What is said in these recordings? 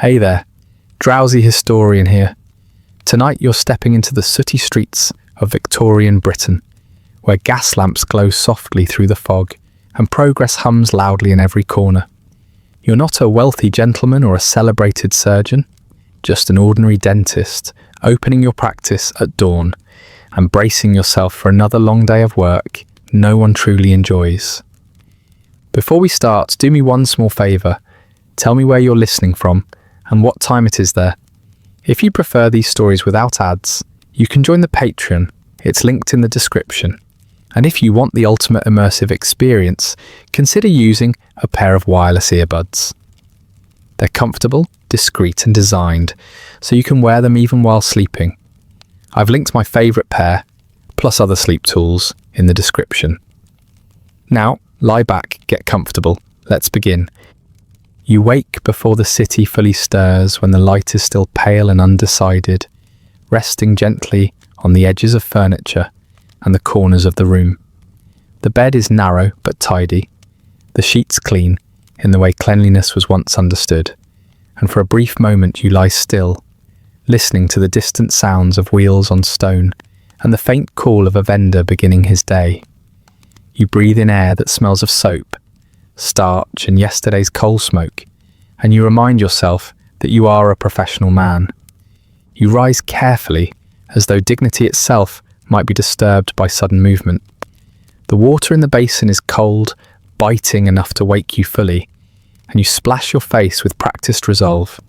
Hey there, Drowsy Historian here. Tonight you're stepping into the sooty streets of Victorian Britain, where gas lamps glow softly through the fog and progress hums loudly in every corner. You're not a wealthy gentleman or a celebrated surgeon, just an ordinary dentist opening your practice at dawn and bracing yourself for another long day of work no one truly enjoys. Before we start, do me one small favour. Tell me where you're listening from and what time it is there. If you prefer these stories without ads, you can join the Patreon. It's linked in the description. And if you want the ultimate immersive experience, consider using a pair of wireless earbuds. They're comfortable, discreet and designed, so you can wear them even while sleeping. I've linked my favourite pair, plus other sleep tools, in the description. Now, lie back, get comfortable. Let's begin. You wake before the city fully stirs, when the light is still pale and undecided, resting gently on the edges of furniture and the corners of the room. The bed is narrow but tidy, the sheets clean in the way cleanliness was once understood, and for a brief moment you lie still, listening to the distant sounds of wheels on stone and the faint call of a vendor beginning his day. You breathe in air that smells of soap, starch and yesterday's coal smoke, and you remind yourself that you are a professional man. You rise carefully, as though dignity itself might be disturbed by sudden movement. The water in the basin is cold, biting enough to wake you fully, and you splash your face with practiced resolve.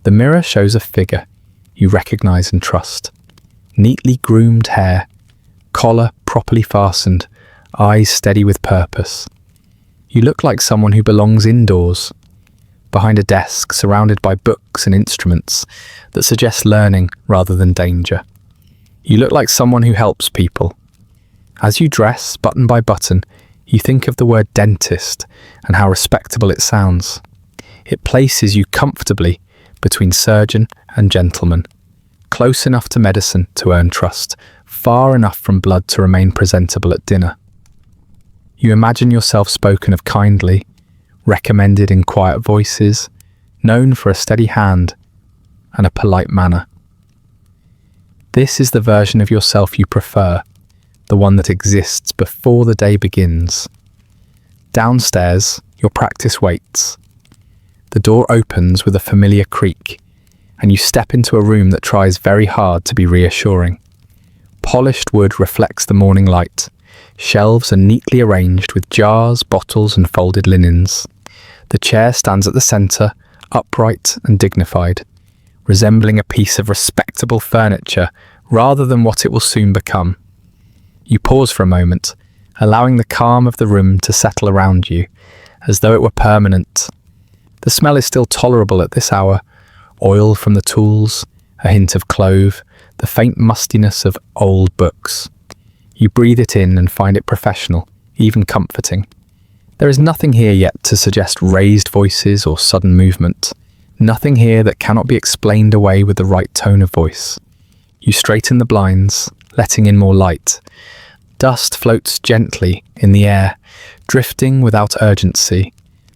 The mirror shows a figure you recognise and trust. Neatly groomed hair, collar properly fastened, eyes steady with purpose. You look like someone who belongs indoors, behind a desk surrounded by books and instruments that suggest learning rather than danger. You look like someone who helps people. As you dress, button by button, you think of the word dentist and how respectable it sounds. It places you comfortably between surgeon and gentleman, close enough to medicine to earn trust, far enough from blood to remain presentable at dinner. You imagine yourself spoken of kindly, recommended in quiet voices, known for a steady hand and a polite manner. This is the version of yourself you prefer, the one that exists before the day begins. Downstairs, your practice waits. The door opens with a familiar creak, and you step into a room that tries very hard to be reassuring. Polished wood reflects the morning light. Shelves are neatly arranged with jars, bottles and folded linens. The chair stands at the centre, upright and dignified, resembling a piece of respectable furniture rather than what it will soon become. You pause for a moment, allowing the calm of the room to settle around you, as though it were permanent. The smell is still tolerable at this hour. Oil from the tools, a hint of clove, the faint mustiness of old books. You breathe it in and find it professional, even comforting. There is nothing here yet to suggest raised voices or sudden movement. Nothing here that cannot be explained away with the right tone of voice. You straighten the blinds, letting in more light. Dust floats gently in the air, drifting without urgency.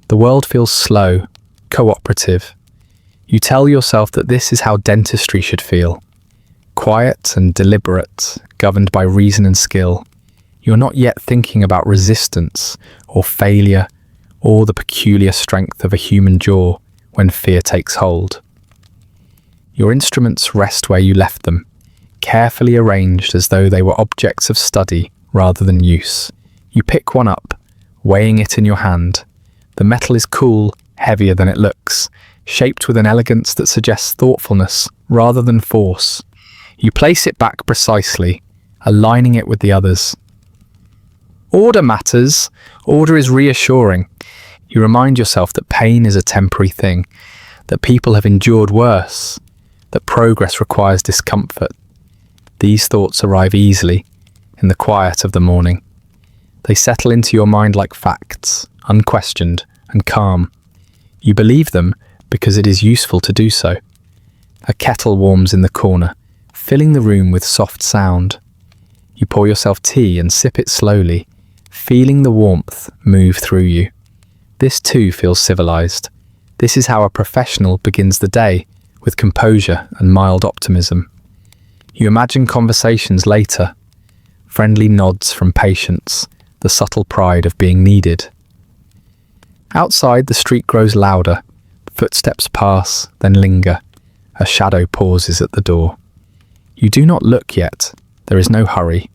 The world feels slow, cooperative. You tell yourself that this is how dentistry should feel. Quiet and deliberate, governed by reason and skill. You're not yet thinking about resistance or failure or the peculiar strength of a human jaw when fear takes hold. Your instruments rest where you left them, carefully arranged as though they were objects of study rather than use. You pick one up, weighing it in your hand. The metal is cool, heavier than it looks, shaped with an elegance that suggests thoughtfulness rather than force. You place it back precisely, aligning it with the others. Order matters. Order is reassuring. You remind yourself that pain is a temporary thing, that people have endured worse, that progress requires discomfort. These thoughts arrive easily, in the quiet of the morning. They settle into your mind like facts, unquestioned and calm. You believe them because it is useful to do so. A kettle warms in the corner, filling the room with soft sound. You pour yourself tea and sip it slowly, feeling the warmth move through you. This too feels civilized, This is how a professional begins the day, with composure and mild optimism. You imagine conversations later, friendly nods from patients, the subtle pride of being needed. Outside, the street grows louder. Footsteps pass, then linger. A shadow pauses at the door. You do not look yet. There is no hurry.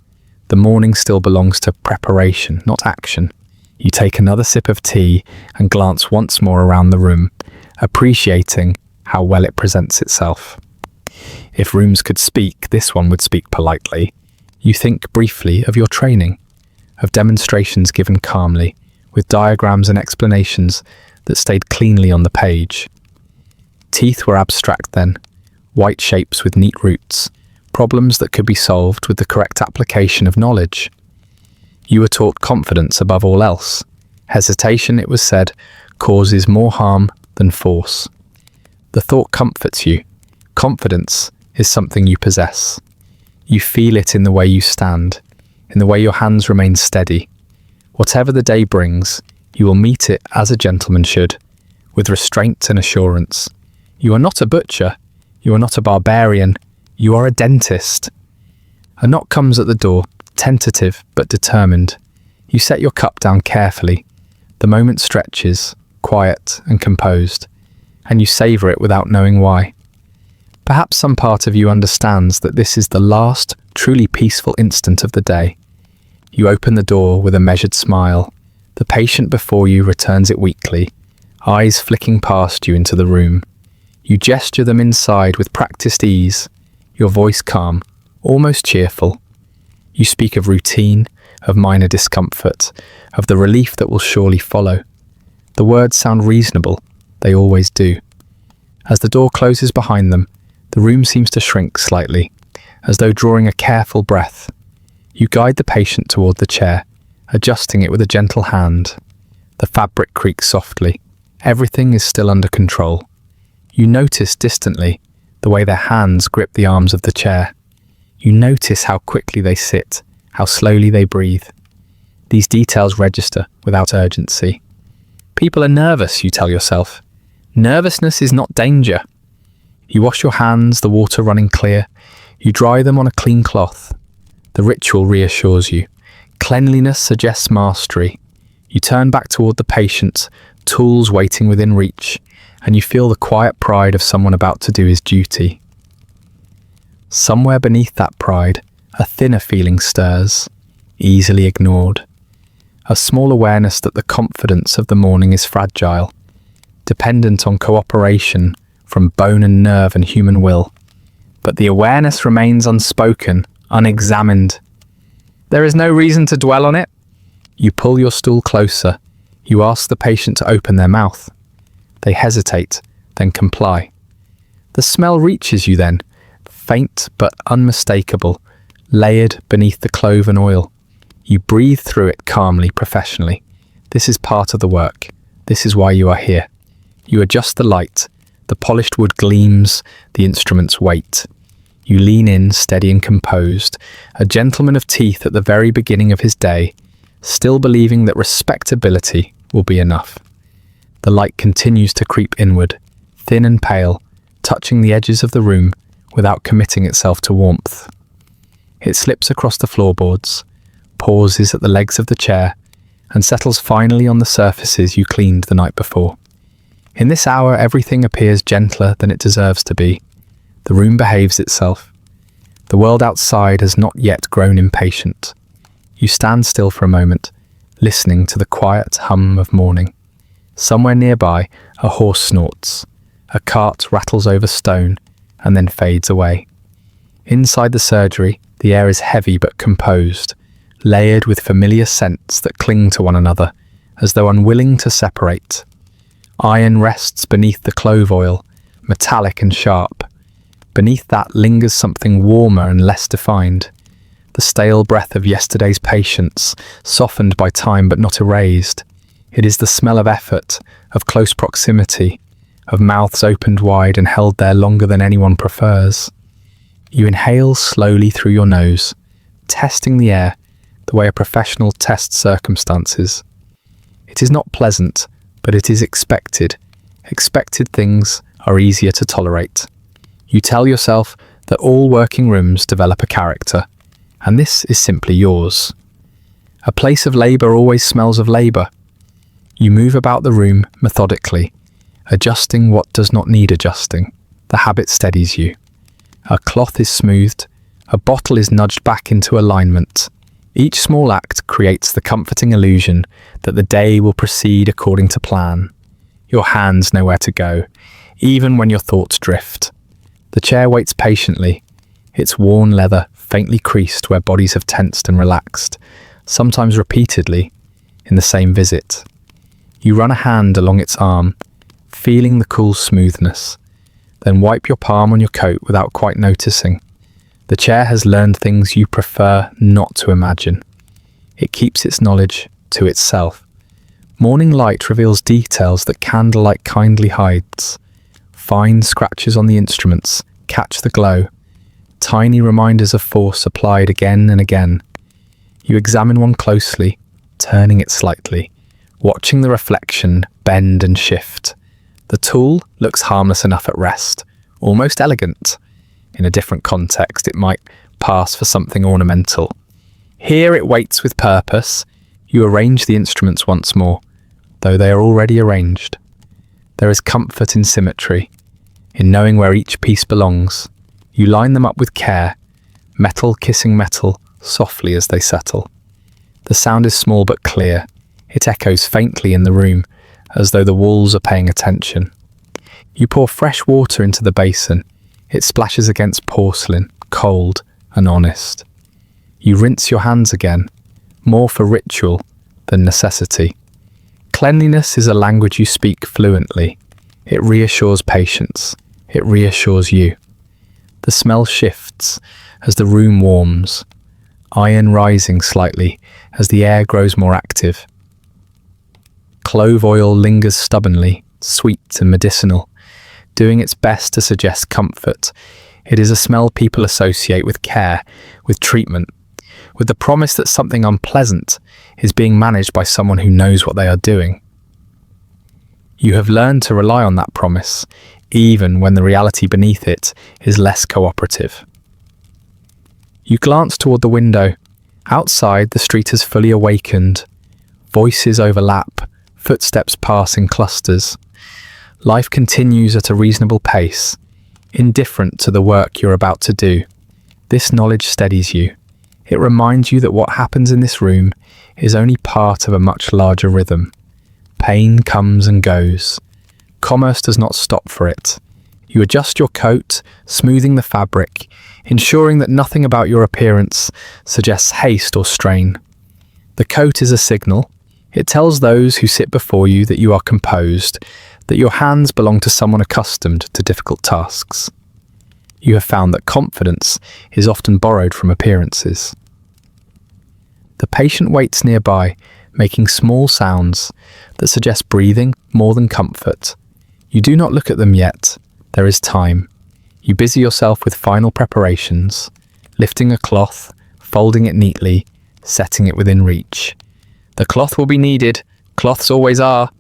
The morning still belongs to preparation, not action. You take another sip of tea and glance once more around the room, appreciating how well it presents itself. If rooms could speak, this one would speak politely. You think briefly of your training, of demonstrations given calmly, with diagrams and explanations that stayed cleanly on the page. Teeth were abstract then, white shapes with neat roots, problems that could be solved with the correct application of knowledge. You were taught confidence above all else. Hesitation, it was said, causes more harm than force. The thought comforts you. Confidence is something you possess. You feel it in the way you stand, in the way your hands remain steady. Whatever the day brings, you will meet it as a gentleman should, with restraint and assurance. You are not a butcher. You are not a barbarian. You are a dentist. A knock comes at the door, tentative but determined. You set your cup down carefully. The moment stretches, quiet and composed, and you savour it without knowing why. Perhaps some part of you understands that this is the last, truly peaceful instant of the day. You open the door with a measured smile. The patient before you returns it weakly, eyes flicking past you into the room. You gesture them inside with practiced ease, your voice calm, almost cheerful. You speak of routine, of minor discomfort, of the relief that will surely follow. The words sound reasonable, they always do. As the door closes behind them, the room seems to shrink slightly, as though drawing a careful breath. You guide the patient toward the chair, adjusting it with a gentle hand. The fabric creaks softly. Everything is still under control. You notice distantly the way their hands grip the arms of the chair. You notice how quickly they sit, how slowly they breathe. These details register without urgency. People are nervous, you tell yourself. Nervousness is not danger. You wash your hands, the water running clear. You dry them on a clean cloth. The ritual reassures you. Cleanliness suggests mastery. You turn back toward the patient, tools waiting within reach, and you feel the quiet pride of someone about to do his duty. Somewhere beneath that pride, a thinner feeling stirs, easily ignored. A small awareness that the confidence of the morning is fragile, dependent on cooperation from bone and nerve and human will. But the awareness remains unspoken, unexamined. There is no reason to dwell on it. You pull your stool closer. You ask the patient to open their mouth. They hesitate, then comply. The smell reaches you then, faint but unmistakable, layered beneath the clove and oil. You breathe through it calmly, professionally. This is part of the work. This is why you are here. You adjust the light. The polished wood gleams, the instruments wait. You lean in, steady and composed, a gentleman of teeth at the very beginning of his day, still believing that respectability will be enough. The light continues to creep inward, thin and pale, touching the edges of the room without committing itself to warmth. It slips across the floorboards, pauses at the legs of the chair, and settles finally on the surfaces you cleaned the night before. In this hour, everything appears gentler than it deserves to be. The room behaves itself. The world outside has not yet grown impatient. You stand still for a moment, listening to the quiet hum of morning. Somewhere nearby, a horse snorts. A cart rattles over stone and then fades away. Inside the surgery, the air is heavy but composed, layered with familiar scents that cling to one another, as though unwilling to separate. Iron rests beneath the clove oil, metallic and sharp. Beneath that lingers something warmer and less defined. The stale breath of yesterday's patience, softened by time but not erased. It is the smell of effort, of close proximity, of mouths opened wide and held there longer than anyone prefers. You inhale slowly through your nose, testing the air the way a professional tests circumstances. It is not pleasant, but it is expected. expected things are easier to tolerate. You tell yourself that all working rooms develop a character, and this is simply yours. A place of labour always smells of labour. You move about the room methodically, adjusting what does not need adjusting. The habit steadies you. A cloth is smoothed, a bottle is nudged back into alignment. Each small act creates the comforting illusion that the day will proceed according to plan. Your hands know where to go, even when your thoughts drift. The chair waits patiently, its worn leather faintly creased where bodies have tensed and relaxed, sometimes repeatedly, in the same visit. You run a hand along its arm, feeling the cool smoothness, then wipe your palm on your coat without quite noticing. The chair has learned things you prefer not to imagine. It keeps its knowledge to itself. Morning light reveals details that candlelight kindly hides. Fine scratches on the instruments catch the glow, tiny reminders of force applied again and again. You examine one closely, turning it slightly, watching the reflection bend and shift. The tool looks harmless enough at rest, almost elegant. In a different context, it might pass for something ornamental. Here it waits with purpose. You arrange the instruments once more, though they are already arranged. There is comfort in symmetry, in knowing where each piece belongs. You line them up with care, metal kissing metal softly as they settle. The sound is small but clear. It echoes faintly in the room, as though the walls are paying attention. You pour fresh water into the basin. It splashes against porcelain, cold and honest. You rinse your hands again, more for ritual than necessity. Cleanliness is a language you speak fluently. It reassures patience. It reassures you. The smell shifts as the room warms, iron rising slightly as the air grows more active. Clove oil lingers stubbornly, sweet and medicinal, doing its best to suggest comfort. It is a smell people associate with care, with treatment, with the promise that something unpleasant is being managed by someone who knows what they are doing. You have learned to rely on that promise, even when the reality beneath it is less cooperative. You glance toward the window. Outside, the street has fully awakened. Voices overlap, footsteps pass in clusters. Life continues at a reasonable pace, indifferent to the work you're about to do. This knowledge steadies you. It reminds you that what happens in this room is only part of a much larger rhythm. Pain comes and goes. Commerce does not stop for it. You adjust your coat, smoothing the fabric, ensuring that nothing about your appearance suggests haste or strain. The coat is a signal. It tells those who sit before you that you are composed, that your hands belong to someone accustomed to difficult tasks. You have found that confidence is often borrowed from appearances. The patient waits nearby, making small sounds that suggest breathing more than comfort. You do not look at them yet. There is time. You busy yourself with final preparations, lifting a cloth, folding it neatly, setting it within reach. The cloth will be needed. Cloths always are.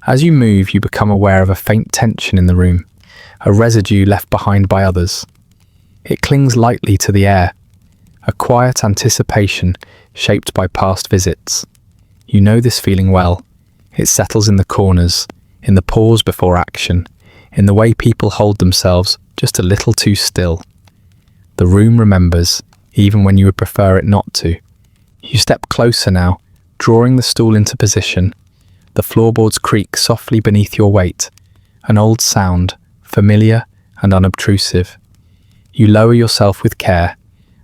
As you move, you become aware of a faint tension in the room, a residue left behind by others. It clings lightly to the air, a quiet anticipation shaped by past visits. You know this feeling well. It settles in the corners, in the pause before action, in the way people hold themselves just a little too still. The room remembers, even when you would prefer it not to. You step closer now, drawing the stool into position. The floorboards creak softly beneath your weight, an old sound, familiar and unobtrusive. You lower yourself with care,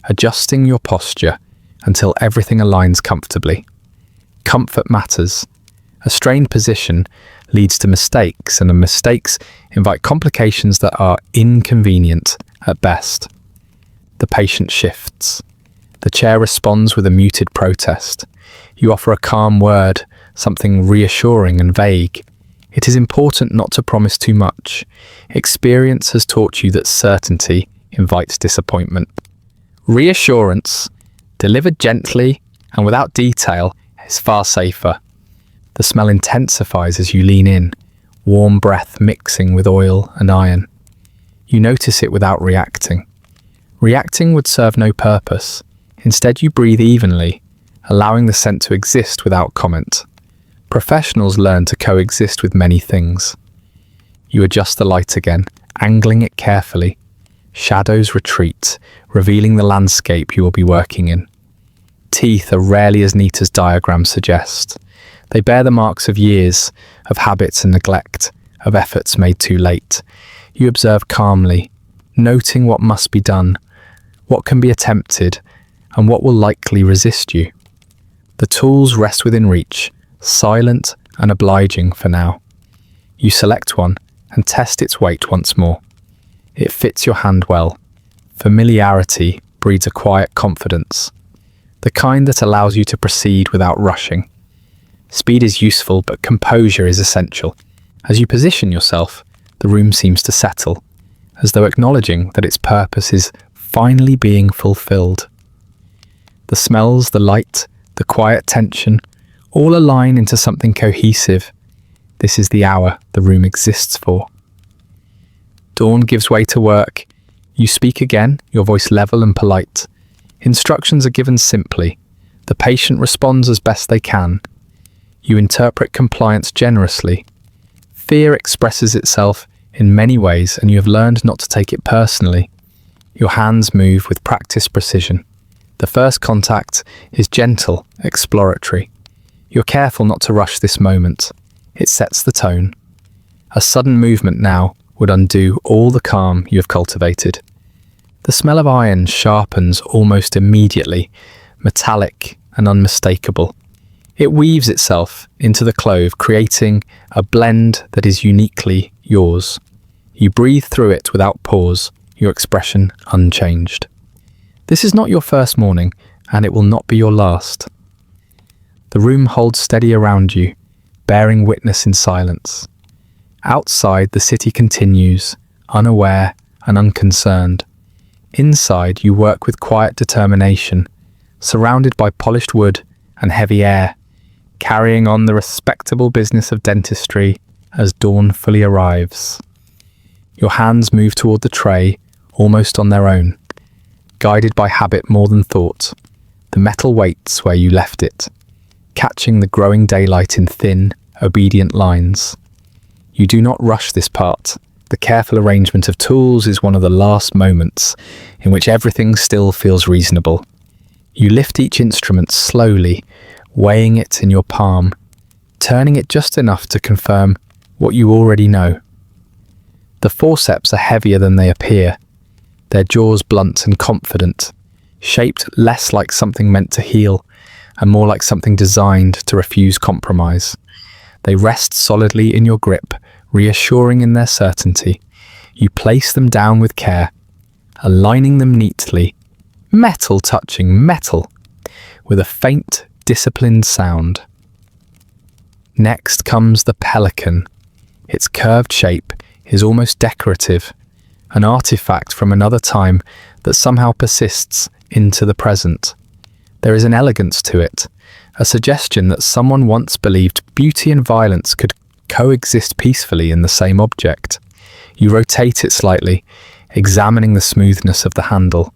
adjusting your posture until everything aligns comfortably. Comfort matters. A strained position leads to mistakes, and the mistakes invite complications that are inconvenient at best. The patient shifts. The chair responds with a muted protest. You offer a calm word, something reassuring and vague. It is important not to promise too much. Experience has taught you that certainty invites disappointment. Reassurance, delivered gently and without detail, is far safer. The smell intensifies as you lean in, warm breath mixing with oil and iron. You notice it without reacting. Reacting would serve no purpose. Instead, you breathe evenly, allowing the scent to exist without comment. Professionals learn to coexist with many things. You adjust the light again, angling it carefully. Shadows retreat, revealing the landscape you will be working in. Teeth are rarely as neat as diagrams suggest. They bear the marks of years, of habits and neglect, of efforts made too late. You observe calmly, noting what must be done, what can be attempted, and what will likely resist you. The tools rest within reach, silent and obliging for now. You select one and test its weight once more. It fits your hand well. Familiarity breeds a quiet confidence, the kind that allows you to proceed without rushing. Speed is useful, but composure is essential. As you position yourself, the room seems to settle, as though acknowledging that its purpose is finally being fulfilled. The smells, the light, the quiet tension, all align into something cohesive. This is the hour the room exists for. Dawn gives way to work. You speak again, your voice level and polite. Instructions are given simply. The patient responds as best they can. You interpret compliance generously. Fear expresses itself in many ways, and you have learned not to take it personally. Your hands move with practiced precision. The first contact is gentle, exploratory. You're careful not to rush this moment. It sets the tone. A sudden movement now would undo all the calm you have cultivated. The smell of iron sharpens almost immediately, metallic and unmistakable. It weaves itself into the clove, creating a blend that is uniquely yours. You breathe through it without pause, your expression unchanged. This is not your first morning, and it will not be your last. The room holds steady around you, bearing witness in silence. Outside, the city continues, unaware and unconcerned. Inside, you work with quiet determination, surrounded by polished wood and heavy air, carrying on the respectable business of dentistry as dawn fully arrives. Your hands move toward the tray, almost on their own. Guided by habit more than thought, the metal waits where you left it, catching the growing daylight in thin, obedient lines. You do not rush this part. The careful arrangement of tools is one of the last moments in which everything still feels reasonable. You lift each instrument slowly, weighing it in your palm, turning it just enough to confirm what you already know. The forceps are heavier than they appear, their jaws blunt and confident, shaped less like something meant to heal and more like something designed to refuse compromise. They rest solidly in your grip, reassuring in their certainty. You place them down with care, aligning them neatly, metal touching metal, with a faint, disciplined sound. Next comes the pelican. Its curved shape is almost decorative, an artifact from another time that somehow persists into the present. There is an elegance to it, a suggestion that someone once believed beauty and violence could coexist peacefully in the same object. You rotate it slightly, examining the smoothness of the handle,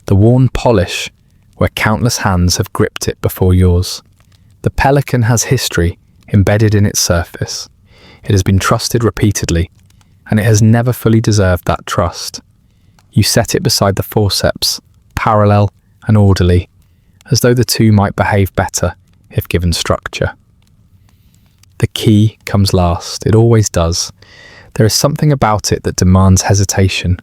the worn polish where countless hands have gripped it before yours. The pelican has history embedded in its surface. It has been trusted repeatedly, and it has never fully deserved that trust. You set it beside the forceps, parallel and orderly, as though the two might behave better if given structure. The key comes last. It always does. There is something about it that demands hesitation.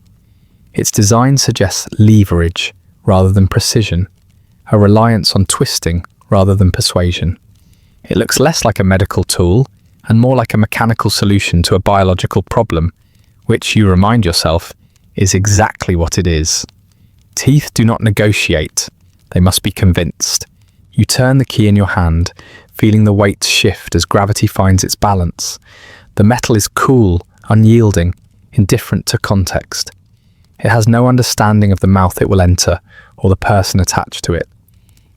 Its design suggests leverage rather than precision, a reliance on twisting rather than persuasion. It looks less like a medical tool and more like a mechanical solution to a biological problem, which, you remind yourself, is exactly what it is. Teeth do not negotiate. They must be convinced. You turn the key in your hand, feeling the weight shift as gravity finds its balance. The metal is cool, unyielding, indifferent to context. It has no understanding of the mouth it will enter or the person attached to it.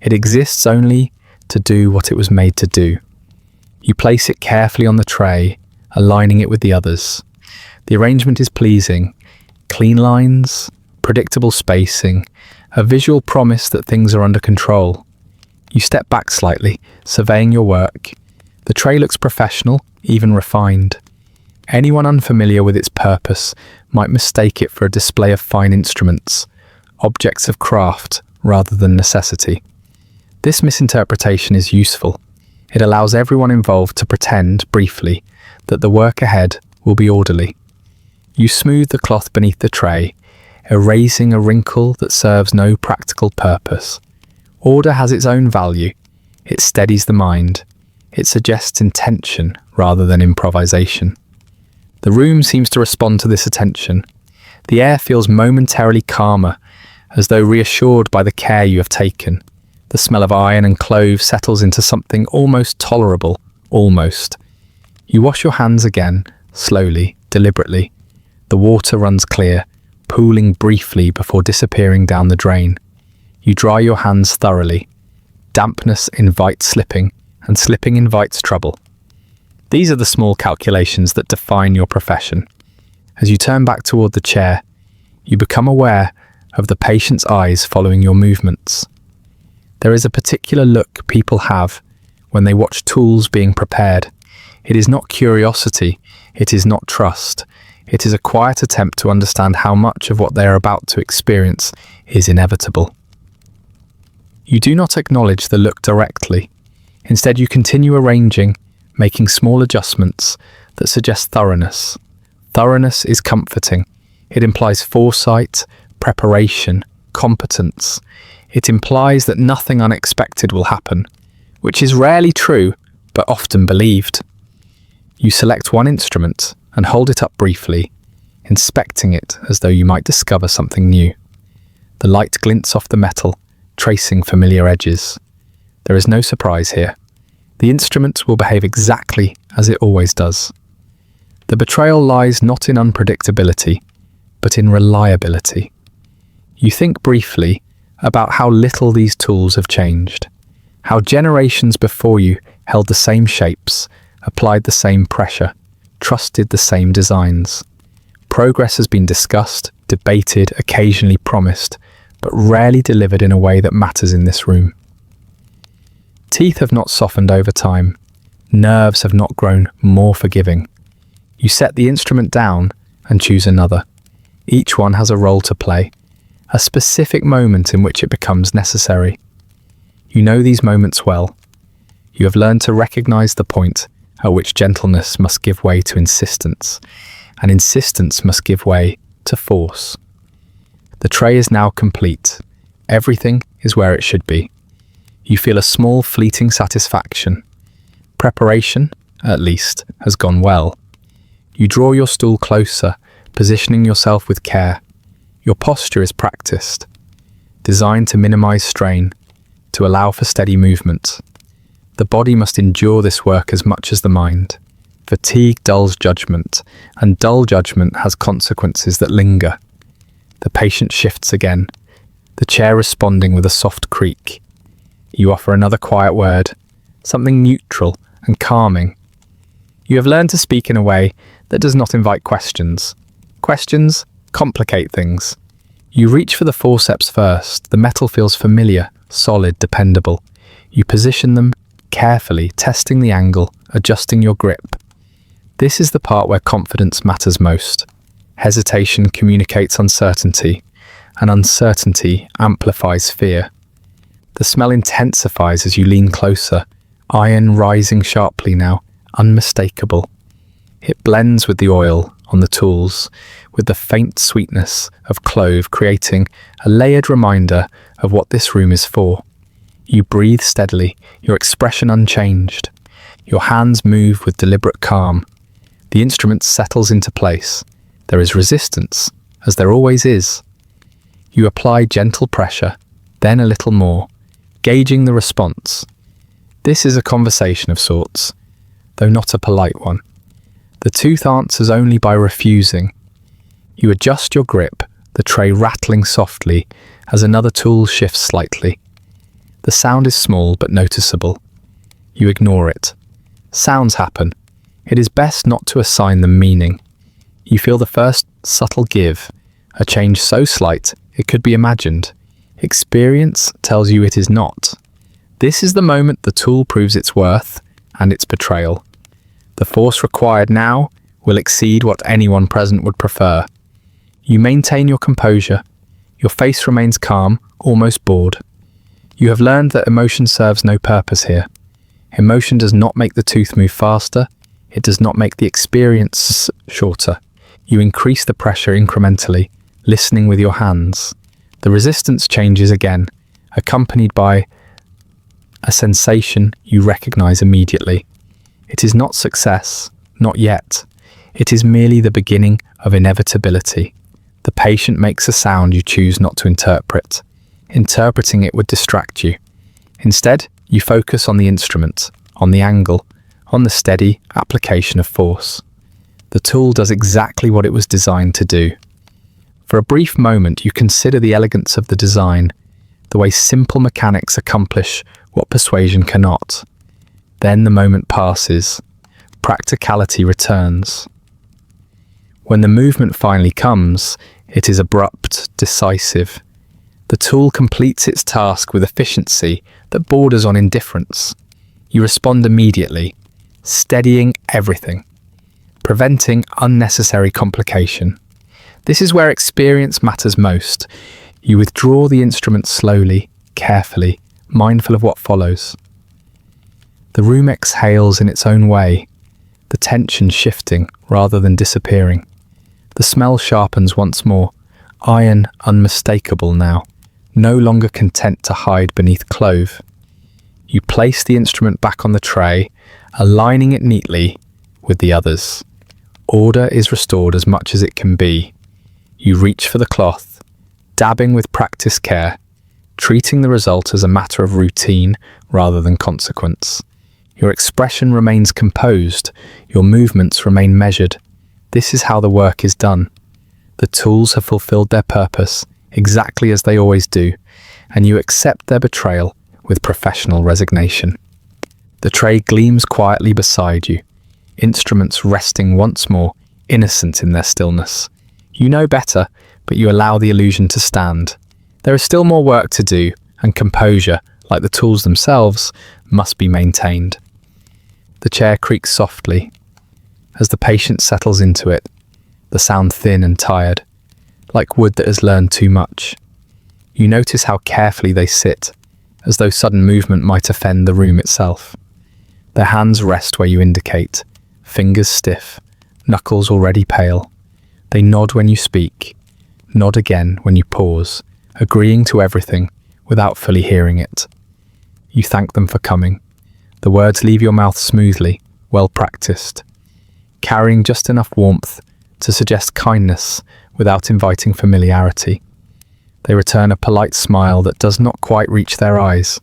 It exists only to do what it was made to do. You place it carefully on the tray, aligning it with the others. The arrangement is pleasing. Clean lines, predictable spacing, a visual promise that things are under control. You step back slightly, surveying your work. The tray looks professional, even refined. Anyone unfamiliar with its purpose might mistake it for a display of fine instruments, objects of craft rather than necessity. This misinterpretation is useful. It allows everyone involved to pretend, briefly, that the work ahead will be orderly. You smooth the cloth beneath the tray, erasing a wrinkle that serves no practical purpose. Order has its own value. It steadies the mind. It suggests intention rather than improvisation. The room seems to respond to this attention. The air feels momentarily calmer, as though reassured by the care you have taken. The smell of iron and clove settles into something almost tolerable, almost. You wash your hands again, slowly, deliberately. The water runs clear, pooling briefly before disappearing down the drain. You dry your hands thoroughly. Dampness invites slipping, and slipping invites trouble. These are the small calculations that define your profession. As you turn back toward the chair, you become aware of the patient's eyes following your movements. There is a particular look people have when they watch tools being prepared. It is not curiosity, it is not trust. It is a quiet attempt to understand how much of what they are about to experience is inevitable. You do not acknowledge the look directly. Instead, you continue arranging, making small adjustments that suggest thoroughness. Thoroughness is comforting. It implies foresight, preparation, competence. It implies that nothing unexpected will happen, which is rarely true, but often believed. You select one instrument and hold it up briefly, inspecting it as though you might discover something new. The light glints off the metal, tracing familiar edges. There is no surprise here. The instrument will behave exactly as it always does. The betrayal lies not in unpredictability, but in reliability. You think briefly about how little these tools have changed, how generations before you held the same shapes, applied the same pressure, trusted the same designs. Progress has been discussed, debated, occasionally promised, but rarely delivered in a way that matters in this room. Teeth have not softened over time. Nerves have not grown more forgiving. You set the instrument down and choose another. Each one has a role to play, a specific moment in which it becomes necessary. You know these moments well. You have learned to recognize the point at which gentleness must give way to insistence, and insistence must give way to force. The tray is now complete. Everything is where it should be. You feel a small, fleeting satisfaction. Preparation, at least, has gone well. You draw your stool closer, positioning yourself with care. Your posture is practiced, designed to minimize strain, to allow for steady movement. The body must endure this work as much as the mind. Fatigue dulls judgment, and dull judgment has consequences that linger. The patient shifts again, the chair responding with a soft creak. You offer another quiet word, something neutral and calming. You have learned to speak in a way that does not invite questions. Questions complicate things. You reach for the forceps first. The metal feels familiar, solid, dependable. You position them carefully, testing the angle, adjusting your grip. This is the part where confidence matters most. Hesitation communicates uncertainty, and uncertainty amplifies fear. The smell intensifies as you lean closer, iron rising sharply now, unmistakable. It blends with the oil on the tools, with the faint sweetness of clove, creating a layered reminder of what this room is for. You breathe steadily, your expression unchanged. Your hands move with deliberate calm. The instrument settles into place. There is resistance, as there always is. You apply gentle pressure, then a little more, gauging the response. This is a conversation of sorts, though not a polite one. The tooth answers only by refusing. You adjust your grip, the tray rattling softly as another tool shifts slightly. The sound is small but noticeable. You ignore it. Sounds happen. It is best not to assign them meaning. You feel the first subtle give, a change so slight it could be imagined. Experience tells you it is not. This is the moment the tool proves its worth and its betrayal. The force required now will exceed what anyone present would prefer. You maintain your composure. Your face remains calm, almost bored. You have learned that emotion serves no purpose here. Emotion does not make the tooth move faster. It does not make the experience shorter. You increase the pressure incrementally, listening with your hands. The resistance changes again, accompanied by a sensation you recognize immediately. It is not success, not yet. It is merely the beginning of inevitability. The patient makes a sound you choose not to interpret. Interpreting it would distract you. Instead, you focus on the instrument, on the angle, on the steady application of force. The tool does exactly what it was designed to do. For a brief moment, you consider the elegance of the design, the way simple mechanics accomplish what persuasion cannot. Then the moment passes. Practicality returns. When the movement finally comes, it is abrupt, decisive. The tool completes its task with efficiency that borders on indifference. You respond immediately, steadying everything, preventing unnecessary complication. This is where experience matters most. You withdraw the instrument slowly, carefully, mindful of what follows. The room exhales in its own way, the tension shifting rather than disappearing. The smell sharpens once more, iron unmistakable now, no longer content to hide beneath clove. You place the instrument back on the tray, aligning it neatly with the others. Order is restored as much as it can be. You reach for the cloth, dabbing with practiced care, treating the result as a matter of routine rather than consequence. Your expression remains composed, your movements remain measured. This is how the work is done. The tools have fulfilled their purpose, exactly as they always do, and you accept their betrayal with professional resignation. The tray gleams quietly beside you, instruments resting once more, innocent in their stillness. You know better, but you allow the illusion to stand. There is still more work to do, and composure, like the tools themselves, must be maintained. The chair creaks softly. As the patient settles into it, the sound thin and tired, like wood that has learned too much. You notice how carefully they sit, as though sudden movement might offend the room itself. Their hands rest where you indicate, fingers stiff, knuckles already pale. They nod when you speak, nod again when you pause, agreeing to everything without fully hearing it. You thank them for coming. The words leave your mouth smoothly, well practiced, carrying just enough warmth to suggest kindness without inviting familiarity. They return a polite smile that does not quite reach their eyes.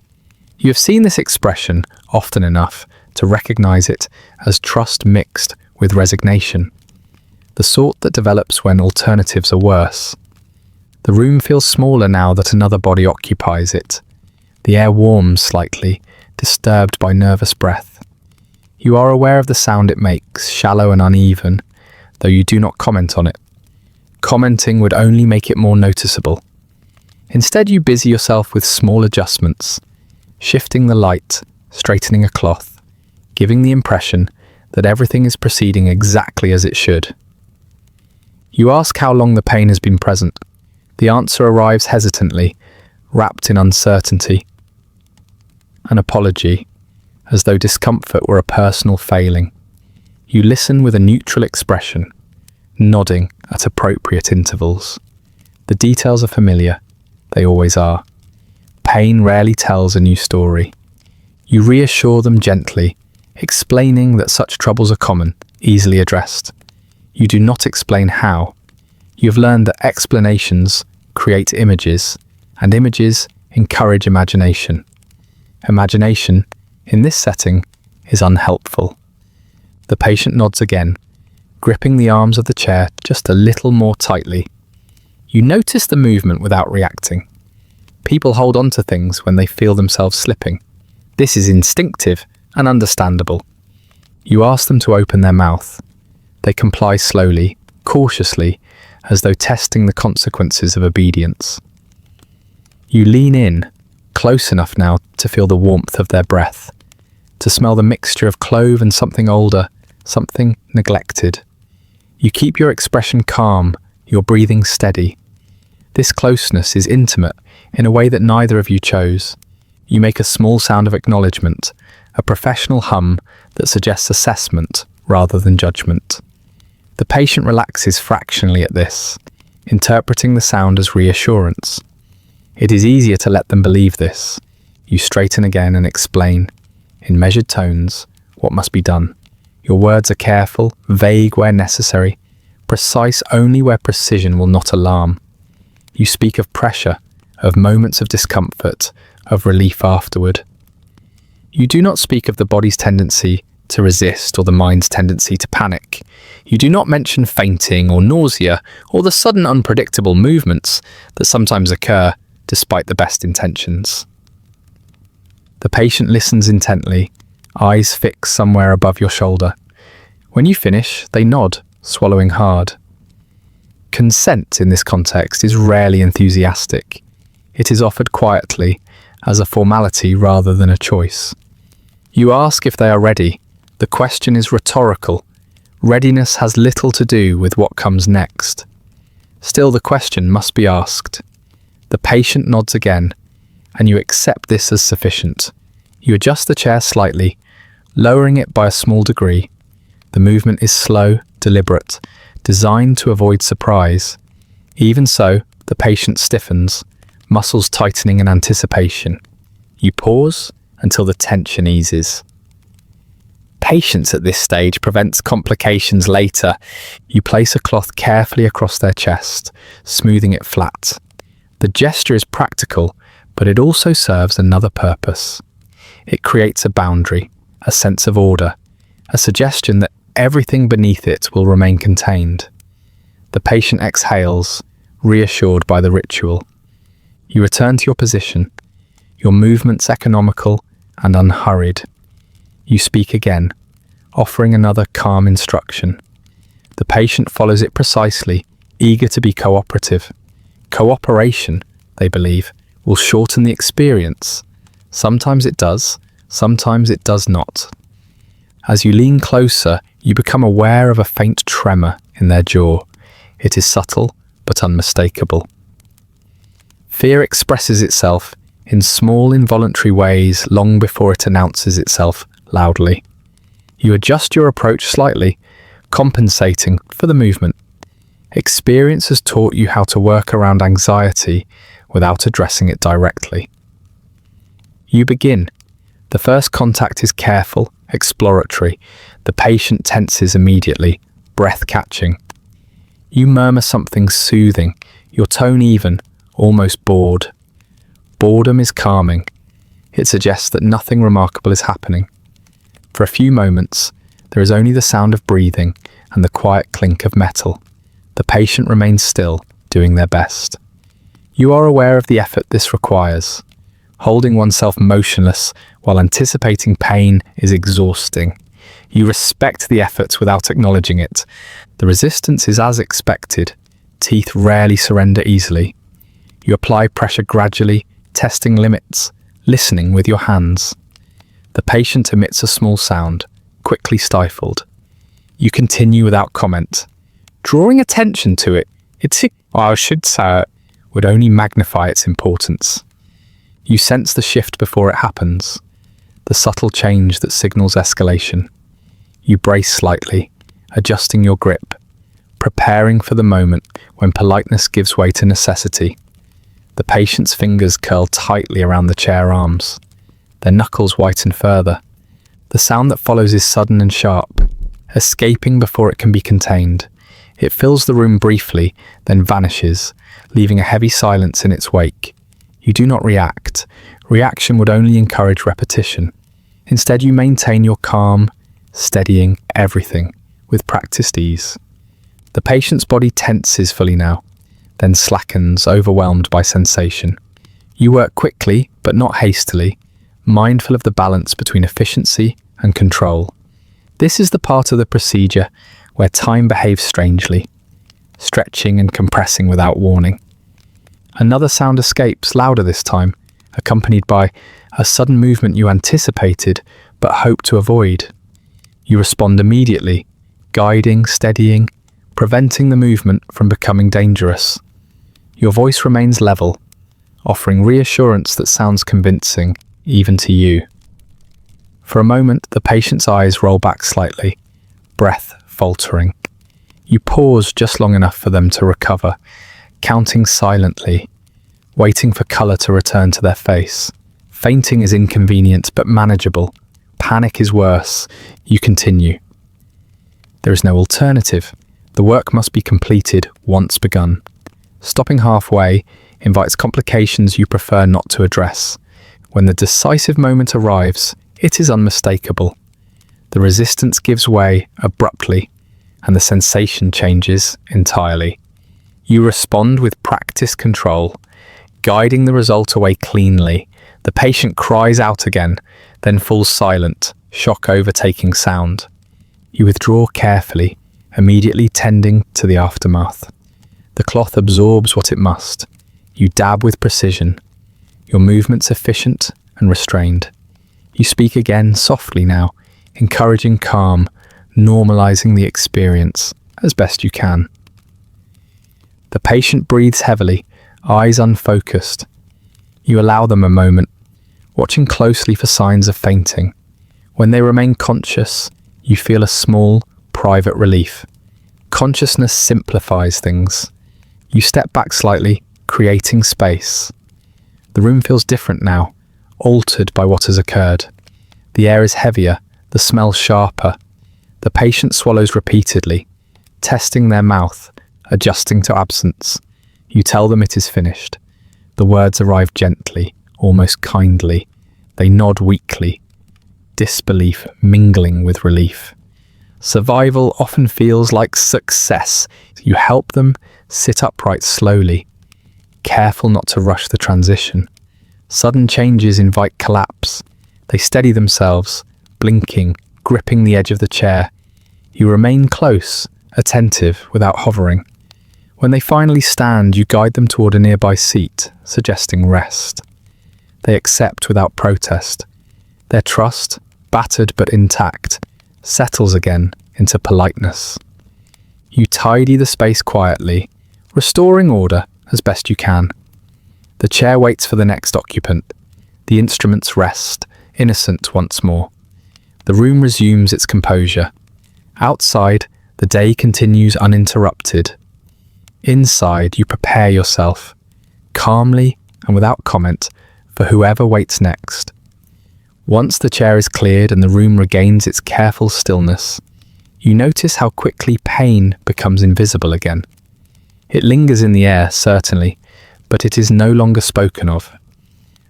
You have seen this expression often enough to recognize it as trust mixed with resignation, the sort that develops when alternatives are worse. The room feels smaller now that another body occupies it. The air warms slightly, disturbed by nervous breath. You are aware of the sound it makes, shallow and uneven, though you do not comment on it. Commenting would only make it more noticeable. Instead, you busy yourself with small adjustments, shifting the light, straightening a cloth, giving the impression that everything is proceeding exactly as it should. You ask how long the pain has been present. The answer arrives hesitantly, wrapped in uncertainty. An apology, as though discomfort were a personal failing. You listen with a neutral expression, nodding at appropriate intervals. The details are familiar. They always are. Pain rarely tells a new story. You reassure them gently, explaining that such troubles are common, easily addressed. You do not explain how. You have learned that explanations create images, and images encourage imagination. Imagination, in this setting, is unhelpful. The patient nods again, gripping the arms of the chair just a little more tightly. You notice the movement without reacting. People hold on to things when they feel themselves slipping. This is instinctive and understandable. You ask them to open their mouth. They comply slowly, cautiously, as though testing the consequences of obedience. You lean in, close enough now to feel the warmth of their breath, to smell the mixture of clove and something older, something neglected. You keep your expression calm, your breathing steady. This closeness is intimate in a way that neither of you chose. You make a small sound of acknowledgement, a professional hum that suggests assessment rather than judgment. The patient relaxes fractionally at this, interpreting the sound as reassurance. It is easier to let them believe this. You straighten again and explain, in measured tones, what must be done. Your words are careful, vague where necessary, precise only where precision will not alarm. You speak of pressure, of moments of discomfort, of relief afterward. You do not speak of the body's tendency to resist or the mind's tendency to panic. You do not mention fainting or nausea or the sudden unpredictable movements that sometimes occur despite the best intentions. The patient listens intently, eyes fixed somewhere above your shoulder. When you finish, they nod, swallowing hard. Consent in this context is rarely enthusiastic. It is offered quietly, as a formality rather than a choice. You ask if they are ready. The question is rhetorical. Readiness has little to do with what comes next. Still, the question must be asked. The patient nods again, and you accept this as sufficient. You adjust the chair slightly, lowering it by a small degree. The movement is slow, deliberate, designed to avoid surprise. Even so, the patient stiffens, muscles tightening in anticipation. You pause until the tension eases. Patience at this stage prevents complications later. You place a cloth carefully across their chest, smoothing it flat. The gesture is practical, but it also serves another purpose. It creates a boundary, a sense of order, a suggestion that everything beneath it will remain contained. The patient exhales, reassured by the ritual. You return to your position, your movements economical and unhurried. You speak again, offering another calm instruction. The patient follows it precisely, eager to be cooperative. Cooperation, they believe, will shorten the experience. Sometimes it does, sometimes it does not. As you lean closer, you become aware of a faint tremor in their jaw. It is subtle, but unmistakable. Fear expresses itself in small involuntary ways long before it announces itself loudly. You adjust your approach slightly, compensating for the movement. Experience has taught you how to work around anxiety without addressing it directly. You begin. The first contact is careful, exploratory. The patient tenses immediately, breath-catching. You murmur something soothing, your tone even, almost bored. Boredom is calming. It suggests that nothing remarkable is happening. For a few moments, there is only the sound of breathing and the quiet clink of metal. The patient remains still, doing their best. You are aware of the effort this requires. Holding oneself motionless while anticipating pain is exhausting. You respect the effort without acknowledging it. The resistance is as expected. Teeth rarely surrender easily. You apply pressure gradually, testing limits, listening with your hands. The patient emits a small sound, quickly stifled. You continue without comment. Drawing attention to it, would only magnify its importance. You sense the shift before it happens, the subtle change that signals escalation. You brace slightly, adjusting your grip, preparing for the moment when politeness gives way to necessity. The patient's fingers curl tightly around the chair arms. Their knuckles whiten further. The sound that follows is sudden and sharp, escaping before it can be contained. It fills the room briefly, then vanishes, leaving a heavy silence in its wake. You do not react. Reaction would only encourage repetition. Instead, you maintain your calm, steadying everything with practiced ease. The patient's body tenses fully now, then slackens, overwhelmed by sensation. You work quickly, but not hastily, mindful of the balance between efficiency and control. This is the part of the procedure where time behaves strangely, stretching and compressing without warning. Another sound escapes, louder this time, accompanied by a sudden movement you anticipated but hoped to avoid. You respond immediately, guiding, steadying, preventing the movement from becoming dangerous. Your voice remains level, offering reassurance that sounds convincing, even to you. For a moment, the patient's eyes roll back slightly, breath faltering. You pause just long enough for them to recover, counting silently, waiting for colour to return to their face. Fainting is inconvenient but manageable. Panic is worse. You continue. There is no alternative. The work must be completed once begun. Stopping halfway invites complications you prefer not to address. When the decisive moment arrives, it is unmistakable. The resistance gives way abruptly, and the sensation changes entirely. You respond with practiced control, guiding the result away cleanly. The patient cries out again, then falls silent, shock overtaking sound. You withdraw carefully, immediately tending to the aftermath. The cloth absorbs what it must. You dab with precision, your movements efficient and restrained. You speak again softly now, encouraging calm, normalizing the experience as best you can. The patient breathes heavily, eyes unfocused. You allow them a moment, watching closely for signs of fainting. When they remain conscious, you feel a small, private relief. Consciousness simplifies things. You step back slightly, creating space. The room feels different now, altered by what has occurred. The air is heavier, the smell sharper. The patient swallows repeatedly, testing their mouth, adjusting to absence. You tell them it is finished. The words arrive gently, almost kindly. They nod weakly, disbelief mingling with relief. Survival often feels like success. You help them sit upright slowly, careful not to rush the transition. Sudden changes invite collapse. They steady themselves, blinking, gripping the edge of the chair. You remain close, attentive, without hovering. When they finally stand, you guide them toward a nearby seat, suggesting rest. They accept without protest. Their trust, battered but intact, settles again into politeness. You tidy the space quietly, restoring order as best you can. The chair waits for the next occupant. The instruments rest, innocent once more. The room resumes its composure. Outside, the day continues uninterrupted. Inside, you prepare yourself, calmly and without comment, for whoever waits next. Once the chair is cleared and the room regains its careful stillness, you notice how quickly pain becomes invisible again. It lingers in the air, certainly, but it is no longer spoken of.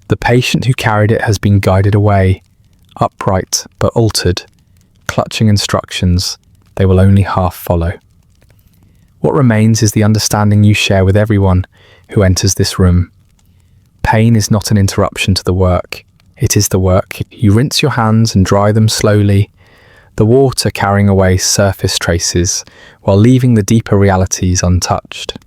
The patient who carried it has been guided away, upright but altered, clutching instructions they will only half follow. What remains is the understanding you share with everyone who enters this room. Pain is not an interruption to the work. It is the work. You rinse your hands and dry them slowly, the water carrying away surface traces while leaving the deeper realities untouched.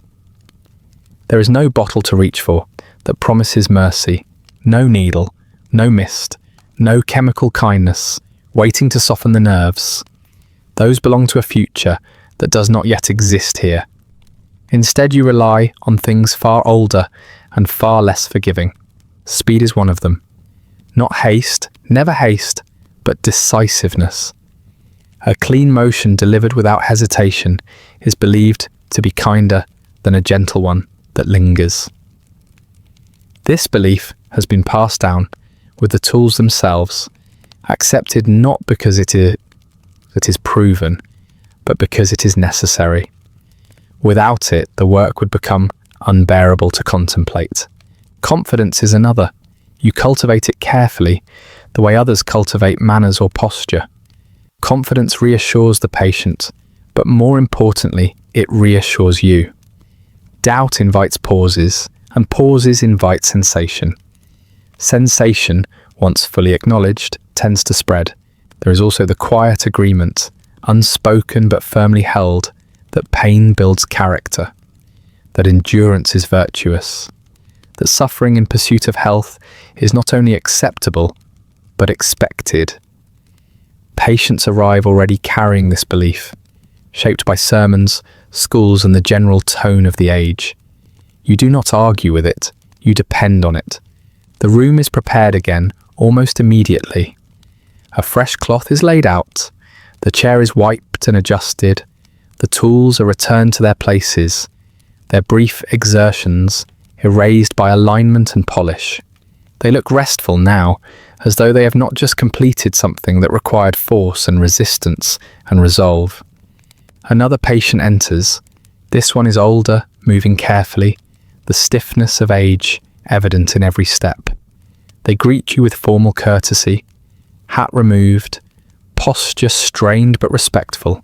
There is no bottle to reach for that promises mercy, no needle, no mist, no chemical kindness waiting to soften the nerves. Those belong to a future that does not yet exist here. Instead, you rely on things far older and far less forgiving. Speed is one of them. Not haste, never haste, but decisiveness. A clean motion delivered without hesitation is believed to be kinder than a gentle one that lingers. This belief has been passed down with the tools themselves, accepted not because it is proven, but because it is necessary. Without it, the work would become unbearable to contemplate. Confidence is another. You cultivate it carefully, the way others cultivate manners or posture. Confidence reassures the patient, but more importantly, it reassures you. Doubt invites pauses, and pauses invite sensation. Sensation, once fully acknowledged, tends to spread, There is also the quiet agreement, unspoken but firmly held, that pain builds character, that endurance is virtuous, that suffering in pursuit of health is not only acceptable, but expected. Patients arrive already carrying this belief, shaped by sermons, schools, and the general tone of the age. You do not argue with it, you depend on it. The room is prepared again, almost immediately. A fresh cloth is laid out, the chair is wiped and adjusted, the tools are returned to their places, their brief exertions erased by alignment and polish. They look restful now, as though they have not just completed something that required force and resistance and resolve. Another patient enters. This one is older, moving carefully, the stiffness of age evident in every step. They greet you with formal courtesy, hat removed, posture strained but respectful.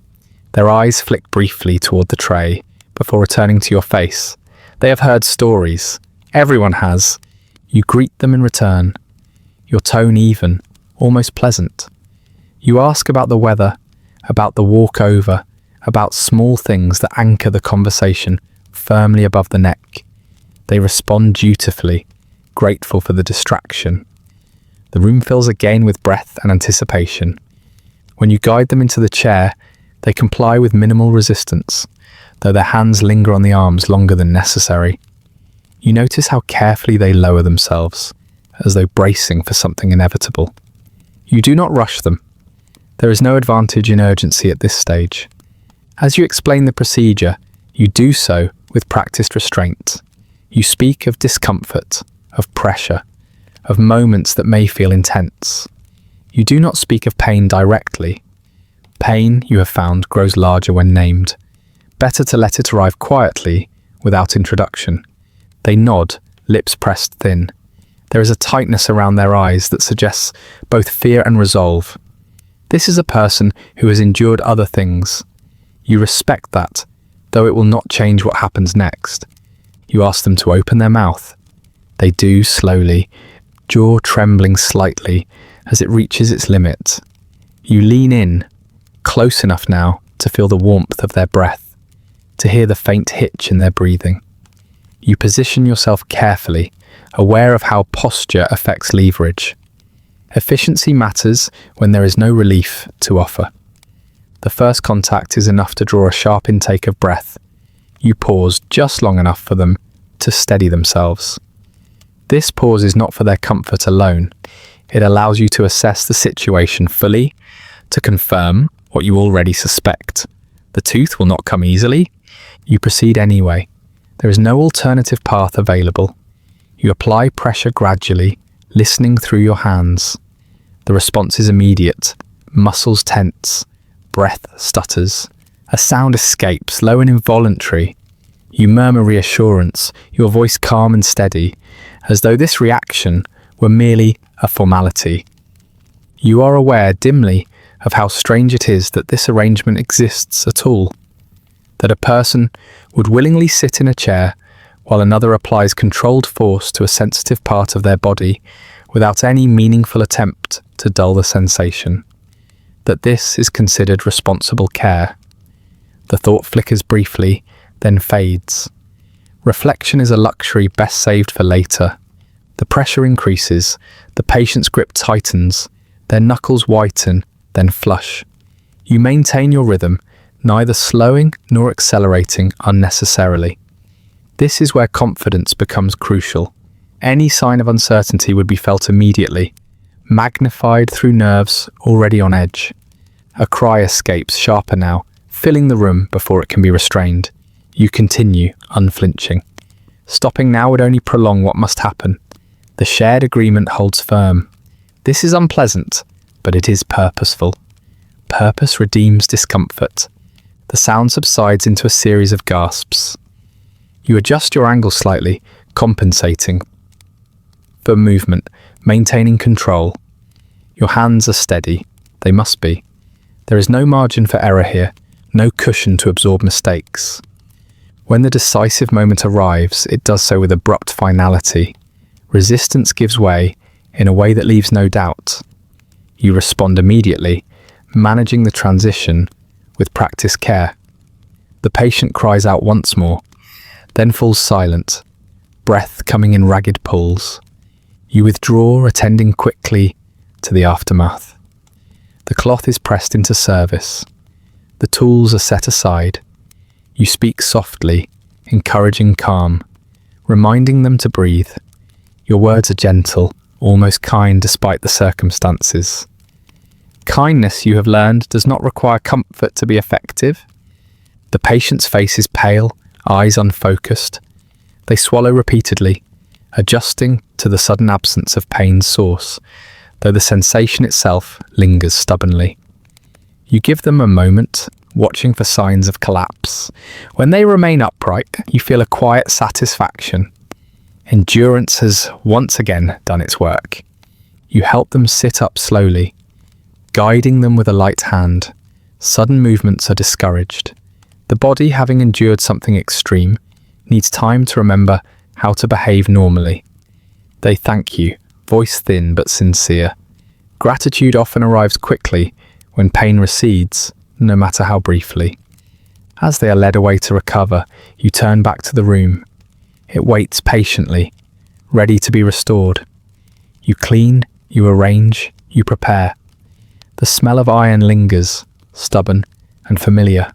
Their eyes flick briefly toward the tray before returning to your face. They have heard stories. Everyone has. You greet them in return, your tone even, almost pleasant. You ask about the weather, about the walk over, about small things that anchor the conversation firmly above the neck. They respond dutifully, grateful for the distraction. The room fills again with breath and anticipation. When you guide them into the chair, they comply with minimal resistance, though their hands linger on the arms longer than necessary. You notice how carefully they lower themselves, as though bracing for something inevitable. You do not rush them. There is no advantage in urgency at this stage. As you explain the procedure, you do so with practiced restraint. You speak of discomfort, of pressure, of moments that may feel intense. You do not speak of pain directly. Pain, you have found, grows larger when named. Better to let it arrive quietly, without introduction. They nod, lips pressed thin. There is a tightness around their eyes that suggests both fear and resolve. This is a person who has endured other things. You respect that, though it will not change what happens next. You ask them to open their mouth. They do slowly, jaw trembling slightly as it reaches its limit. You lean in, close enough now to feel the warmth of their breath, to hear the faint hitch in their breathing. You position yourself carefully, aware of how posture affects leverage. Efficiency matters when there is no relief to offer. The first contact is enough to draw a sharp intake of breath. You pause just long enough for them to steady themselves. This pause is not for their comfort alone. It allows you to assess the situation fully, to confirm what you already suspect. The tooth will not come easily. You proceed anyway. There is no alternative path available. You apply pressure gradually, listening through your hands. The response is immediate. Muscles tense. Breath stutters. A sound escapes, low and involuntary. You murmur reassurance, your voice calm and steady, as though this reaction were merely a formality. You are aware dimly of how strange it is that this arrangement exists at all. That a person would willingly sit in a chair while another applies controlled force to a sensitive part of their body without any meaningful attempt to dull the sensation. That this is considered responsible care. The thought flickers briefly, then fades. Reflection is a luxury best saved for later. The pressure increases, the patient's grip tightens, their knuckles whiten, then flush. You maintain your rhythm, neither slowing nor accelerating unnecessarily. This is where confidence becomes crucial. Any sign of uncertainty would be felt immediately, magnified through nerves already on edge. A cry escapes, sharper now, filling the room before it can be restrained. You continue, unflinching. Stopping now would only prolong what must happen. The shared agreement holds firm. This is unpleasant, but it is purposeful. Purpose redeems discomfort. The sound subsides into a series of gasps. You adjust your angle slightly, compensating for movement, maintaining control. Your hands are steady. They must be. There is no margin for error here, no cushion to absorb mistakes. When the decisive moment arrives, it does so with abrupt finality. Resistance gives way in a way that leaves no doubt. You respond immediately, managing the transition with practiced care. The patient cries out once more, then falls silent, breath coming in ragged pulls. You withdraw, attending quickly to the aftermath. The cloth is pressed into service. The tools are set aside. You speak softly, encouraging calm, reminding them to breathe. Your words are gentle, almost kind despite the circumstances. Kindness, you have learned, does not require comfort to be effective. The patient's face is pale, eyes unfocused. They swallow repeatedly, adjusting to the sudden absence of pain's source, though the sensation itself lingers stubbornly. You give them a moment, watching for signs of collapse. When they remain upright, you feel a quiet satisfaction. Endurance has once again done its work. You help them sit up slowly, guiding them with a light hand. Sudden movements are discouraged. The body, having endured something extreme, needs time to remember how to behave normally. They thank you, voice thin but sincere. Gratitude often arrives quickly when pain recedes, no matter how briefly. As they are led away to recover, you turn back to the room. It waits patiently, ready to be restored. You clean, you arrange, you prepare. The smell of iron lingers, stubborn and familiar.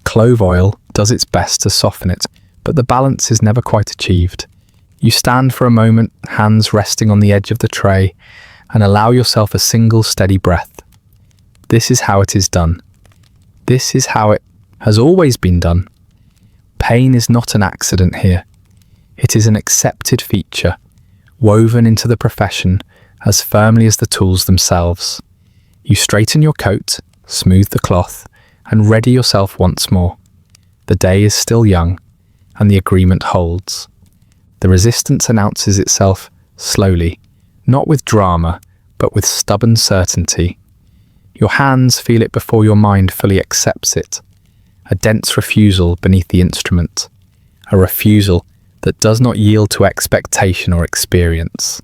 Clove oil does its best to soften it, but the balance is never quite achieved. You stand for a moment, hands resting on the edge of the tray, and allow yourself a single steady breath. This is how it is done. This is how it has always been done. Pain is not an accident here. It is an accepted feature, woven into the profession as firmly as the tools themselves. You straighten your coat, smooth the cloth, and ready yourself once more. The day is still young, and the agreement holds. The resistance announces itself slowly, not with drama, but with stubborn certainty. Your hands feel it before your mind fully accepts it. A dense refusal beneath the instrument. A refusal that does not yield to expectation or experience.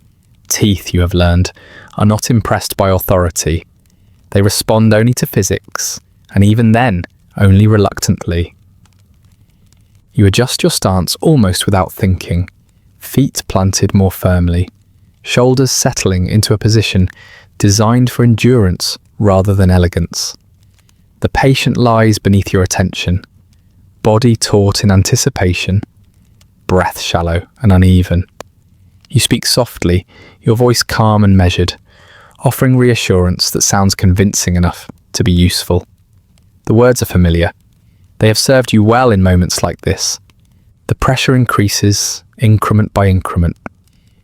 Teeth, you have learned, are not impressed by authority. They respond only to physics, and even then, only reluctantly. You adjust your stance almost without thinking, feet planted more firmly, shoulders settling into a position designed for endurance rather than elegance. The patient lies beneath your attention, body taut in anticipation, breath shallow and uneven. You speak softly, your voice calm and measured, offering reassurance that sounds convincing enough to be useful. The words are familiar. They have served you well in moments like this. The pressure increases, increment by increment.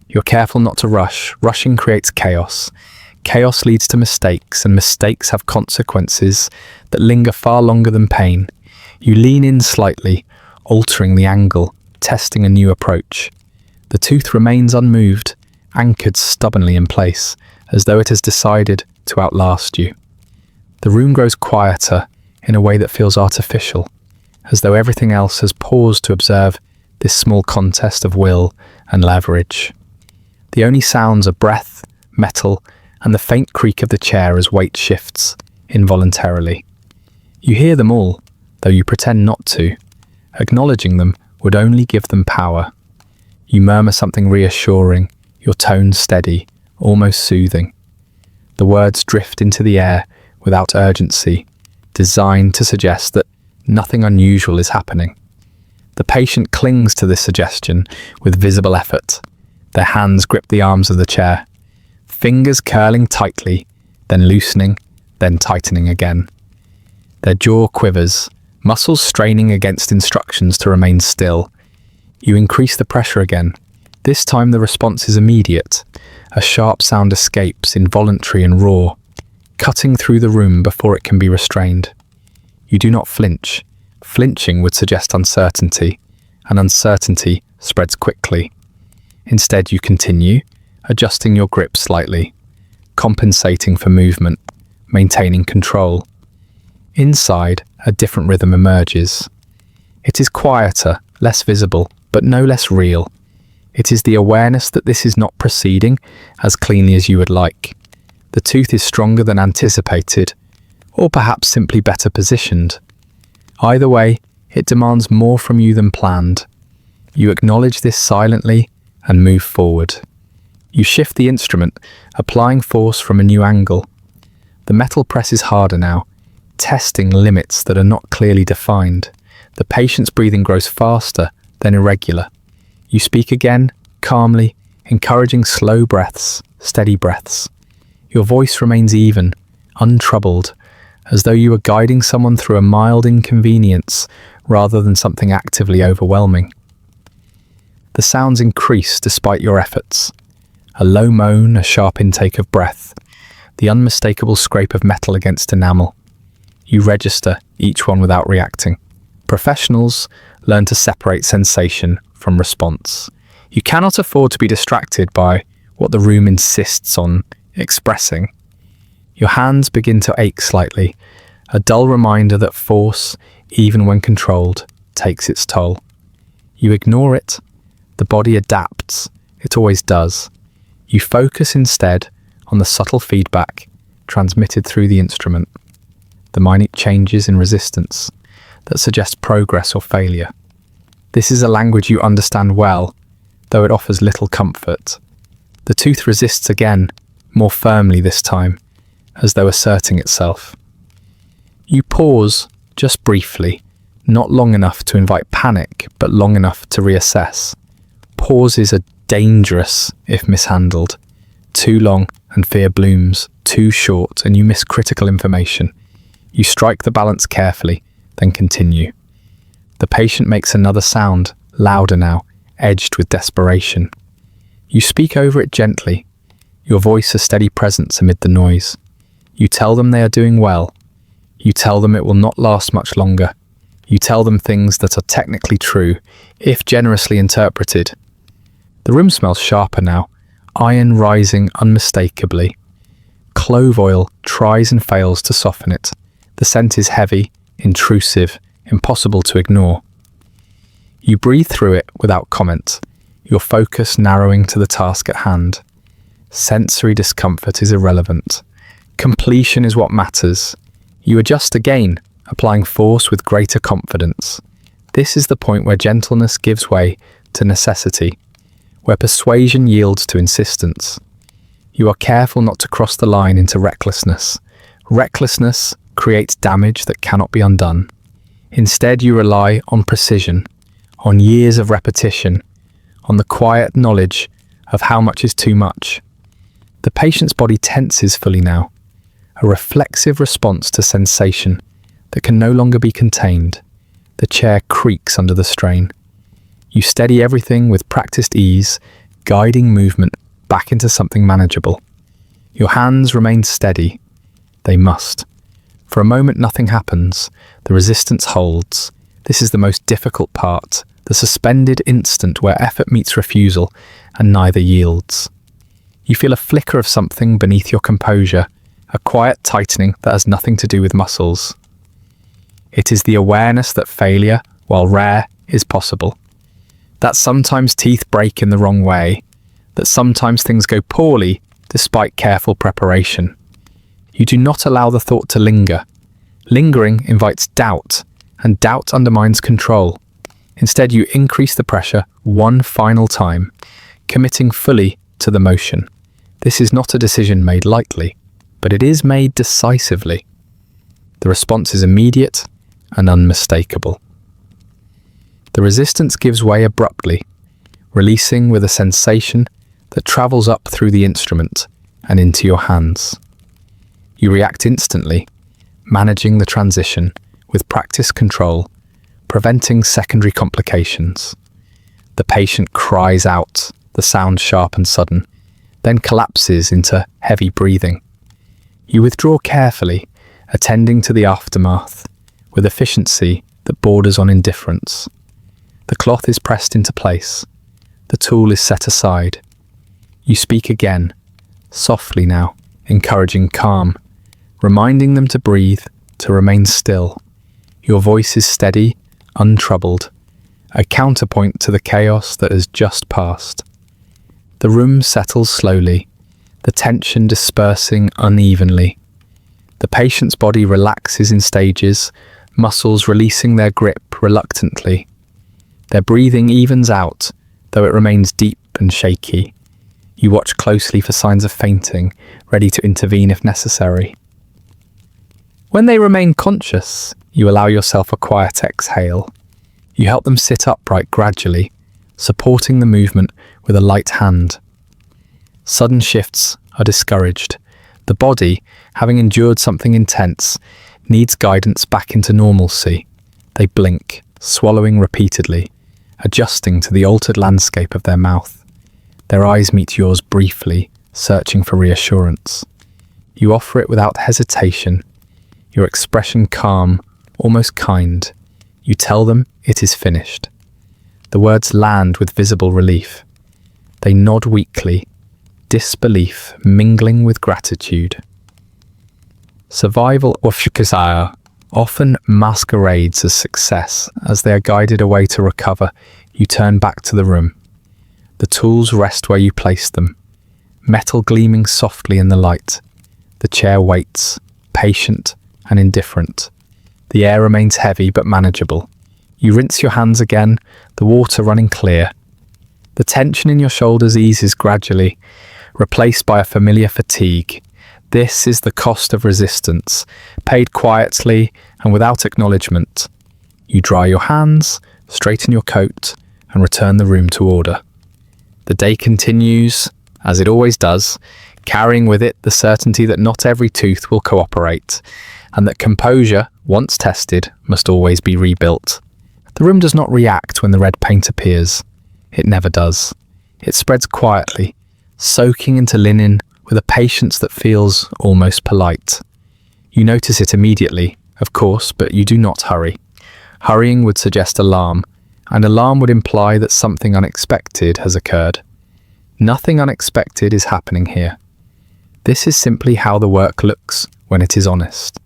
You're careful not to rush. Rushing creates chaos. Chaos leads to mistakes, and mistakes have consequences that linger far longer than pain. You lean in slightly, altering the angle, testing a new approach. The tooth remains unmoved, anchored stubbornly in place, as though it has decided to outlast you. The room grows quieter in a way that feels artificial, as though everything else has paused to observe this small contest of will and leverage. The only sounds are breath, metal, and the faint creak of the chair as weight shifts involuntarily. You hear them all, though you pretend not to. Acknowledging them would only give them power. You murmur something reassuring, your tone steady, almost soothing. The words drift into the air without urgency, designed to suggest that nothing unusual is happening. The patient clings to this suggestion with visible effort. Their hands grip the arms of the chair, fingers curling tightly, then loosening, then tightening again. Their jaw quivers, muscles straining against instructions to remain still. You increase the pressure again. This time the response is immediate. A sharp sound escapes, involuntary and raw, cutting through the room before it can be restrained. You do not flinch. Flinching would suggest uncertainty, and uncertainty spreads quickly. Instead, you continue, adjusting your grip slightly, compensating for movement, maintaining control. Inside, a different rhythm emerges. It is quieter, less visible, but no less real. It is the awareness that this is not proceeding as cleanly as you would like. The tooth is stronger than anticipated, or perhaps simply better positioned. Either way, it demands more from you than planned. You acknowledge this silently and move forward. You shift the instrument, applying force from a new angle. The metal presses harder now, testing limits that are not clearly defined. The patient's breathing grows faster, then irregular. You speak again, calmly, encouraging slow breaths, steady breaths. Your voice remains even, untroubled, as though you were guiding someone through a mild inconvenience rather than something actively overwhelming. The sounds increase despite your efforts. A low moan, a sharp intake of breath, the unmistakable scrape of metal against enamel. You register each one without reacting. Professionals learn to separate sensation from response. You cannot afford to be distracted by what the room insists on expressing. Your hands begin to ache slightly, a dull reminder that force, even when controlled, takes its toll. You ignore it. The body adapts. It always does. You focus instead on the subtle feedback transmitted through the instrument, the minute changes in resistance that suggest progress or failure. This is a language you understand well, though it offers little comfort. The tooth resists again, more firmly this time, as though asserting itself. You pause, just briefly, not long enough to invite panic, but long enough to reassess. Pauses are dangerous if mishandled. Too long and fear blooms, too short and you miss critical information. You strike the balance carefully, then continue. The patient makes another sound, louder now, edged with desperation. You speak over it gently, your voice a steady presence amid the noise. You tell them they are doing well. You tell them it will not last much longer. You tell them things that are technically true, if generously interpreted. The room smells sharper now, iron rising unmistakably. Clove oil tries and fails to soften it. The scent is heavy, intrusive, impossible to ignore. You breathe through it without comment, your focus narrowing to the task at hand. Sensory discomfort is irrelevant. Completion is what matters. You adjust again, applying force with greater confidence. This is the point where gentleness gives way to necessity, where persuasion yields to insistence. You are careful not to cross the line into recklessness. Recklessness creates damage that cannot be undone. Instead, you rely on precision, on years of repetition, on the quiet knowledge of how much is too much. The patient's body tenses fully now, a reflexive response to sensation that can no longer be contained. The chair creaks under the strain. You steady everything with practiced ease, guiding movement back into something manageable. Your hands remain steady. They must. For a moment, nothing happens. The resistance holds. This is the most difficult part, the suspended instant where effort meets refusal and neither yields. You feel a flicker of something beneath your composure, a quiet tightening that has nothing to do with muscles. It is the awareness that failure, while rare, is possible. That sometimes teeth break in the wrong way, that sometimes things go poorly despite careful preparation. You do not allow the thought to linger. Lingering invites doubt, and doubt undermines control. Instead, you increase the pressure one final time, committing fully to the motion. This is not a decision made lightly, but it is made decisively. The response is immediate and unmistakable. The resistance gives way abruptly, releasing with a sensation that travels up through the instrument and into your hands. You react instantly, managing the transition with practiced control, preventing secondary complications. The patient cries out, the sound sharp and sudden, then collapses into heavy breathing. You withdraw carefully, attending to the aftermath, with efficiency that borders on indifference. The cloth is pressed into place. The tool is set aside. You speak again, softly now, encouraging calm, reminding them to breathe, to remain still. Your voice is steady, untroubled, a counterpoint to the chaos that has just passed. The room settles slowly, the tension dispersing unevenly. The patient's body relaxes in stages, muscles releasing their grip reluctantly. Their breathing evens out, though it remains deep and shaky. You watch closely for signs of fainting, ready to intervene if necessary. When they remain conscious, you allow yourself a quiet exhale. You help them sit upright gradually, supporting the movement with a light hand. Sudden shifts are discouraged. The body, having endured something intense, needs guidance back into normalcy. They blink, swallowing repeatedly, adjusting to the altered landscape of their mouth. Their eyes meet yours briefly, searching for reassurance. You offer it without hesitation, your expression calm, almost kind. You tell them it is finished. The words land with visible relief. They nod weakly, disbelief mingling with gratitude. Survival or desire often masquerades as success. As they are guided away to recover, you turn back to the room. The tools rest where you placed them, metal gleaming softly in the light. The chair waits, patient and indifferent. The air remains heavy but manageable. You rinse your hands again, the water running clear. The tension in your shoulders eases gradually, replaced by a familiar fatigue. This is the cost of resistance, paid quietly and without acknowledgement. You dry your hands, straighten your coat, and return the room to order. The day continues, as it always does, carrying with it the certainty that not every tooth will cooperate, and that composure, once tested, must always be rebuilt. The room does not react when the red paint appears. It never does. It spreads quietly, soaking into linen with a patience that feels almost polite. You notice it immediately, of course, but you do not hurry. Hurrying would suggest alarm, and alarm would imply that something unexpected has occurred. Nothing unexpected is happening here. This is simply how the work looks when it is honest.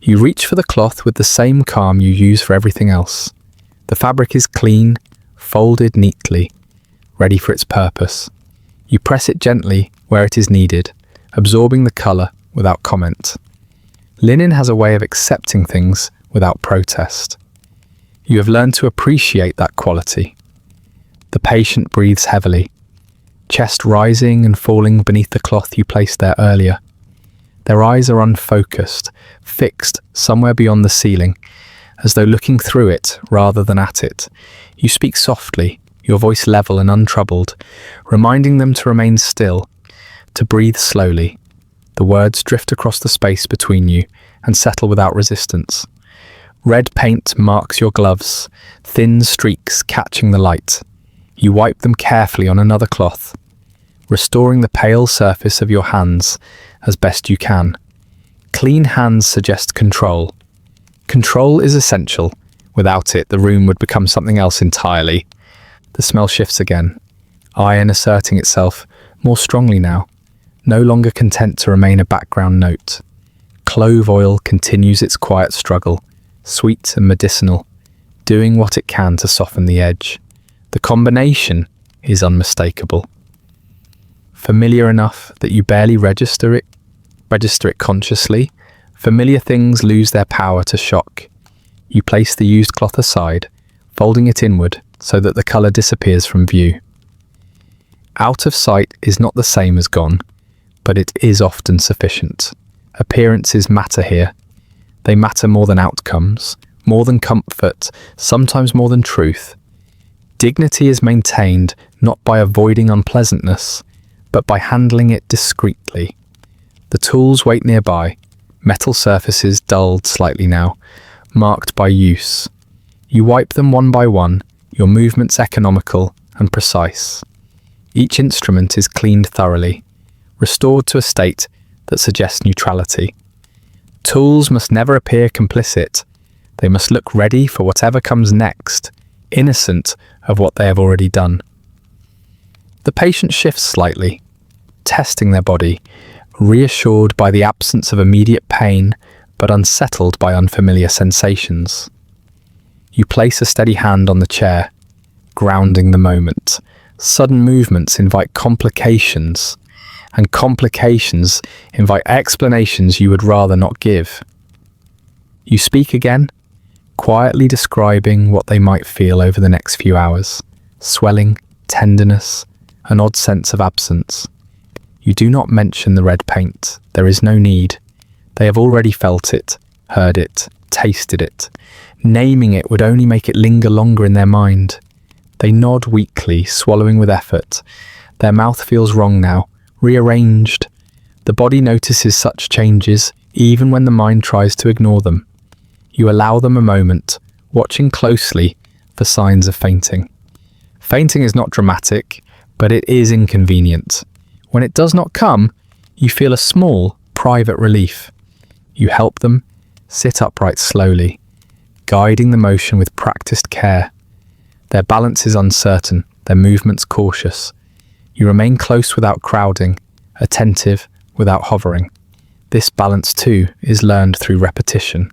You reach for the cloth with the same calm you use for everything else. The fabric is clean, folded neatly, ready for its purpose. You press it gently where it is needed, absorbing the colour without comment. Linen has a way of accepting things without protest. You have learned to appreciate that quality. The patient breathes heavily, chest rising and falling beneath the cloth you placed there earlier. Their eyes are unfocused, fixed somewhere beyond the ceiling, as though looking through it rather than at it. You speak softly, your voice level and untroubled, reminding them to remain still, to breathe slowly. The words drift across the space between you and settle without resistance. Red paint marks your gloves, thin streaks catching the light. You wipe them carefully on another cloth, restoring the pale surface of your hands as best you can. Clean hands suggest control. Control is essential. Without it, the room would become something else entirely. The smell shifts again, iron asserting itself more strongly now, no longer content to remain a background note. Clove oil continues its quiet struggle, sweet and medicinal, doing what it can to soften the edge. The combination is unmistakable. Familiar enough that you barely register it consciously, familiar things lose their power to shock. You place the used cloth aside, folding it inward so that the colour disappears from view. Out of sight is not the same as gone, but it is often sufficient. Appearances matter here. They matter more than outcomes, more than comfort, sometimes more than truth. Dignity is maintained not by avoiding unpleasantness, but by handling it discreetly. The tools wait nearby, metal surfaces dulled slightly now, marked by use. You wipe them one by one, your movements economical and precise. Each instrument is cleaned thoroughly, restored to a state that suggests neutrality. Tools must never appear complicit. They must look ready for whatever comes next, innocent of what they have already done. The patient shifts slightly, testing their body, reassured by the absence of immediate pain, but unsettled by unfamiliar sensations. You place a steady hand on the chair, grounding the moment. Sudden movements invite complications, and complications invite explanations you would rather not give. You speak again, quietly describing what they might feel over the next few hours: swelling, tenderness, an odd sense of absence. You do not mention the red paint. There is no need. They have already felt it, heard it, tasted it. Naming it would only make it linger longer in their mind. They nod weakly, swallowing with effort. Their mouth feels wrong now, rearranged. The body notices such changes, even when the mind tries to ignore them. You allow them a moment, watching closely for signs of fainting. Fainting is not dramatic, but it is inconvenient. When it does not come, you feel a small, private relief. You help them sit upright slowly, guiding the motion with practiced care. Their balance is uncertain, their movements cautious. You remain close without crowding, attentive without hovering. This balance too is learned through repetition.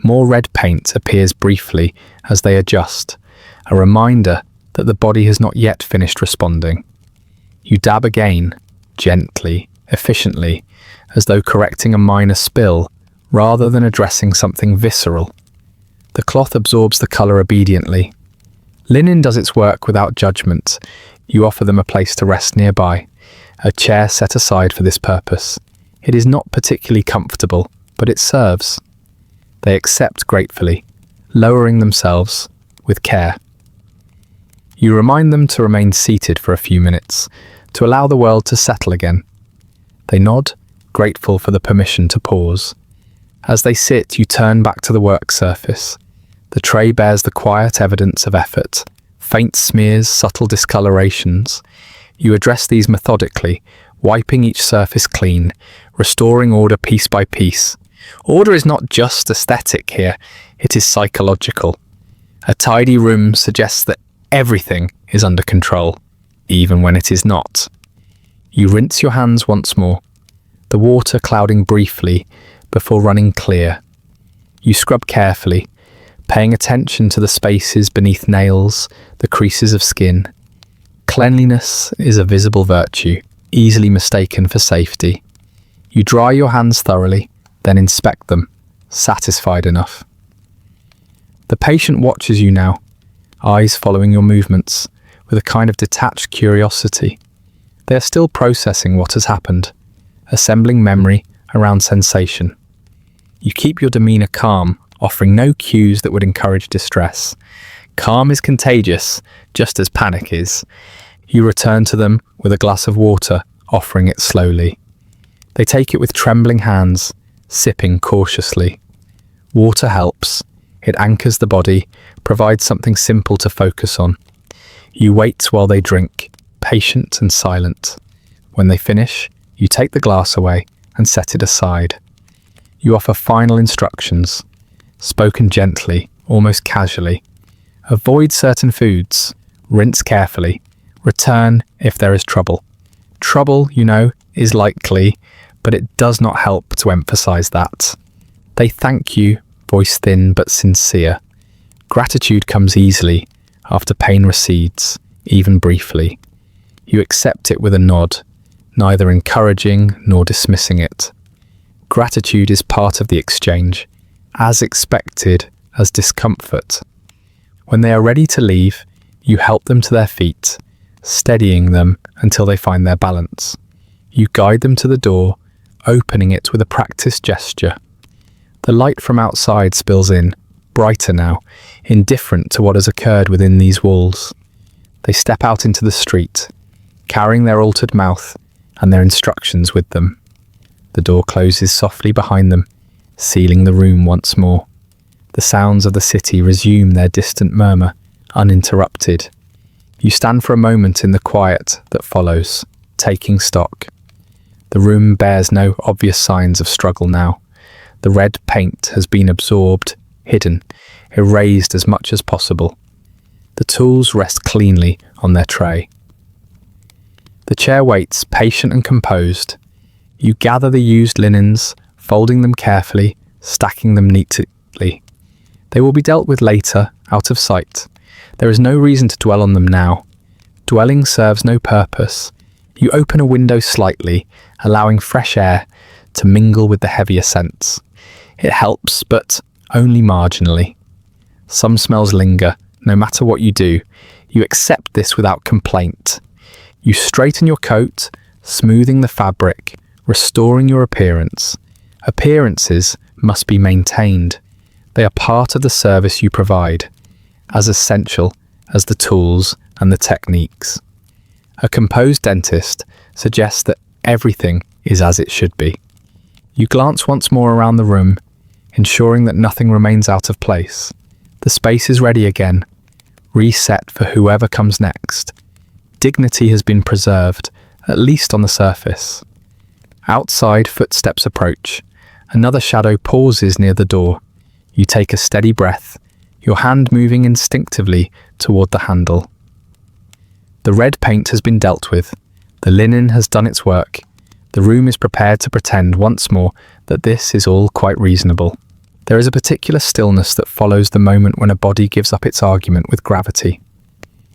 More red paint appears briefly as they adjust, a reminder that the body has not yet finished responding. You dab again, gently, efficiently, as though correcting a minor spill rather than addressing something visceral. The cloth absorbs the colour obediently. Linen does its work without judgment. You offer them a place to rest nearby, a chair set aside for this purpose. It is not particularly comfortable, but it serves. They accept gratefully, lowering themselves with care. You remind them to remain seated for a few minutes, to allow the world to settle again. They nod, grateful for the permission to pause. As they sit, you turn back to the work surface. The tray bears the quiet evidence of effort, faint smears, subtle discolorations. You address these methodically, wiping each surface clean, restoring order piece by piece. Order is not just aesthetic here, it is psychological. A tidy room suggests that everything is under control, even when it is not. You rinse your hands once more, the water clouding briefly before running clear. You scrub carefully, paying attention to the spaces beneath nails, the creases of skin. Cleanliness is a visible virtue, easily mistaken for safety. You dry your hands thoroughly, then inspect them, satisfied enough. The patient watches you now, eyes following your movements, with a kind of detached curiosity. They are still processing what has happened, assembling memory around sensation. You keep your demeanour calm, offering no cues that would encourage distress. Calm is contagious, just as panic is. You return to them with a glass of water, offering it slowly. They take it with trembling hands, sipping cautiously. Water helps. It anchors the body, provides something simple to focus on. You wait while they drink, patient and silent. When they finish, you take the glass away and set it aside. You offer final instructions, spoken gently, almost casually. Avoid certain foods, rinse carefully, return if there is trouble. Trouble, you know, is likely, but it does not help to emphasize that. They thank you, voice thin but sincere. Gratitude comes easily after pain recedes, even briefly. You accept it with a nod, neither encouraging nor dismissing it. Gratitude is part of the exchange, as expected as discomfort. When they are ready to leave, you help them to their feet, steadying them until they find their balance. You guide them to the door, opening it with a practiced gesture. The light from outside spills in, brighter now, indifferent to what has occurred within these walls. They step out into the street, carrying their altered mouth and their instructions with them. The door closes softly behind them, sealing the room once more. The sounds of the city resume their distant murmur, uninterrupted. You stand for a moment in the quiet that follows, taking stock. The room bears no obvious signs of struggle now. The red paint has been absorbed, hidden, erased as much as possible. The tools rest cleanly on their tray. The chair waits, patient and composed. You gather the used linens, folding them carefully, stacking them neatly. They will be dealt with later, out of sight. There is no reason to dwell on them now. Dwelling serves no purpose. You open a window slightly, allowing fresh air to mingle with the heavier scents. It helps, but only marginally. Some smells linger, no matter what you do. You accept this without complaint. You straighten your coat, smoothing the fabric, restoring your appearance. Appearances must be maintained. They are part of the service you provide, as essential as the tools and the techniques. A composed dentist suggests that everything is as it should be. You glance once more around the room, ensuring that nothing remains out of place. The space is ready again, reset for whoever comes next. Dignity has been preserved, at least on the surface. Outside, footsteps approach. Another shadow pauses near the door. You take a steady breath, your hand moving instinctively toward the handle. The red paint has been dealt with. The linen has done its work. The room is prepared to pretend once more that this is all quite reasonable. There is a particular stillness that follows the moment when a body gives up its argument with gravity.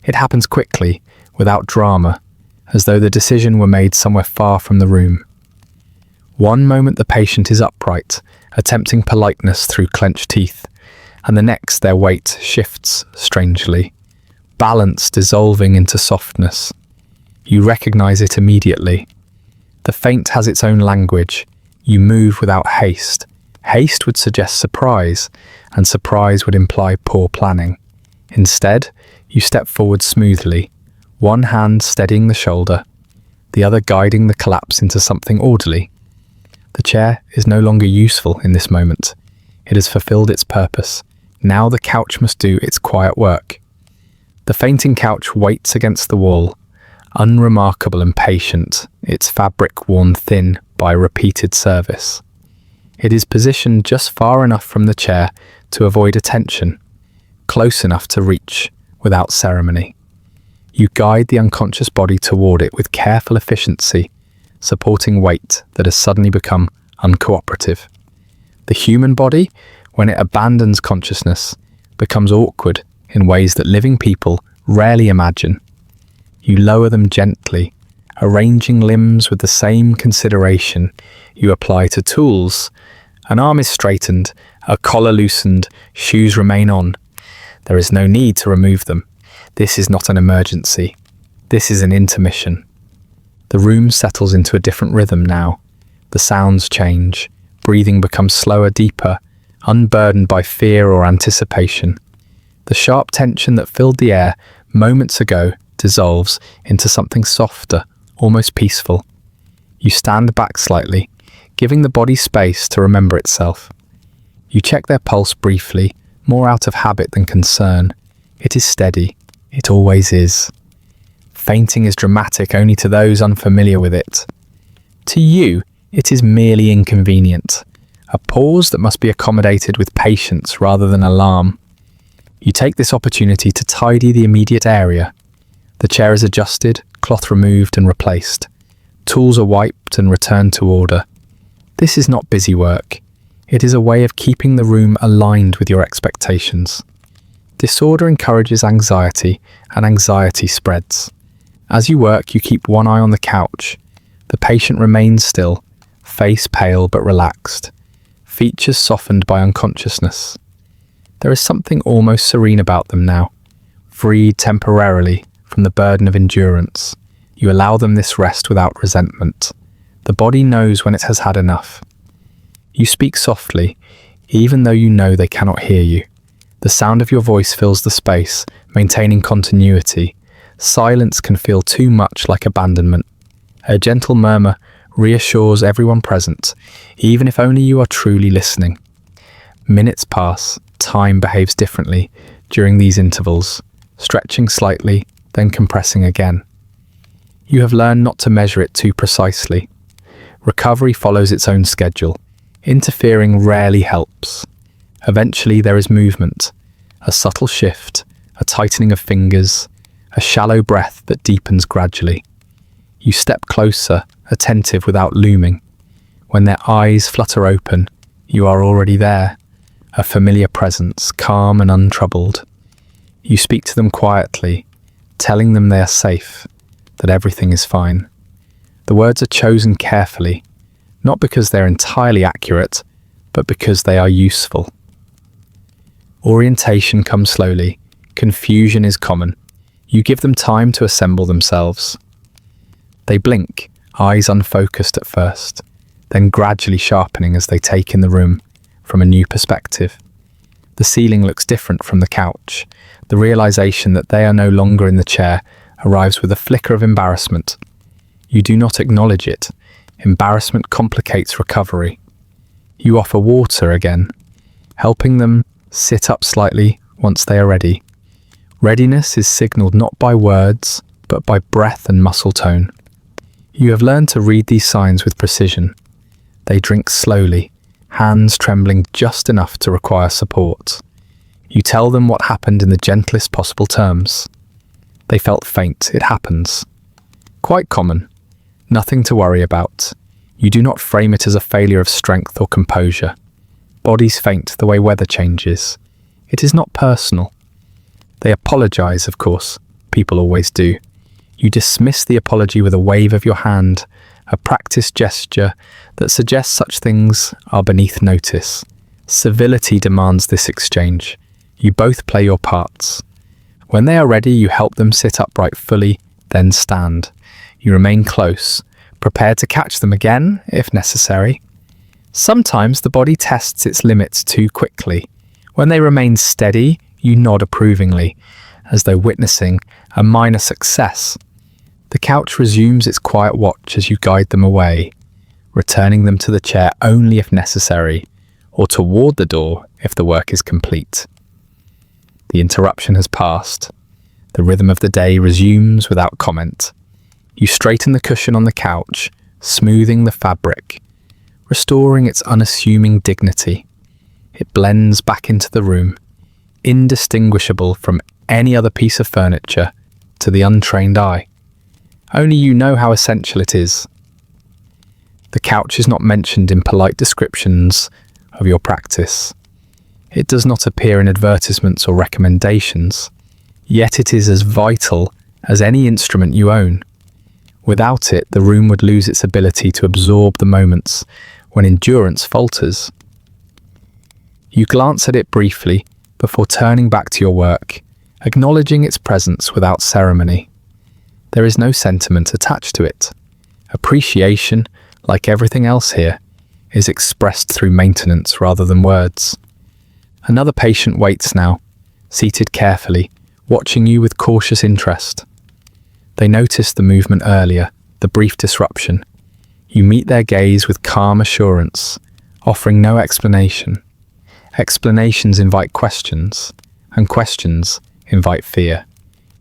It happens quickly, without drama, as though the decision were made somewhere far from the room. One moment the patient is upright, attempting politeness through clenched teeth, and the next their weight shifts strangely, balance dissolving into softness. You recognize it immediately. The feint has its own language. You move without haste. Haste would suggest surprise, and surprise would imply poor planning. Instead, you step forward smoothly, one hand steadying the shoulder, the other guiding the collapse into something orderly. The chair is no longer useful in this moment. It has fulfilled its purpose. Now the couch must do its quiet work. The fainting couch waits against the wall, unremarkable and patient, its fabric worn thin by repeated service. It is positioned just far enough from the chair to avoid attention, close enough to reach without ceremony. You guide the unconscious body toward it with careful efficiency, supporting weight that has suddenly become uncooperative. The human body, when it abandons consciousness, becomes awkward in ways that living people rarely imagine. You lower them gently, arranging limbs with the same consideration you apply to tools. An arm is straightened, a collar loosened, shoes remain on. There is no need to remove them. This is not an emergency. This is an intermission. The room settles into a different rhythm now. The sounds change. Breathing becomes slower, deeper, unburdened by fear or anticipation. The sharp tension that filled the air moments ago dissolves into something softer, almost peaceful. You stand back slightly, giving the body space to remember itself. You check their pulse briefly, more out of habit than concern. It is steady. It always is. Fainting is dramatic only to those unfamiliar with it. To you, it is merely inconvenient, a pause that must be accommodated with patience rather than alarm. You take this opportunity to tidy the immediate area. The chair is adjusted, cloth removed and replaced. Tools are wiped and returned to order. This is not busy work. It is a way of keeping the room aligned with your expectations. Disorder encourages anxiety, and anxiety spreads. As you work, you keep one eye on the couch. The patient remains still, face pale but relaxed, features softened by unconsciousness. There is something almost serene about them now, freed temporarily from the burden of endurance. You allow them this rest without resentment. The body knows when it has had enough. You speak softly, even though you know they cannot hear you. The sound of your voice fills the space, maintaining continuity. Silence can feel too much like abandonment. A gentle murmur reassures everyone present, even if only you are truly listening. Minutes pass. Time behaves differently during these intervals, stretching slightly, then compressing again. You have learned not to measure it too precisely. Recovery follows its own schedule. Interfering rarely helps. Eventually there is movement, a subtle shift, a tightening of fingers, a shallow breath that deepens gradually. You step closer, attentive without looming. When their eyes flutter open, you are already there, a familiar presence, calm and untroubled. You speak to them quietly, telling them they are safe, that everything is fine. The words are chosen carefully, not because they're entirely accurate, but because they are useful. Orientation comes slowly. Confusion is common. You give them time to assemble themselves. They blink, eyes unfocused at first, then gradually sharpening as they take in the room from a new perspective. The ceiling looks different from the couch. The realization that they are no longer in the chair arrives with a flicker of embarrassment. You do not acknowledge it. Embarrassment complicates recovery. You offer water again, helping them sit up slightly once they are ready. Readiness is signaled not by words, but by breath and muscle tone. You have learned to read these signs with precision. They drink slowly, hands trembling just enough to require support. You tell them what happened in the gentlest possible terms. They felt faint. It happens. Quite common. Nothing to worry about. You do not frame it as a failure of strength or composure. Bodies faint the way weather changes. It is not personal. They apologize, of course. People always do. You dismiss the apology with a wave of your hand, a practiced gesture that suggests such things are beneath notice. Civility demands this exchange. You both play your parts. When they are ready, you help them sit upright fully, then stand. You remain close, prepared to catch them again if necessary. Sometimes the body tests its limits too quickly. When they remain steady, you nod approvingly, as though witnessing a minor success. The couch resumes its quiet watch as you guide them away, returning them to the chair only if necessary, or toward the door if the work is complete. The interruption has passed. The rhythm of the day resumes without comment. You straighten the cushion on the couch, smoothing the fabric, restoring its unassuming dignity. It blends back into the room, indistinguishable from any other piece of furniture to the untrained eye. Only you know how essential it is. The couch is not mentioned in polite descriptions of your practice. It does not appear in advertisements or recommendations, yet it is as vital as any instrument you own. Without it, the room would lose its ability to absorb the moments when endurance falters. You glance at it briefly before turning back to your work, acknowledging its presence without ceremony. There is no sentiment attached to it. Appreciation, like everything else here, is expressed through maintenance rather than words. Another patient waits now, seated carefully, watching you with cautious interest. They notice the movement earlier, the brief disruption. You meet their gaze with calm assurance, offering no explanation. Explanations invite questions, and questions invite fear.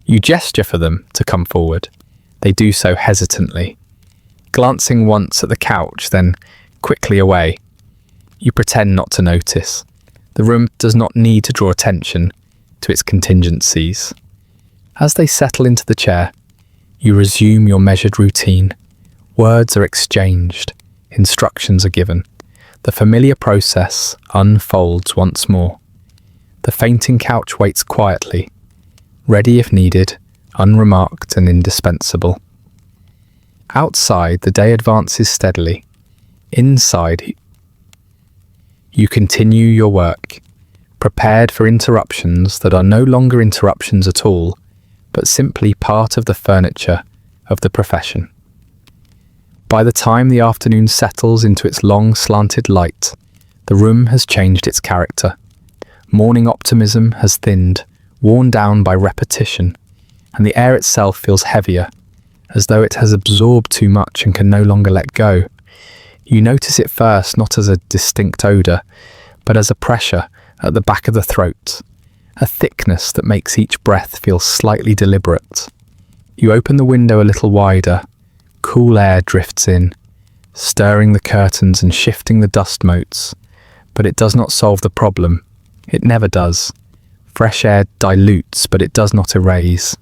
You gesture for them to come forward. They do so hesitantly, glancing once at the couch, then quickly away. You pretend not to notice. The room does not need to draw attention to its contingencies. As they settle into the chair, you resume your measured routine. Words are exchanged, instructions are given. The familiar process unfolds once more. The fainting couch waits quietly, ready if needed, unremarked and indispensable. Outside, the day advances steadily. Inside, you continue your work, prepared for interruptions that are no longer interruptions at all, but simply part of the furniture of the profession. By the time the afternoon settles into its long slanted light, the room has changed its character. Morning optimism has thinned, worn down by repetition, and the air itself feels heavier, as though it has absorbed too much and can no longer let go. You notice it first not as a distinct odour, but as a pressure at the back of the throat, a thickness that makes each breath feel slightly deliberate. You open the window a little wider. Cool air drifts in, stirring the curtains and shifting the dust motes, but it does not solve the problem. It never does. Fresh air dilutes, but it does not erase.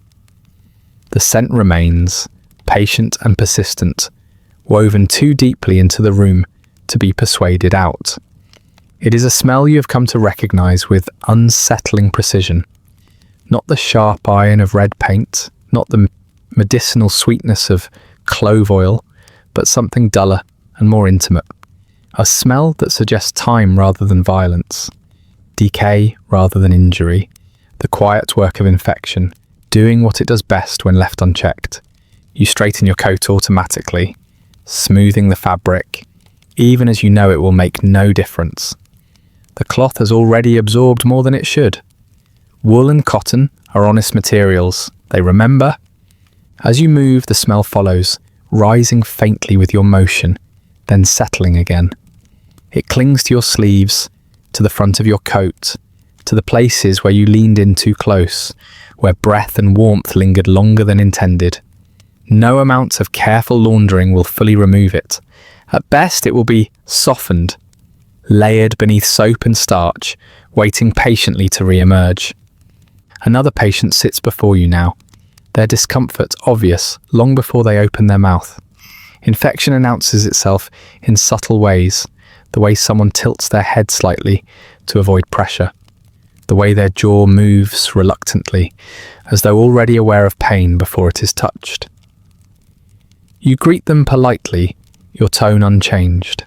The scent remains, patient and persistent, woven too deeply into the room to be persuaded out. It is a smell you have come to recognize with unsettling precision. Not the sharp iron of red paint, not the medicinal sweetness of clove oil, but something duller and more intimate. A smell that suggests time rather than violence, decay rather than injury, the quiet work of infection, doing what it does best when left unchecked. You straighten your coat automatically, smoothing the fabric, even as you know it will make no difference. The cloth has already absorbed more than it should. Wool and cotton are honest materials. They remember. As you move, the smell follows, rising faintly with your motion, then settling again. It clings to your sleeves, to the front of your coat, to the places where you leaned in too close, where breath and warmth lingered longer than intended. No amount of careful laundering will fully remove it. At best, it will be softened, layered beneath soap and starch, waiting patiently to re-emerge. Another patient sits before you now, their discomfort obvious long before they open their mouth. Infection announces itself in subtle ways, the way someone tilts their head slightly to avoid pressure, the way their jaw moves reluctantly, as though already aware of pain before it is touched. You greet them politely, your tone unchanged.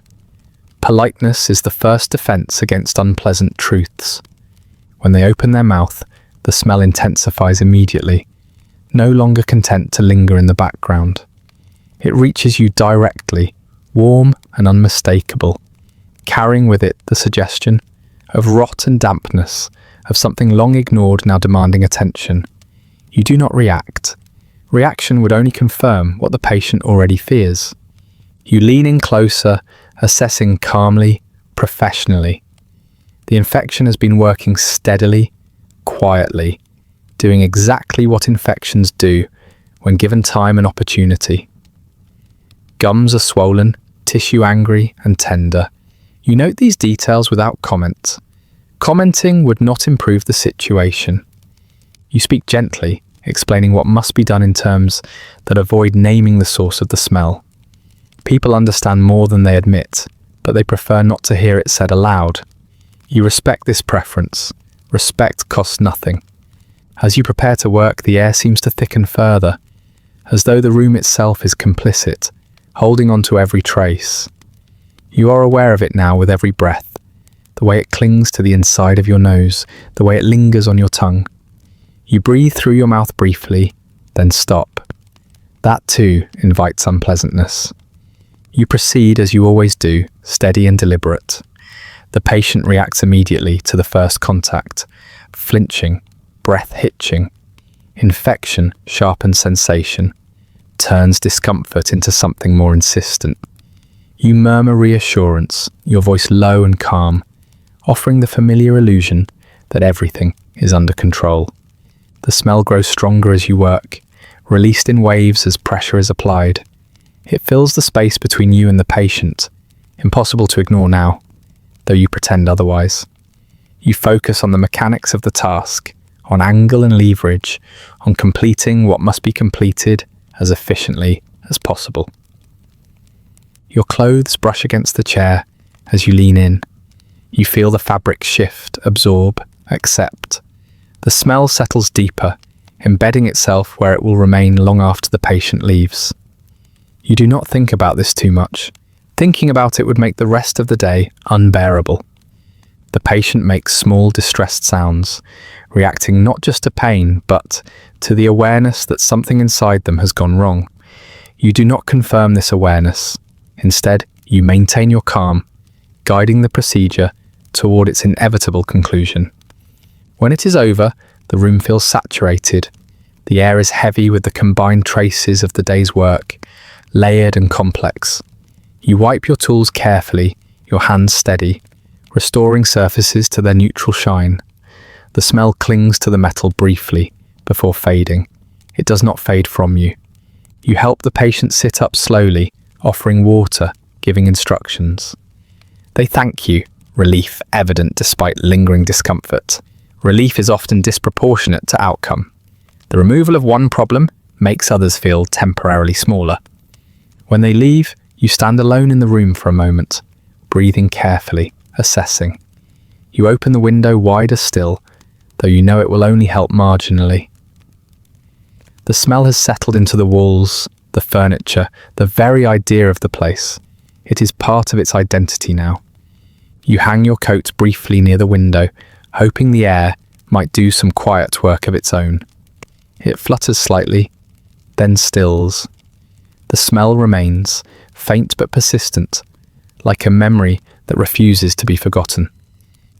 Politeness is the first defense against unpleasant truths. When they open their mouth, the smell intensifies immediately, no longer content to linger in the background. It reaches you directly, warm and unmistakable, carrying with it the suggestion of rot and dampness, of something long ignored now demanding attention. You do not react. Reaction would only confirm what the patient already fears. You lean in closer, assessing calmly, professionally. The infection has been working steadily, quietly, doing exactly what infections do when given time and opportunity. Gums are swollen, tissue angry and tender. You note these details without comment. Commenting would not improve the situation. You speak gently, explaining what must be done in terms that avoid naming the source of the smell. People understand more than they admit, but they prefer not to hear it said aloud. You respect this preference. Respect costs nothing. As you prepare to work, the air seems to thicken further, as though the room itself is complicit, holding on to every trace. You are aware of it now with every breath, the way it clings to the inside of your nose, the way it lingers on your tongue. You breathe through your mouth briefly, then stop. That too invites unpleasantness. You proceed as you always do, steady and deliberate. The patient reacts immediately to the first contact, flinching, breath hitching. Infection sharpens sensation, turns discomfort into something more insistent. You murmur reassurance, your voice low and calm, offering the familiar illusion that everything is under control. The smell grows stronger as you work, released in waves as pressure is applied. It fills the space between you and the patient, impossible to ignore now, though you pretend otherwise. You focus on the mechanics of the task, on angle and leverage, on completing what must be completed as efficiently as possible. Your clothes brush against the chair as you lean in. You feel the fabric shift, absorb, accept. The smell settles deeper, embedding itself where it will remain long after the patient leaves. You do not think about this too much. Thinking about it would make the rest of the day unbearable. The patient makes small, distressed sounds, reacting not just to pain, but to the awareness that something inside them has gone wrong. You do not confirm this awareness. Instead, you maintain your calm, guiding the procedure toward its inevitable conclusion. When it is over, the room feels saturated. The air is heavy with the combined traces of the day's work, layered and complex. You wipe your tools carefully, your hands steady, restoring surfaces to their neutral shine. The smell clings to the metal briefly before fading. It does not fade from you. You help the patient sit up slowly, offering water, giving instructions. They thank you, relief evident despite lingering discomfort. Relief is often disproportionate to outcome. The removal of one problem makes others feel temporarily smaller. When they leave, you stand alone in the room for a moment, breathing carefully, assessing. You open the window wider still, though you know it will only help marginally. The smell has settled into the walls, the furniture, the very idea of the place. It is part of its identity now. You hang your coat briefly near the window, hoping the air might do some quiet work of its own. It flutters slightly, then stills. The smell remains, faint but persistent, like a memory that refuses to be forgotten.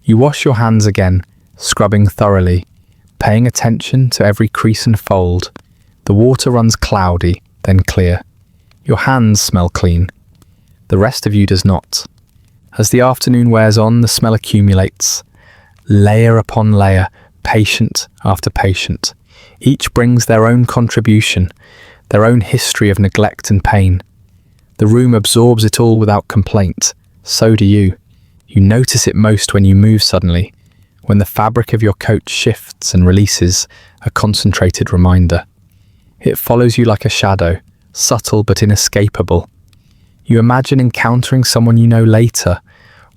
You wash your hands again, scrubbing thoroughly, paying attention to every crease and fold. The water runs cloudy, then clear. Your hands smell clean. The rest of you does not. As the afternoon wears on, the smell accumulates, layer upon layer, patient after patient. Each brings their own contribution, their own history of neglect and pain. The room absorbs it all without complaint. So do you. You notice it most when you move suddenly, when the fabric of your coat shifts and releases, a concentrated reminder. It follows you like a shadow, subtle but inescapable. You imagine encountering someone you know later,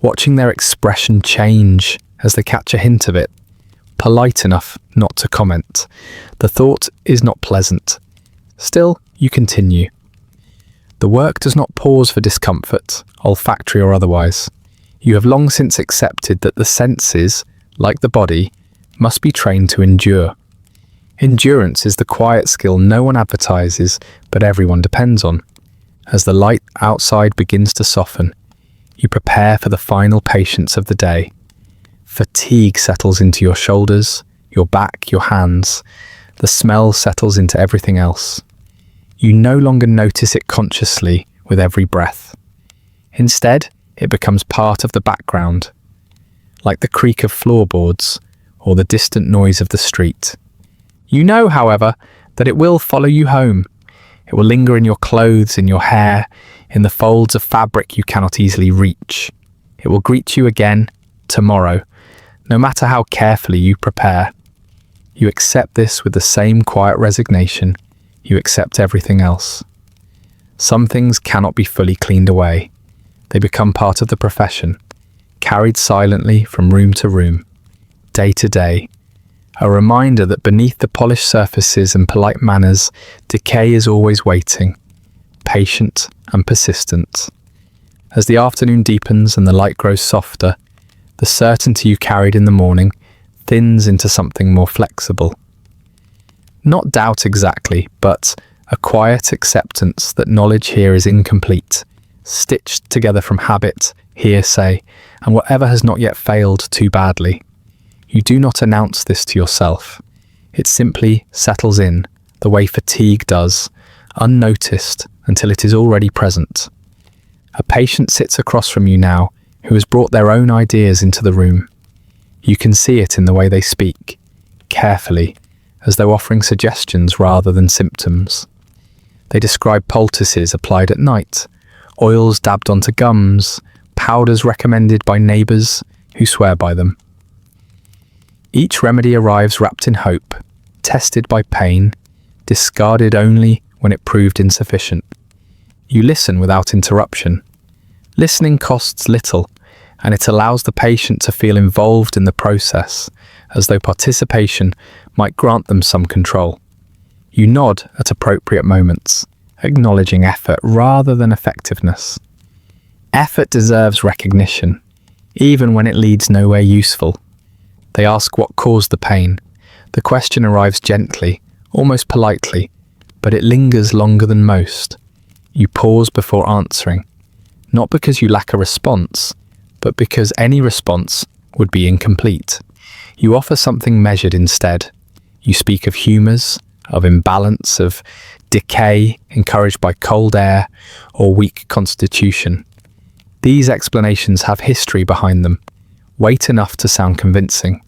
watching their expression change as they catch a hint of it. Polite enough not to comment. The thought is not pleasant. Still, you continue. The work does not pause for discomfort, olfactory or otherwise. You have long since accepted that the senses, like the body, must be trained to endure. Endurance is the quiet skill no one advertises, but everyone depends on. As the light outside begins to soften, you prepare for the final patience of the day. Fatigue settles into your shoulders, your back, your hands. The smell settles into everything else. You no longer notice it consciously with every breath. Instead, it becomes part of the background, like the creak of floorboards or the distant noise of the street. You know, however, that it will follow you home. It will linger in your clothes, in your hair, in the folds of fabric you cannot easily reach. It will greet you again tomorrow, no matter how carefully you prepare. You accept this with the same quiet resignation you accept everything else. Some things cannot be fully cleaned away. They become part of the profession, carried silently from room to room, day to day. A reminder that beneath the polished surfaces and polite manners, decay is always waiting, patient and persistent. As the afternoon deepens and the light grows softer, the certainty you carried in the morning thins into something more flexible. Not doubt exactly, but a quiet acceptance that knowledge here is incomplete, stitched together from habit, hearsay, and whatever has not yet failed too badly. You do not announce this to yourself. It simply settles in, the way fatigue does, unnoticed until it is already present. A patient sits across from you now who has brought their own ideas into the room. You can see it in the way they speak, carefully, as though offering suggestions rather than symptoms. They describe poultices applied at night, oils dabbed onto gums, powders recommended by neighbours who swear by them. Each remedy arrives wrapped in hope, tested by pain, discarded only when it proved insufficient. You listen without interruption. Listening costs little, and it allows the patient to feel involved in the process, as though participation might grant them some control. You nod at appropriate moments, acknowledging effort rather than effectiveness. Effort deserves recognition, even when it leads nowhere useful. They ask what caused the pain. The question arrives gently, almost politely, but it lingers longer than most. You pause before answering, not because you lack a response, but because any response would be incomplete. You offer something measured instead. You speak of humours, of imbalance, of decay encouraged by cold air or weak constitution. These explanations have history behind them, weight enough to sound convincing.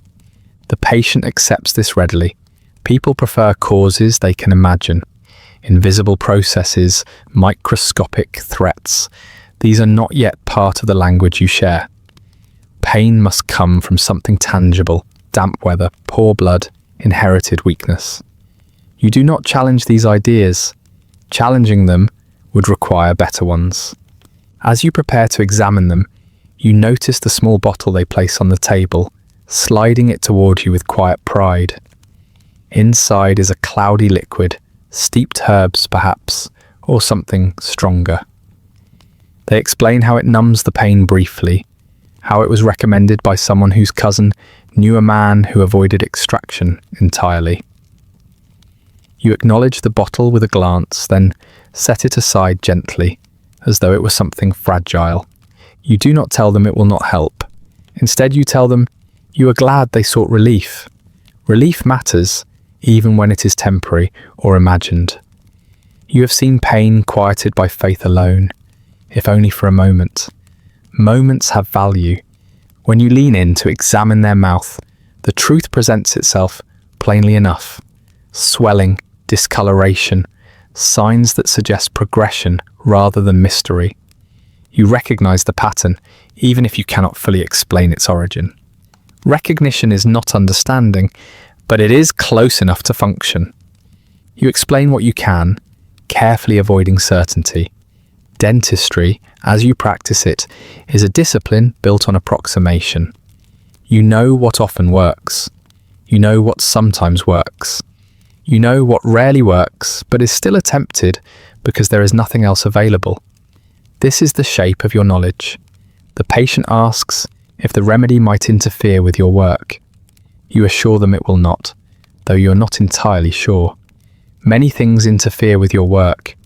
The patient accepts this readily. People prefer causes they can imagine. Invisible processes, microscopic threats. These are not yet part of the language you share. Pain must come from something tangible, damp weather, poor blood, inherited weakness. You do not challenge these ideas. Challenging them would require better ones. As you prepare to examine them, you notice the small bottle they place on the table, sliding it toward you with quiet pride. Inside is a cloudy liquid, steeped herbs perhaps, or something stronger. They explain how it numbs the pain briefly, how it was recommended by someone whose cousin knew a man who avoided extraction entirely. You acknowledge the bottle with a glance, then set it aside gently, as though it were something fragile. You do not tell them it will not help. Instead, you tell them you are glad they sought relief. Relief matters, even when it is temporary or imagined. You have seen pain quieted by faith alone, if only for a moment. Moments have value. When you lean in to examine their mouth, the truth presents itself plainly enough. Swelling, discoloration, signs that suggest progression rather than mystery. You recognize the pattern, even if you cannot fully explain its origin. Recognition is not understanding, but it is close enough to function. You explain what you can, carefully avoiding certainty. Dentistry, as you practice it, is a discipline built on approximation. You know what often works. You know what sometimes works. You know what rarely works, but is still attempted because there is nothing else available. This is the shape of your knowledge. The patient asks if the remedy might interfere with your work. You assure them it will not, though you are not entirely sure. Many things interfere with your work.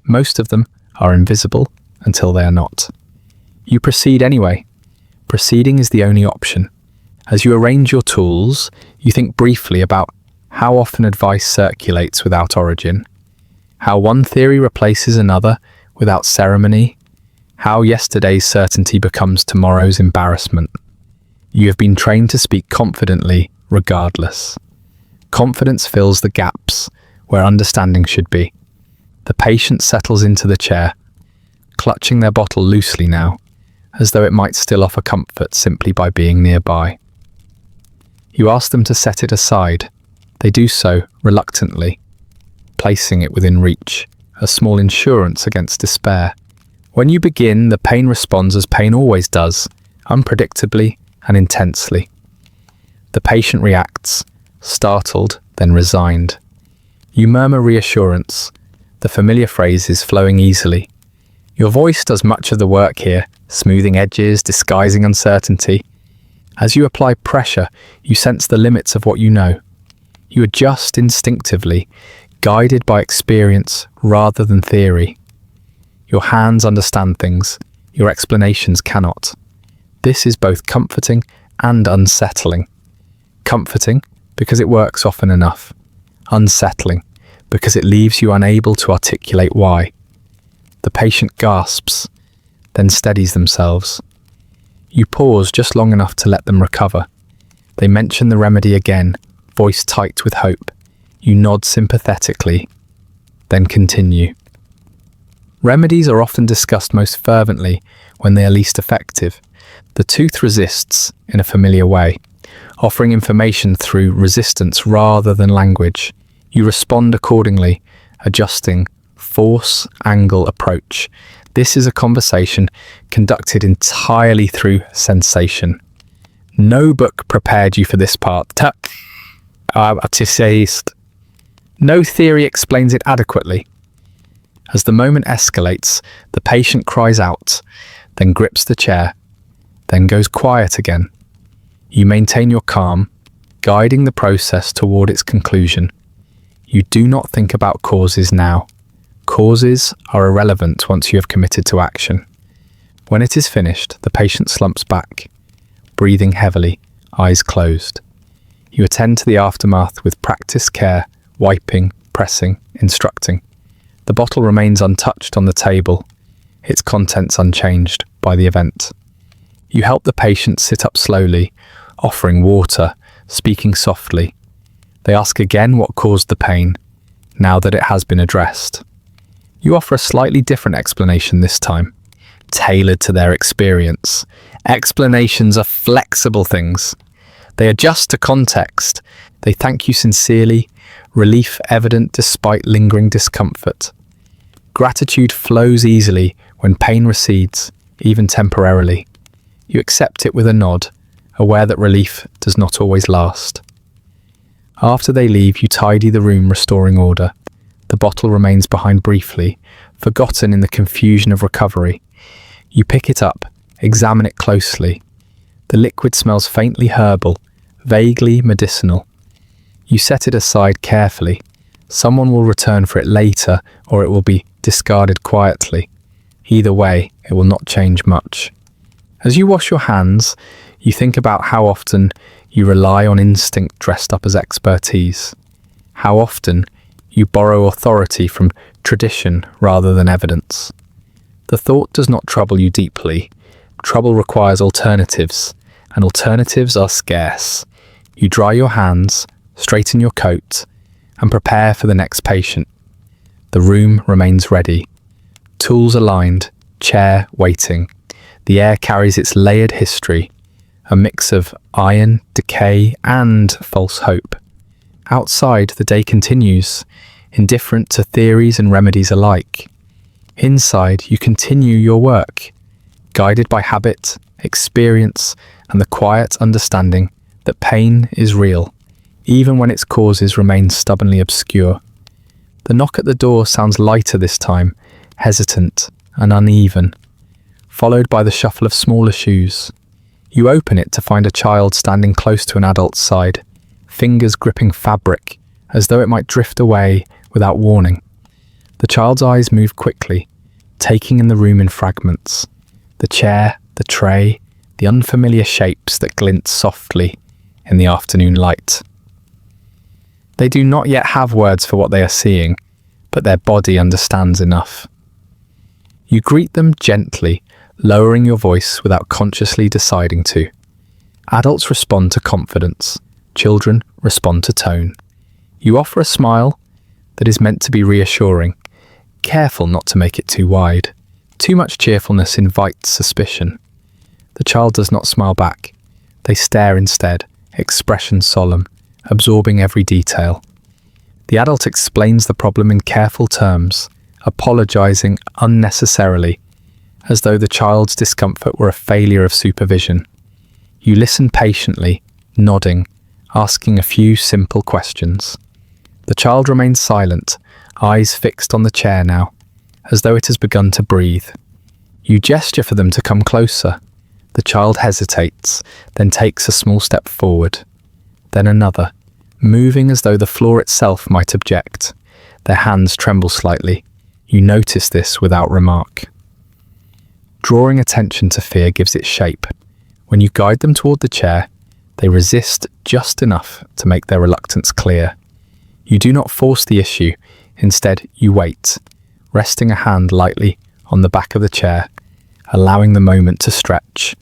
Most of them are invisible until they are not. You proceed anyway. Proceeding is the only option. As you arrange your tools, you think briefly about how often advice circulates without origin, how one theory replaces another without ceremony, how yesterday's certainty becomes tomorrow's embarrassment. You have been trained to speak confidently regardless. Confidence fills the gaps where understanding should be. The patient settles into the chair, clutching their bottle loosely now, as though it might still offer comfort simply by being nearby. You ask them to set it aside. They do so reluctantly, placing it within reach, a small insurance against despair. When you begin, the pain responds as pain always does, unpredictably and intensely. The patient reacts, startled, then resigned. You murmur reassurance. The familiar phrases flowing easily. Your voice does much of the work here, smoothing edges, disguising uncertainty. As you apply pressure, you sense the limits of what you know. You adjust instinctively, guided by experience rather than theory. Your hands understand things, your explanations cannot. This is both comforting and unsettling. Comforting because it works often enough. Unsettling because it leaves you unable to articulate why. The patient gasps, then steadies themselves. You pause just long enough to let them recover. They mention the remedy again, voice tight with hope. You nod sympathetically, then continue. Remedies are often discussed most fervently when they are least effective. The tooth resists in a familiar way, offering information through resistance rather than language. You respond accordingly, adjusting force, angle, approach. This is a conversation conducted entirely through sensation. No book prepared you for this part. No theory explains it adequately. As the moment escalates, the patient cries out, then grips the chair, then goes quiet again. You maintain your calm, guiding the process toward its conclusion. You do not think about causes now. Causes are irrelevant once you have committed to action. When it is finished, the patient slumps back, breathing heavily, eyes closed. You attend to the aftermath with practiced care, wiping, pressing, instructing. The bottle remains untouched on the table, its contents unchanged by the event. You help the patient sit up slowly, offering water, speaking softly. They ask again what caused the pain, now that it has been addressed. You offer a slightly different explanation this time, tailored to their experience. Explanations are flexible things. They adjust to context. They thank you sincerely, relief evident despite lingering discomfort. Gratitude flows easily when pain recedes, even temporarily. You accept it with a nod, aware that relief does not always last. After they leave, you tidy the room, restoring order. The bottle remains behind briefly, forgotten in the confusion of recovery. You pick it up, examine it closely. The liquid smells faintly herbal, vaguely medicinal. You set it aside carefully. Someone will return for it later, or it will be discarded quietly. Either way, it will not change much. As you wash your hands, you think about how often you rely on instinct dressed up as expertise. How often you borrow authority from tradition rather than evidence. The thought does not trouble you deeply. Trouble requires alternatives, and alternatives are scarce. You dry your hands, straighten your coat, and prepare for the next patient. The room remains ready. Tools aligned, chair waiting. The air carries its layered history, a mix of iron, decay, and false hope. Outside, the day continues, indifferent to theories and remedies alike. Inside, you continue your work, guided by habit, experience, and the quiet understanding that pain is real, even when its causes remain stubbornly obscure. The knock at the door sounds lighter this time, hesitant and uneven, followed by the shuffle of smaller shoes. You open it to find a child standing close to an adult's side, fingers gripping fabric as though it might drift away without warning. The child's eyes move quickly, taking in the room in fragments. The chair, the tray, the unfamiliar shapes that glint softly in the afternoon light. They do not yet have words for what they are seeing, but their body understands enough. You greet them gently, lowering your voice without consciously deciding to. Adults respond to confidence. Children respond to tone. You offer a smile that is meant to be reassuring, careful not to make it too wide. Too much cheerfulness invites suspicion. The child does not smile back. They stare instead, expression solemn, absorbing every detail. The adult explains the problem in careful terms, apologizing unnecessarily, as though the child's discomfort were a failure of supervision. You listen patiently, nodding, asking a few simple questions. The child remains silent, eyes fixed on the chair now, as though it has begun to breathe. You gesture for them to come closer. The child hesitates, then takes a small step forward, then another, moving as though the floor itself might object. Their hands tremble slightly. You notice this without remark. Drawing attention to fear gives it shape. When you guide them toward the chair, they resist just enough to make their reluctance clear. You do not force the issue. Instead, you wait, resting a hand lightly on the back of the chair, allowing the moment to stretch.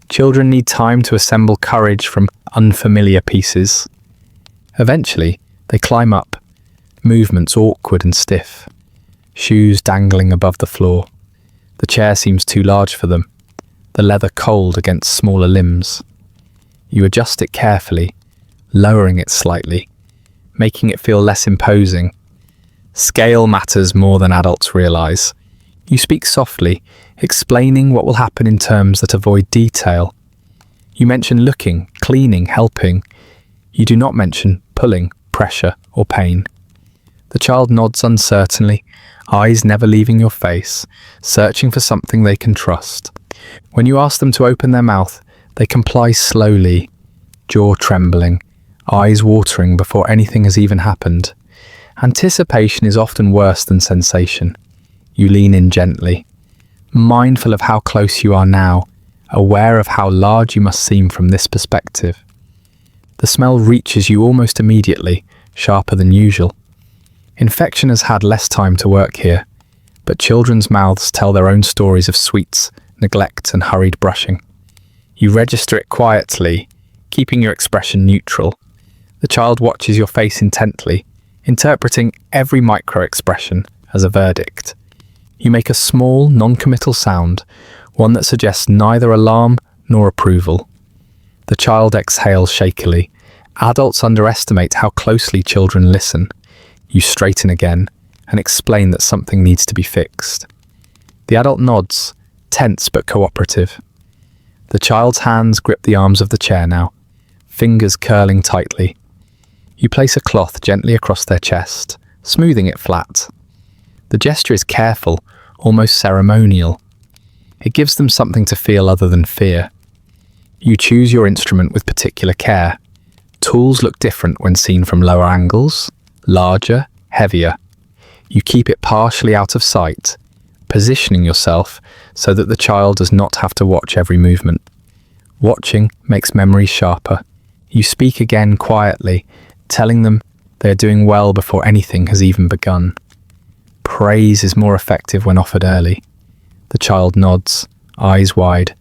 Children need time to assemble courage from unfamiliar pieces. Eventually, they climb up, movements awkward and stiff, shoes dangling above the floor. The chair seems too large for them, the leather cold against smaller limbs. You adjust it carefully, lowering it slightly, making it feel less imposing. Scale matters more than adults realize. You speak softly, explaining what will happen in terms that avoid detail. You mention looking, cleaning, helping. You do not mention pulling, pressure, or pain. The child nods uncertainly, eyes never leaving your face, searching for something they can trust. When you ask them to open their mouth, they comply slowly, jaw trembling, eyes watering before anything has even happened. Anticipation is often worse than sensation. You lean in gently, mindful of how close you are now, aware of how large you must seem from this perspective. The smell reaches you almost immediately, sharper than usual. Infection has had less time to work here, but children's mouths tell their own stories of sweets, neglect, and hurried brushing. You register it quietly, keeping your expression neutral. The child watches your face intently, interpreting every micro-expression as a verdict. You make a small, non-committal sound, one that suggests neither alarm nor approval. The child exhales shakily. Adults underestimate how closely children listen. You straighten again and explain that something needs to be fixed. The adult nods, tense but cooperative. The child's hands grip the arms of the chair now, fingers curling tightly. You place a cloth gently across their chest, smoothing it flat. The gesture is careful, almost ceremonial. It gives them something to feel other than fear. You choose your instrument with particular care. Tools look different when seen from lower angles, larger, heavier. You keep it partially out of sight, positioning yourself so that the child does not have to watch every movement. Watching makes memories sharper. You speak again quietly, telling them they are doing well before anything has even begun. Praise is more effective when offered early. The child nods, eyes wide,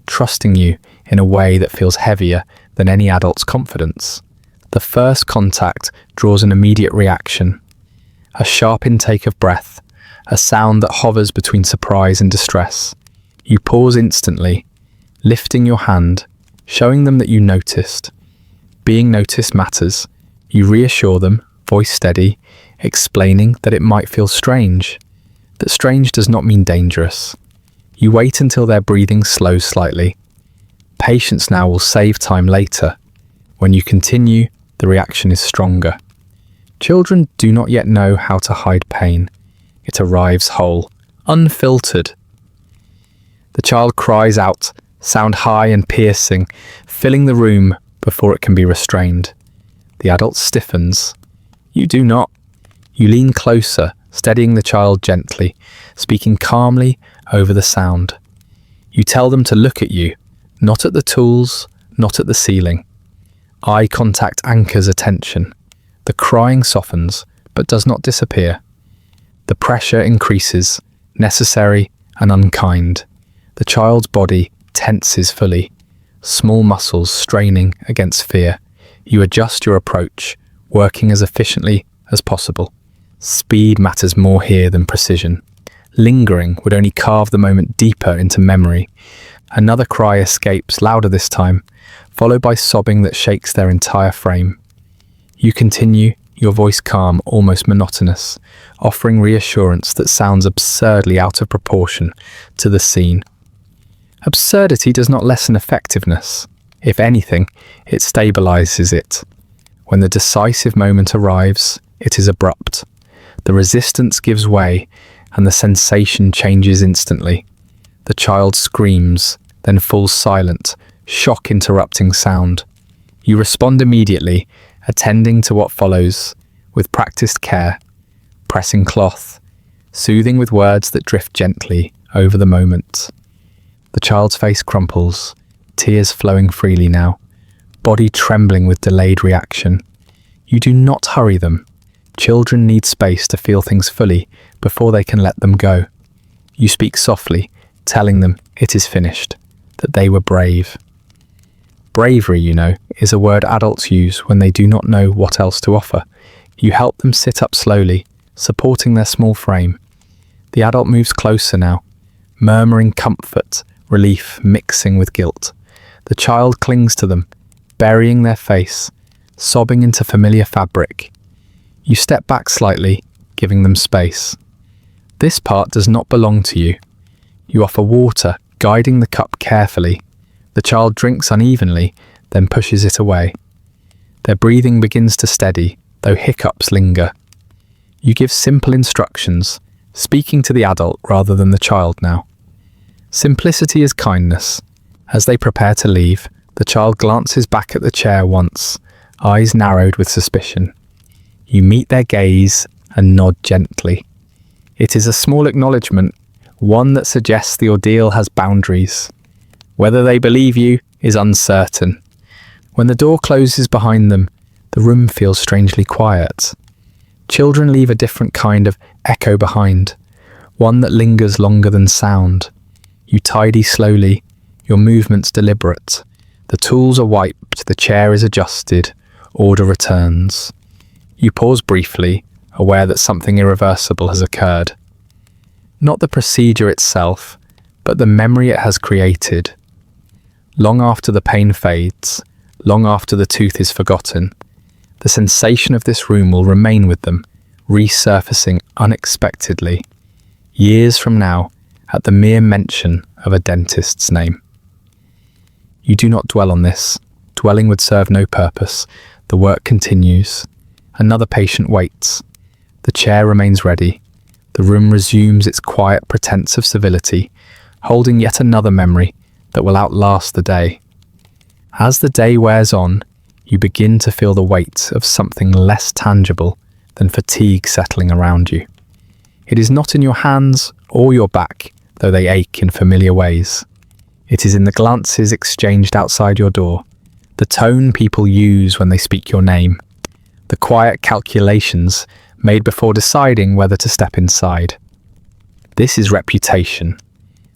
trusting you in a way that feels heavier than any adult's confidence. The first contact draws an immediate reaction. A sharp intake of breath, a sound that hovers between surprise and distress. You pause instantly, lifting your hand, showing them that you noticed. Being noticed matters. You reassure them, voice steady, explaining that it might feel strange. That strange does not mean dangerous. You wait until their breathing slows slightly. Patience now will save time later. When you continue, the reaction is stronger. Children do not yet know how to hide pain. It arrives whole, unfiltered. The child cries out, sound high and piercing, filling the room before it can be restrained. The adult stiffens. You do not. You lean closer, steadying the child gently, speaking calmly over the sound. You tell them to look at you, not at the tools, not at the ceiling. Eye contact anchors attention. The crying softens, but does not disappear. The pressure increases, necessary and unkind. The child's body tenses fully, small muscles straining against fear. You adjust your approach, working as efficiently as possible. Speed matters more here than precision. Lingering would only carve the moment deeper into memory. Another cry escapes, louder this time, followed by sobbing that shakes their entire frame. You continue, your voice calm, almost monotonous, offering reassurance that sounds absurdly out of proportion to the scene. Absurdity does not lessen effectiveness. If anything, it stabilizes it. When the decisive moment arrives, it is abrupt. The resistance gives way, and the sensation changes instantly. The child screams, then falls silent, shock interrupting sound. You respond immediately, attending to what follows, with practiced care, pressing cloth, soothing with words that drift gently over the moment. The child's face crumples, tears flowing freely now, body trembling with delayed reaction. You do not hurry them. Children need space to feel things fully before they can let them go. You speak softly, telling them it is finished, that they were brave. Bravery, you know, is a word adults use when they do not know what else to offer. You help them sit up slowly, supporting their small frame. The adult moves closer now, murmuring comfort, relief mixing with guilt. The child clings to them, burying their face, sobbing into familiar fabric. You step back slightly, giving them space. This part does not belong to you. You offer water, guiding the cup carefully. The child drinks unevenly, then pushes it away. Their breathing begins to steady, though hiccups linger. You give simple instructions, speaking to the adult rather than the child now. Simplicity is kindness. As they prepare to leave, the child glances back at the chair once, eyes narrowed with suspicion. You meet their gaze and nod gently. It is a small acknowledgement, one that suggests the ordeal has boundaries. Whether they believe you is uncertain. When the door closes behind them, the room feels strangely quiet. Children leave a different kind of echo behind, one that lingers longer than sound. You tidy slowly, your movements deliberate. The tools are wiped, the chair is adjusted, order returns. You pause briefly, aware that something irreversible has occurred. Not the procedure itself, but the memory it has created. Long after the pain fades, long after the tooth is forgotten, the sensation of this room will remain with them, resurfacing unexpectedly. Years from now, at the mere mention of a dentist's name. You do not dwell on this. Dwelling would serve no purpose. The work continues. Another patient waits. The chair remains ready. The room resumes its quiet pretense of civility, holding yet another memory that will outlast the day. As the day wears on, you begin to feel the weight of something less tangible than fatigue settling around you. It is not in your hands or your back, though they ache in familiar ways. It is in the glances exchanged outside your door, the tone people use when they speak your name, the quiet calculations made before deciding whether to step inside. This is reputation,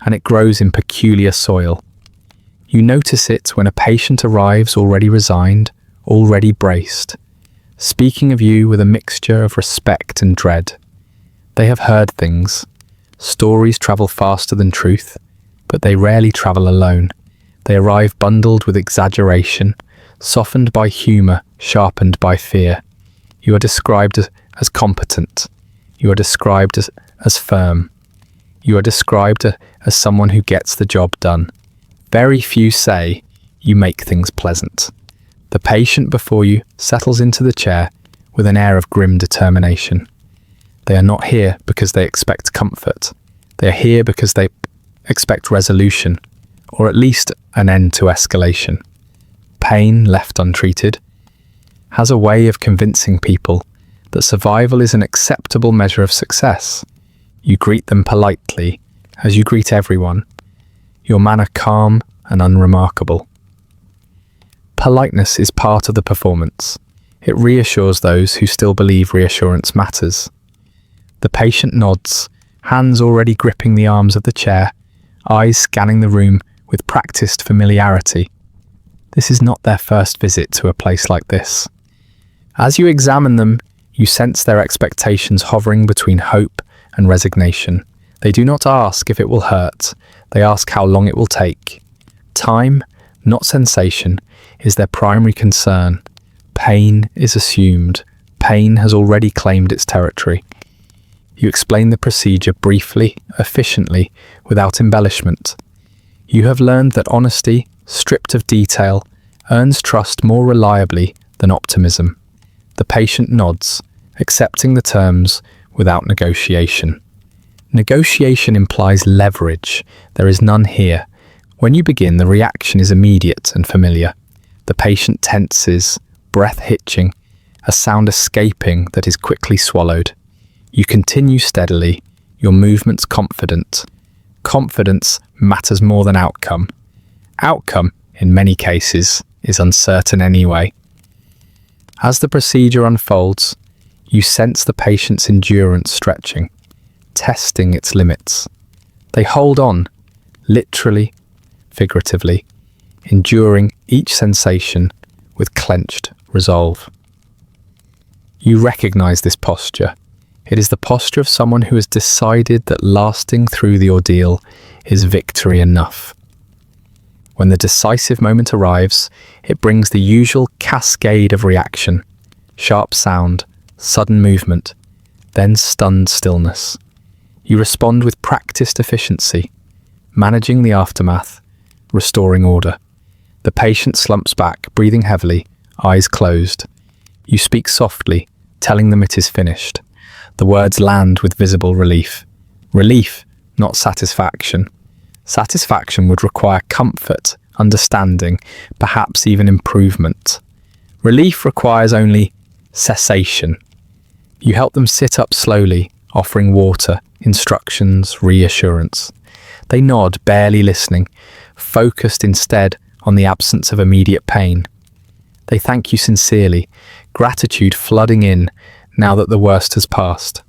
and it grows in peculiar soil. You notice it when a patient arrives already resigned, already braced, speaking of you with a mixture of respect and dread. They have heard things. Stories travel faster than truth, but they rarely travel alone. They arrive bundled with exaggeration, softened by humour, sharpened by fear. You are described as competent. You are described as firm. You are described as someone who gets the job done. Very few say you make things pleasant. The patient before you settles into the chair with an air of grim determination. They are not here because they expect comfort. They are here because they expect resolution, or at least an end to escalation. Pain, left untreated, has a way of convincing people that survival is an acceptable measure of success. You greet them politely, as you greet everyone, your manner calm and unremarkable. Politeness is part of the performance. It reassures those who still believe reassurance matters. The patient nods, hands already gripping the arms of the chair, eyes scanning the room with practiced familiarity. This is not their first visit to a place like this. As you examine them, you sense their expectations hovering between hope and resignation. They do not ask if it will hurt, they ask how long it will take. Time, not sensation, is their primary concern. Pain is assumed. Pain has already claimed its territory. You explain the procedure briefly, efficiently, without embellishment. You have learned that honesty, stripped of detail, earns trust more reliably than optimism. The patient nods, accepting the terms without negotiation. Negotiation implies leverage. There is none here. When you begin, the reaction is immediate and familiar. The patient tenses, breath hitching, a sound escaping that is quickly swallowed. You continue steadily, your movements confident. Confidence matters more than outcome. Outcome, in many cases, is uncertain anyway. As the procedure unfolds, you sense the patient's endurance stretching, testing its limits. They hold on, literally, figuratively, enduring each sensation with clenched resolve. You recognize this posture. It is the posture of someone who has decided that lasting through the ordeal is victory enough. When the decisive moment arrives, it brings the usual cascade of reaction, sharp sound, sudden movement, then stunned stillness. You respond with practiced efficiency, managing the aftermath, restoring order. The patient slumps back, breathing heavily, eyes closed. You speak softly, telling them it is finished. The words land with visible relief. Relief, not satisfaction. Satisfaction would require comfort, understanding, perhaps even improvement. Relief requires only cessation. You help them sit up slowly, offering water, instructions, reassurance. They nod, barely listening, focused instead on the absence of immediate pain. They thank you sincerely, gratitude flooding in now that the worst has passed.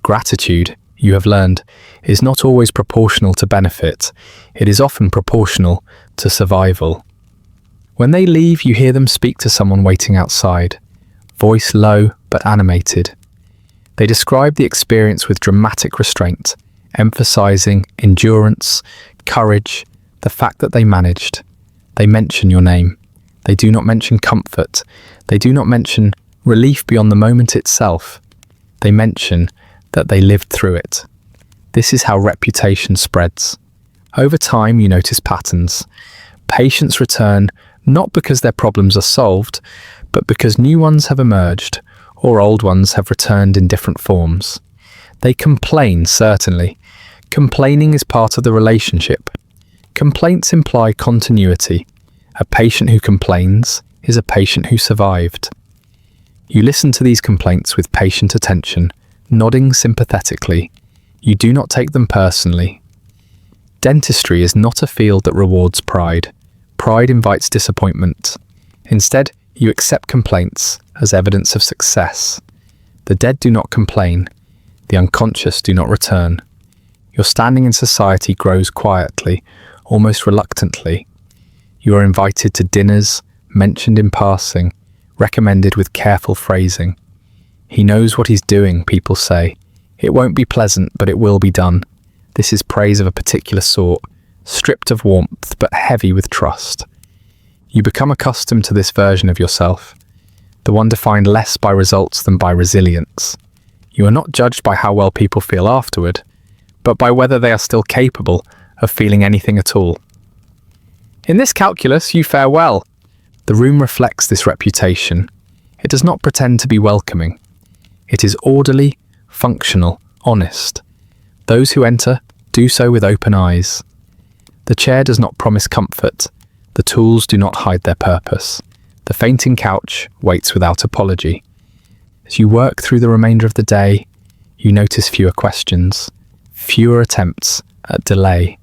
Gratitude, you have learned, is not always proportional to benefit. It is often proportional to survival. When they leave, you hear them speak to someone waiting outside, voice low but animated. They describe the experience with dramatic restraint, emphasizing endurance, courage, the fact that they managed. They mention your name. They do not mention comfort. They do not mention relief beyond the moment itself. They mention that they lived through it. This is how reputation spreads. Over time, you notice patterns. Patients return not because their problems are solved, but because new ones have emerged, or old ones have returned in different forms. They complain, certainly. Complaining is part of the relationship. Complaints imply continuity. A patient who complains is a patient who survived. You listen to these complaints with patient attention, nodding sympathetically. You do not take them personally. Dentistry is not a field that rewards pride. Pride invites disappointment. Instead, you accept complaints as evidence of success. The dead do not complain. The unconscious do not return. Your standing in society grows quietly, almost reluctantly. You are invited to dinners, mentioned in passing, recommended with careful phrasing. He knows what he's doing, people say. It won't be pleasant, but it will be done. This is praise of a particular sort, stripped of warmth, but heavy with trust. You become accustomed to this version of yourself, the one defined less by results than by resilience. You are not judged by how well people feel afterward, but by whether they are still capable of feeling anything at all. In this calculus, you fare well. The room reflects this reputation. It does not pretend to be welcoming. It is orderly, functional, honest. Those who enter do so with open eyes. The chair does not promise comfort. The tools do not hide their purpose. The fainting couch waits without apology. As you work through the remainder of the day, you notice fewer questions, fewer attempts at delay.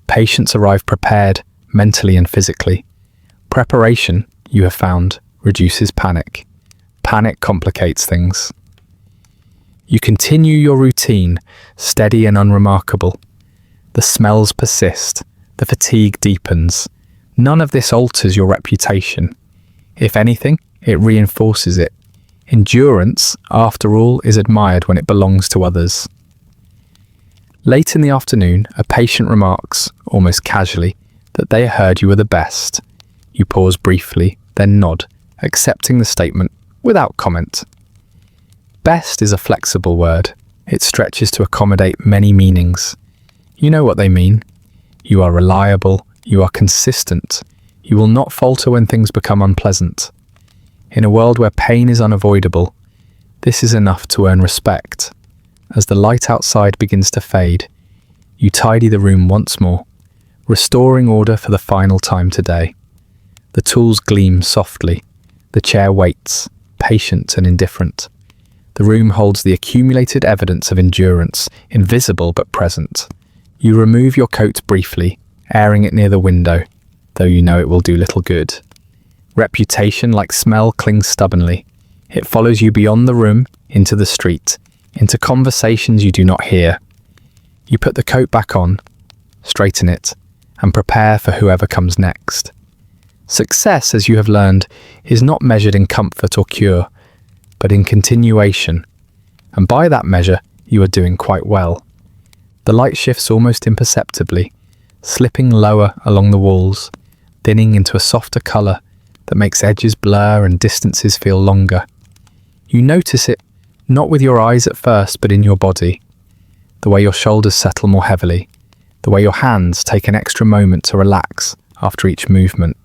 Patients arrive prepared, mentally and physically. Preparation, you have found, reduces panic. Panic complicates things. You continue your routine, steady and unremarkable. The smells persist. The fatigue deepens. None of this alters your reputation. If anything, it reinforces it. Endurance, after all, is admired when it belongs to others. Late in the afternoon, a patient remarks, almost casually, that they heard you were the best. You pause briefly, then nod, accepting the statement without comment. Best is a flexible word. It stretches to accommodate many meanings. You know what they mean. You are reliable, you are consistent, you will not falter when things become unpleasant. In a world where pain is unavoidable, this is enough to earn respect. As the light outside begins to fade, you tidy the room once more, restoring order for the final time today. The tools gleam softly. The chair waits, patient and indifferent. The room holds the accumulated evidence of endurance, invisible but present. You remove your coat briefly, airing it near the window, though you know it will do little good. Reputation, like smell, clings stubbornly. It follows you beyond the room, into the street, into conversations you do not hear. You put the coat back on, straighten it, and prepare for whoever comes next. Success, as you have learned, is not measured in comfort or cure, but in continuation, and by that measure you are doing quite well. The light shifts almost imperceptibly, slipping lower along the walls, thinning into a softer colour that makes edges blur and distances feel longer. You notice it, not with your eyes at first, but in your body. The way your shoulders settle more heavily, the way your hands take an extra moment to relax after each movement.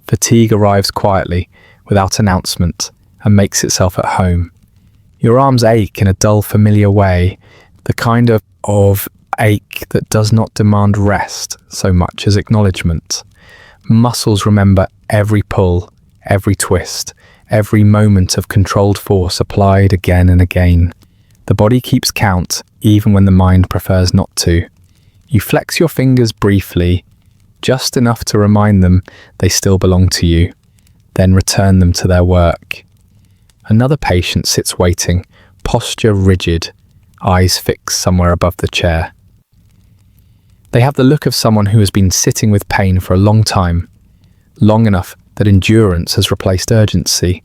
Fatigue arrives quietly, without announcement, and makes itself at home. Your arms ache in a dull, familiar way, the kind of ache that does not demand rest so much as acknowledgement. Muscles remember every pull, every twist, every moment of controlled force applied again and again. The body keeps count, even when the mind prefers not to. You flex your fingers briefly, just enough to remind them they still belong to you, then return them to their work. Another patient sits waiting, posture rigid, eyes fixed somewhere above the chair. They have the look of someone who has been sitting with pain for a long time, long enough that endurance has replaced urgency.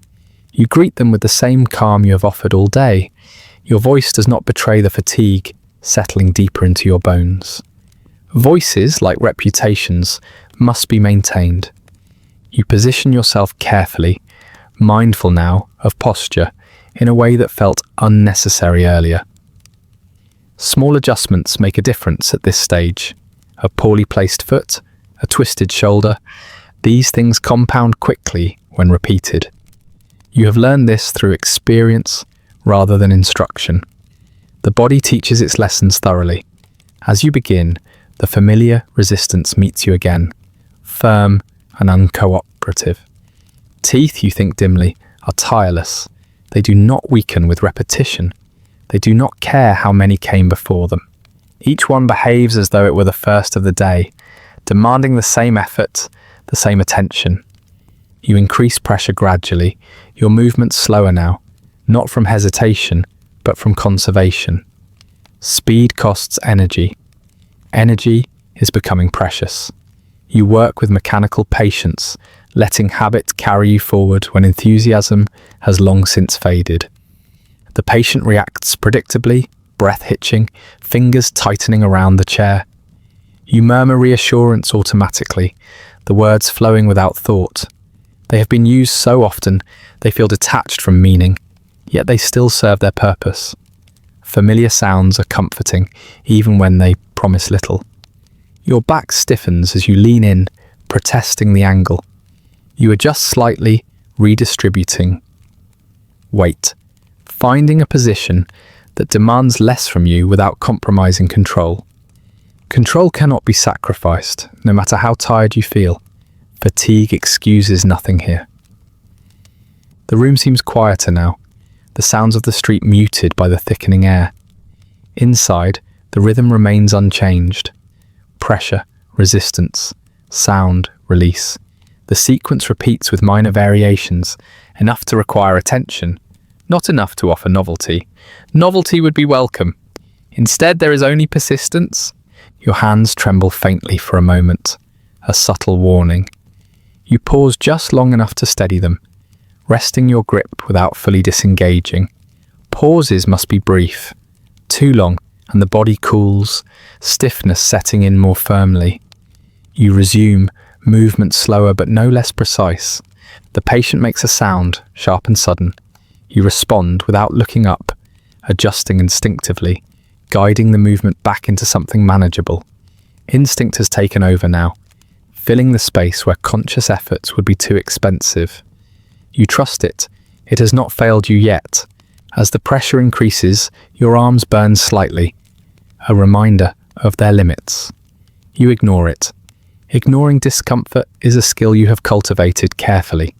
You greet them with the same calm you have offered all day. Your voice does not betray the fatigue settling deeper into your bones. Voices, like reputations, must be maintained. You position yourself carefully, mindful now of posture, in a way that felt unnecessary earlier. Small adjustments make a difference at this stage. A poorly placed foot, a twisted shoulder, these things compound quickly when repeated. You have learned this through experience rather than instruction. The body teaches its lessons thoroughly. As you begin, the familiar resistance meets you again, firm and uncooperative. Teeth, you think dimly, are tireless. They do not weaken with repetition. They do not care how many came before them. Each one behaves as though it were the first of the day, demanding the same effort, the same attention. You increase pressure gradually, your movements slower now, not from hesitation, but from conservation. Speed costs energy. Energy is becoming precious. You work with mechanical patience, letting habit carry you forward when enthusiasm has long since faded. The patient reacts predictably, breath hitching, fingers tightening around the chair. You murmur reassurance automatically, the words flowing without thought. They have been used so often, they feel detached from meaning, yet they still serve their purpose. Familiar sounds are comforting, even when they promise little. Your back stiffens as you lean in, protesting the angle. You adjust slightly, redistributing weight, finding a position that demands less from you without compromising control. Control cannot be sacrificed, no matter how tired you feel. Fatigue excuses nothing here. The room seems quieter now, the sounds of the street muted by the thickening air. Inside, the rhythm remains unchanged. Pressure, resistance, sound, release. The sequence repeats with minor variations, enough to require attention, not enough to offer novelty. Novelty would be welcome. Instead, there is only persistence. Your hands tremble faintly for a moment, a subtle warning. You pause just long enough to steady them, resting your grip without fully disengaging. Pauses must be brief. Too long, and the body cools, stiffness setting in more firmly. You resume, movement slower but no less precise. The patient makes a sound, sharp and sudden. You respond without looking up, adjusting instinctively, guiding the movement back into something manageable. Instinct has taken over now, filling the space where conscious efforts would be too expensive. You trust it. It has not failed you yet. As the pressure increases, your arms burn slightly, a reminder of their limits. You ignore it. Ignoring discomfort is a skill you have cultivated carefully.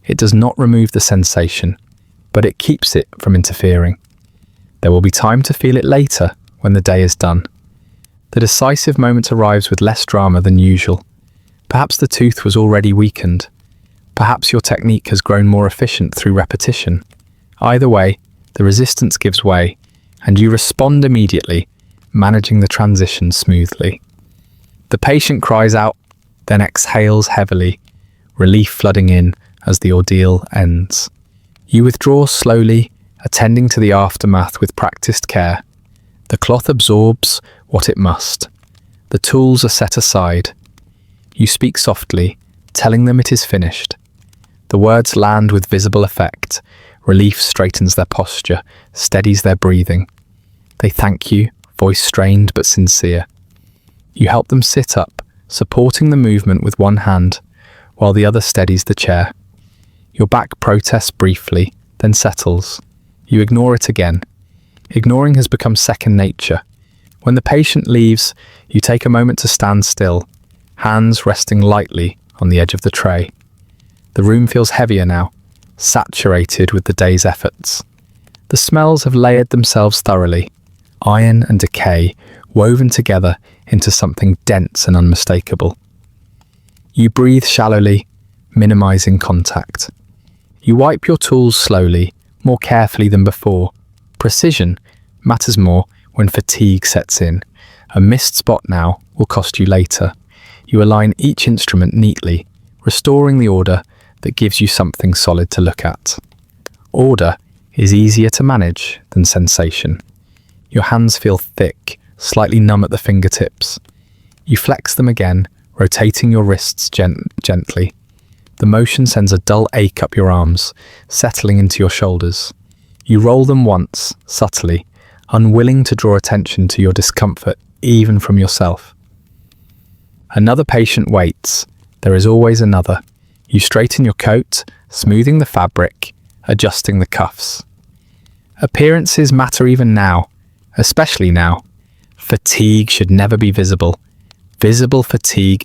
It does not remove the sensation, but it keeps it from interfering. There will be time to feel it later when the day is done. The decisive moment arrives with less drama than usual. Perhaps the tooth was already weakened. Perhaps your technique has grown more efficient through repetition. Either way, the resistance gives way, and you respond immediately, managing the transition smoothly. The patient cries out, then exhales heavily, relief flooding in as the ordeal ends. You withdraw slowly, attending to the aftermath with practiced care. The cloth absorbs what it must. The tools are set aside. You speak softly, telling them it is finished. The words land with visible effect. Relief straightens their posture, steadies their breathing. They thank you, voice strained but sincere. You help them sit up, supporting the movement with one hand, while the other steadies the chair. Your back protests briefly, then settles. You ignore it again. Ignoring has become second nature. When the patient leaves, you take a moment to stand still, hands resting lightly on the edge of the tray. The room feels heavier now, saturated with the day's efforts. The smells have layered themselves thoroughly, iron and decay woven together into something dense and unmistakable. You breathe shallowly, minimizing contact. You wipe your tools slowly, more carefully than before. Precision matters more when fatigue sets in. A missed spot now will cost you later. You align each instrument neatly, restoring the order that gives you something solid to look at. Order is easier to manage than sensation. Your hands feel thick, slightly numb at the fingertips. You flex them again, rotating your wrists gently. The motion sends a dull ache up your arms, settling into your shoulders. You roll them once, subtly, unwilling to draw attention to your discomfort, even from yourself. Another patient waits. There is always another. You straighten your coat, smoothing the fabric, adjusting the cuffs. Appearances matter even now, especially now. Fatigue should never be visible. Visible fatigue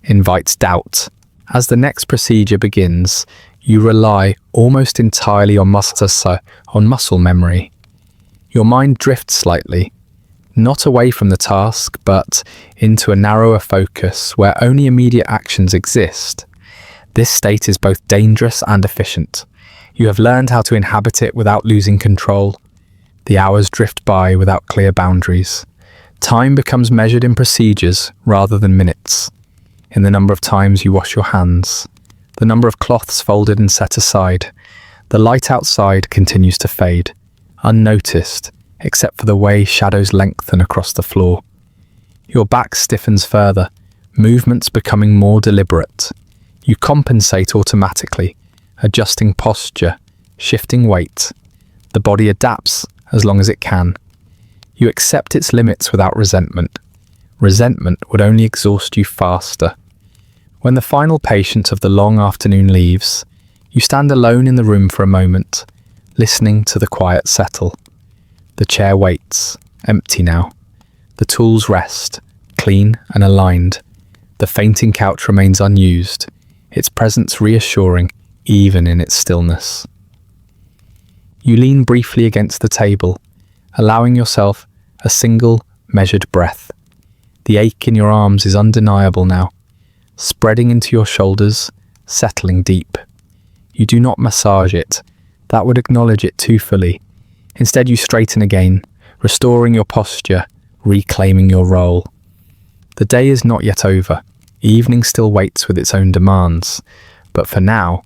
invites doubt. As the next procedure begins, you rely almost entirely on muscle memory. Your mind drifts slightly, not away from the task, but into a narrower focus where only immediate actions exist. This state is both dangerous and efficient. You have learned how to inhabit it without losing control. The hours drift by without clear boundaries. Time becomes measured in procedures rather than minutes, in the number of times you wash your hands, the number of cloths folded and set aside. The light outside continues to fade, unnoticed, except for the way shadows lengthen across the floor. Your back stiffens further, movements becoming more deliberate. You compensate automatically, adjusting posture, shifting weight. The body adapts as long as it can. You accept its limits without resentment. Resentment would only exhaust you faster. When the final patient of the long afternoon leaves, you stand alone in the room for a moment, listening to the quiet settle. The chair waits, empty now. The tools rest, clean and aligned. The fainting couch remains unused, its presence reassuring even in its stillness. You lean briefly against the table, allowing yourself a single, measured breath. The ache in your arms is undeniable now, spreading into your shoulders, settling deep. You do not massage it. That would acknowledge it too fully. Instead, you straighten again, restoring your posture, reclaiming your role. The day is not yet over. Evening still waits with its own demands. But for now,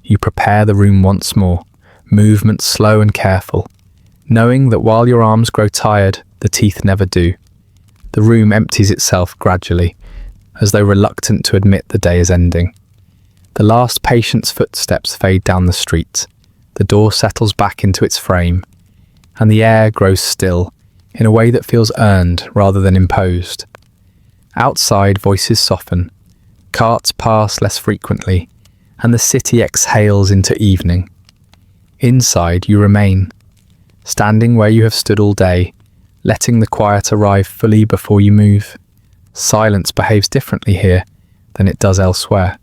you prepare the room once more, movements slow and careful, knowing that while your arms grow tired, the teeth never do. The room empties itself gradually, as though reluctant to admit the day is ending. The last patient's footsteps fade down the street. The door settles back into its frame, and the air grows still, in a way that feels earned rather than imposed. Outside, voices soften, carts pass less frequently, and the city exhales into evening. Inside, you remain, standing where you have stood all day, letting the quiet arrive fully before you move. Silence behaves differently here than it does elsewhere.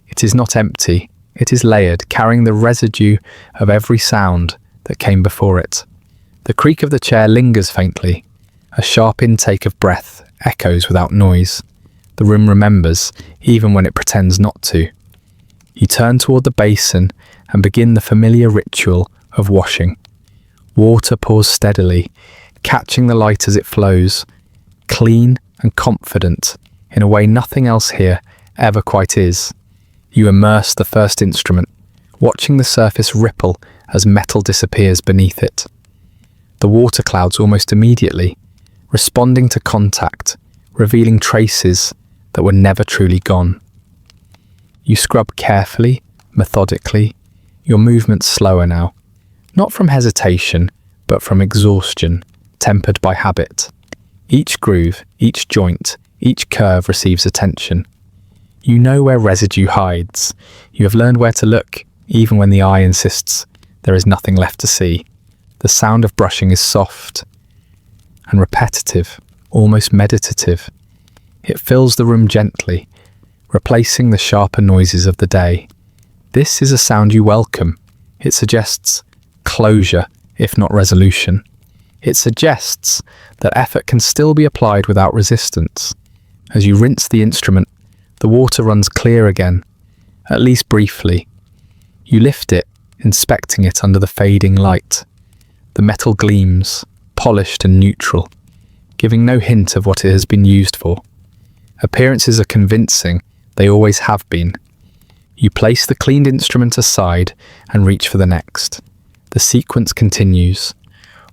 It is not empty, it is layered, carrying the residue of every sound that came before it. The creak of the chair lingers faintly. A sharp intake of breath echoes without noise. The room remembers, even when it pretends not to. You turn toward the basin and begin the familiar ritual of washing. Water pours steadily, catching the light as it flows, clean and confident in a way nothing else here ever quite is. You immerse the first instrument, watching the surface ripple as metal disappears beneath it. The water clouds almost immediately, responding to contact, revealing traces that were never truly gone. You scrub carefully, methodically, your movements slower now, not from hesitation, but from exhaustion, tempered by habit. Each groove, each joint, each curve receives attention. You know where residue hides. You have learned where to look, even when the eye insists there is nothing left to see. The sound of brushing is soft and repetitive, almost meditative. It fills the room gently, replacing the sharper noises of the day. This is a sound you welcome. It suggests closure, if not resolution. It suggests that effort can still be applied without resistance. As you rinse the instrument, the water runs clear again, at least briefly. You lift it, inspecting it under the fading light. The metal gleams, polished and neutral, giving no hint of what it has been used for. Appearances are convincing, they always have been. You place the cleaned instrument aside and reach for the next. The sequence continues,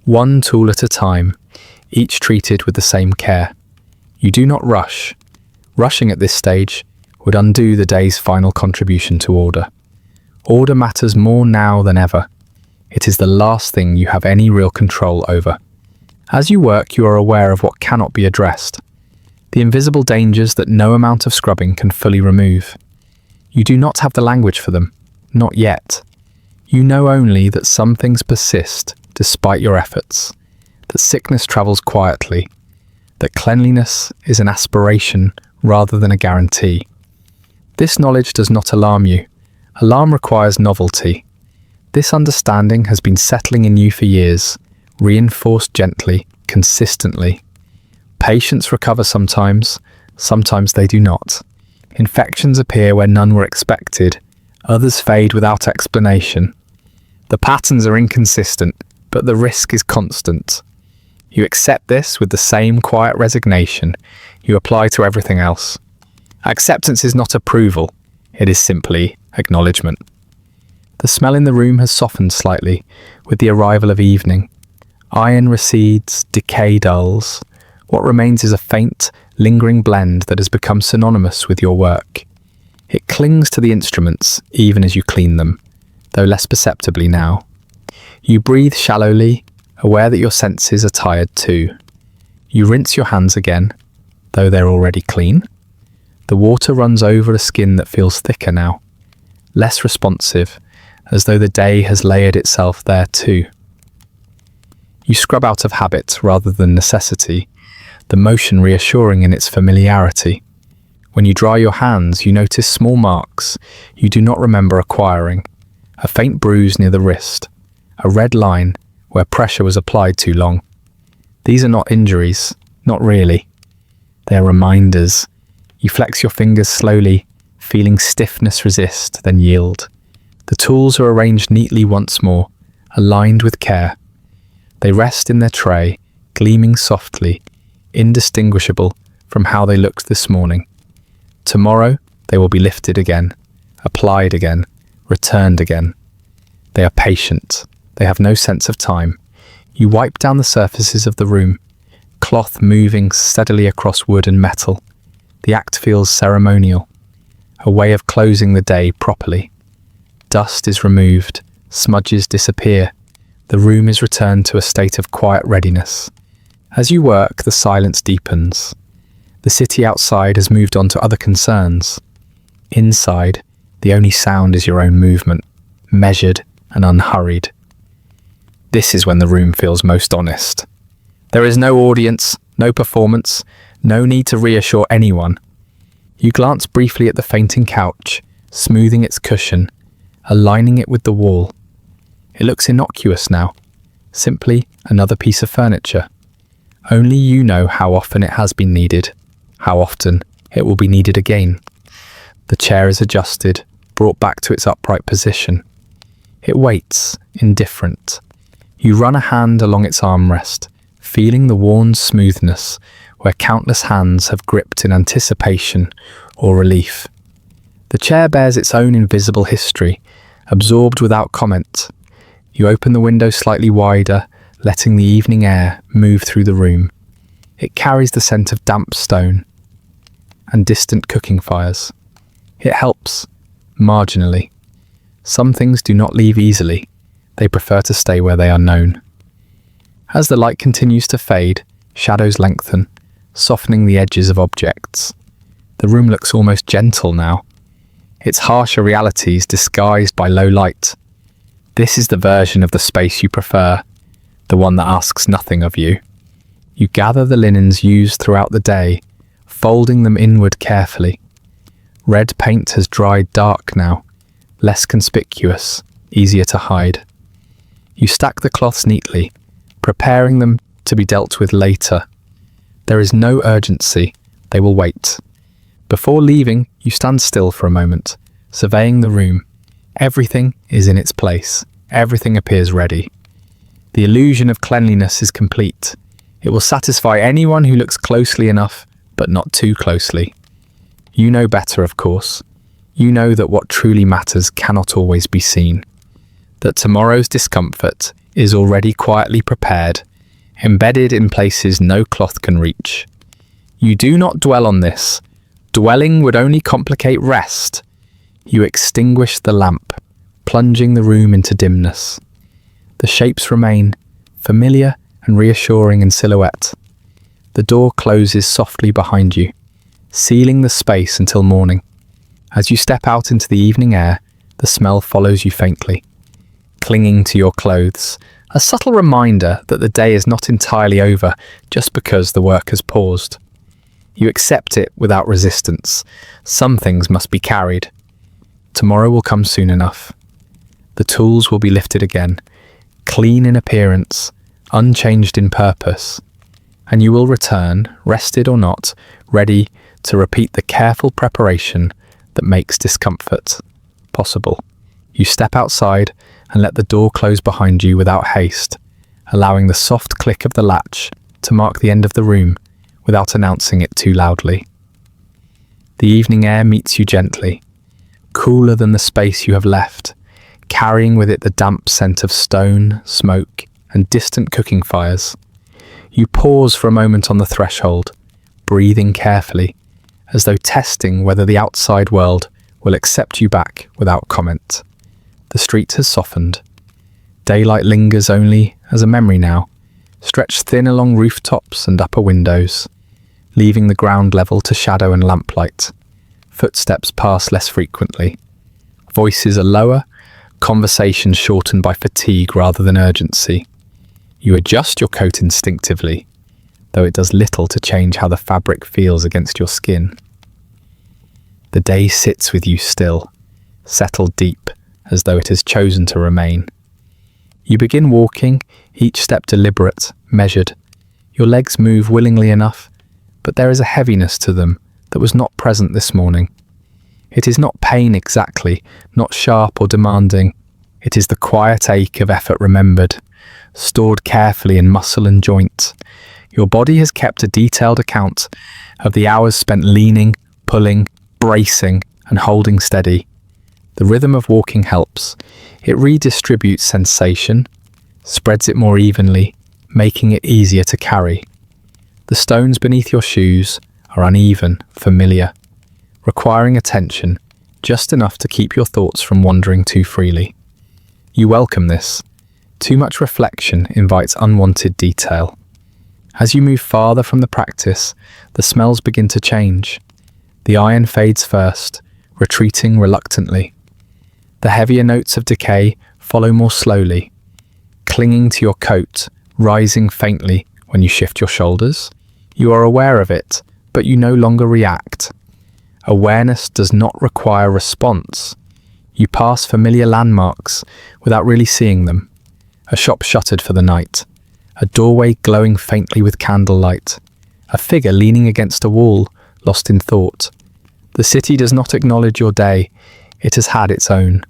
one tool at a time, each treated with the same care. You do not rush. Rushing at this stage would undo the day's final contribution to order. Order matters more now than ever. It is the last thing you have any real control over. As you work, you are aware of what cannot be addressed, the invisible dangers that no amount of scrubbing can fully remove. You do not have the language for them, not yet. You know only that some things persist despite your efforts, that sickness travels quietly, that cleanliness is an aspiration rather than a guarantee. This knowledge does not alarm you. Alarm requires novelty. This understanding has been settling in you for years, reinforced gently, consistently. Patients recover sometimes they do not. Infections appear where none were expected, others fade without explanation. The patterns are inconsistent, but the risk is constant. You accept this with the same quiet resignation you apply to everything else. Acceptance is not approval, it is simply acknowledgement. The smell in the room has softened slightly with the arrival of evening. Iron recedes, decay dulls. What remains is a faint, lingering blend that has become synonymous with your work. It clings to the instruments even as you clean them, though less perceptibly now. You breathe shallowly, aware that your senses are tired too. You rinse your hands again, though they're already clean. The water runs over a skin that feels thicker now, less responsive, as though the day has layered itself there too. You scrub out of habit rather than necessity, the motion reassuring in its familiarity. When you dry your hands, you notice small marks you do not remember acquiring, a faint bruise near the wrist, a red line where pressure was applied too long. These are not injuries, not really. They are reminders. You flex your fingers slowly, feeling stiffness resist, then yield. The tools are arranged neatly once more, aligned with care. They rest in their tray, gleaming softly, indistinguishable from how they looked this morning. Tomorrow, they will be lifted again, applied again, returned again. They are patient. They have no sense of time. You wipe down the surfaces of the room, cloth moving steadily across wood and metal. The act feels ceremonial, a way of closing the day properly. Dust is removed, smudges disappear. The room is returned to a state of quiet readiness. As you work, the silence deepens. The city outside has moved on to other concerns. Inside, the only sound is your own movement, measured and unhurried. This is when the room feels most honest. There is no audience, no performance, no need to reassure anyone. You glance briefly at the fainting couch, smoothing its cushion, aligning it with the wall. It looks innocuous now, simply another piece of furniture. Only you know how often it has been needed, how often it will be needed again. The chair is adjusted, brought back to its upright position. It waits, indifferent. You run a hand along its armrest, feeling the worn smoothness where countless hands have gripped in anticipation or relief. The chair bears its own invisible history, absorbed without comment. You open the window slightly wider, letting the evening air move through the room. It carries the scent of damp stone and distant cooking fires. It helps, marginally. Some things do not leave easily. They prefer to stay where they are known. As the light continues to fade, shadows lengthen, softening the edges of objects. The room looks almost gentle now, its harsher realities disguised by low light. This is the version of the space you prefer, the one that asks nothing of you. You gather the linens used throughout the day, folding them inward carefully. Red paint has dried dark now, less conspicuous, easier to hide. You stack the cloths neatly, preparing them to be dealt with later. There is no urgency, they will wait. Before leaving, you stand still for a moment, surveying the room. Everything is in its place, everything appears ready. The illusion of cleanliness is complete. It will satisfy anyone who looks closely enough, but not too closely. You know better, of course. You know that what truly matters cannot always be seen. That tomorrow's discomfort is already quietly prepared, embedded in places no cloth can reach. You do not dwell on this. Dwelling would only complicate rest. You extinguish the lamp, plunging the room into dimness. The shapes remain, familiar and reassuring in silhouette. The door closes softly behind you, sealing the space until morning. As you step out into the evening air, the smell follows you faintly. clinging to your clothes, a subtle reminder that the day is not entirely over just because the work has paused. You accept it without resistance. Some things must be carried. Tomorrow will come soon enough. The tools will be lifted again, clean in appearance, unchanged in purpose, and you will return, rested or not, ready to repeat the careful preparation that makes discomfort possible. You step outside and let the door close behind you without haste, allowing the soft click of the latch to mark the end of the room without announcing it too loudly. The evening air meets you gently, cooler than the space you have left, carrying with it the damp scent of stone, smoke, and distant cooking fires. You pause for a moment on the threshold, breathing carefully, as though testing whether the outside world will accept you back without comment. The street has softened. Daylight lingers only as a memory now, stretched thin along rooftops and upper windows, leaving the ground level to shadow and lamplight. Footsteps pass less frequently. Voices are lower, conversations shortened by fatigue rather than urgency. You adjust your coat instinctively, though it does little to change how the fabric feels against your skin. The day sits with you still, settled deep, as though it has chosen to remain. You begin walking, each step deliberate, measured. Your legs move willingly enough, but there is a heaviness to them that was not present this morning. It is not pain exactly, not sharp or demanding. It is the quiet ache of effort remembered, stored carefully in muscle and joint. Your body has kept a detailed account of the hours spent leaning, pulling, bracing, and holding steady. The rhythm of walking helps. It redistributes sensation, spreads it more evenly, making it easier to carry. The stones beneath your shoes are uneven, familiar, requiring attention, just enough to keep your thoughts from wandering too freely. You welcome this. Too much reflection invites unwanted detail. As you move farther from the practice, the smells begin to change. The iron fades first, retreating reluctantly. The heavier notes of decay follow more slowly, clinging to your coat, rising faintly when you shift your shoulders. You are aware of it, but you no longer react. Awareness does not require response. You pass familiar landmarks without really seeing them. A shop shuttered for the night, a doorway glowing faintly with candlelight, a figure leaning against a wall, lost in thought. The city does not acknowledge your day, it has had its own.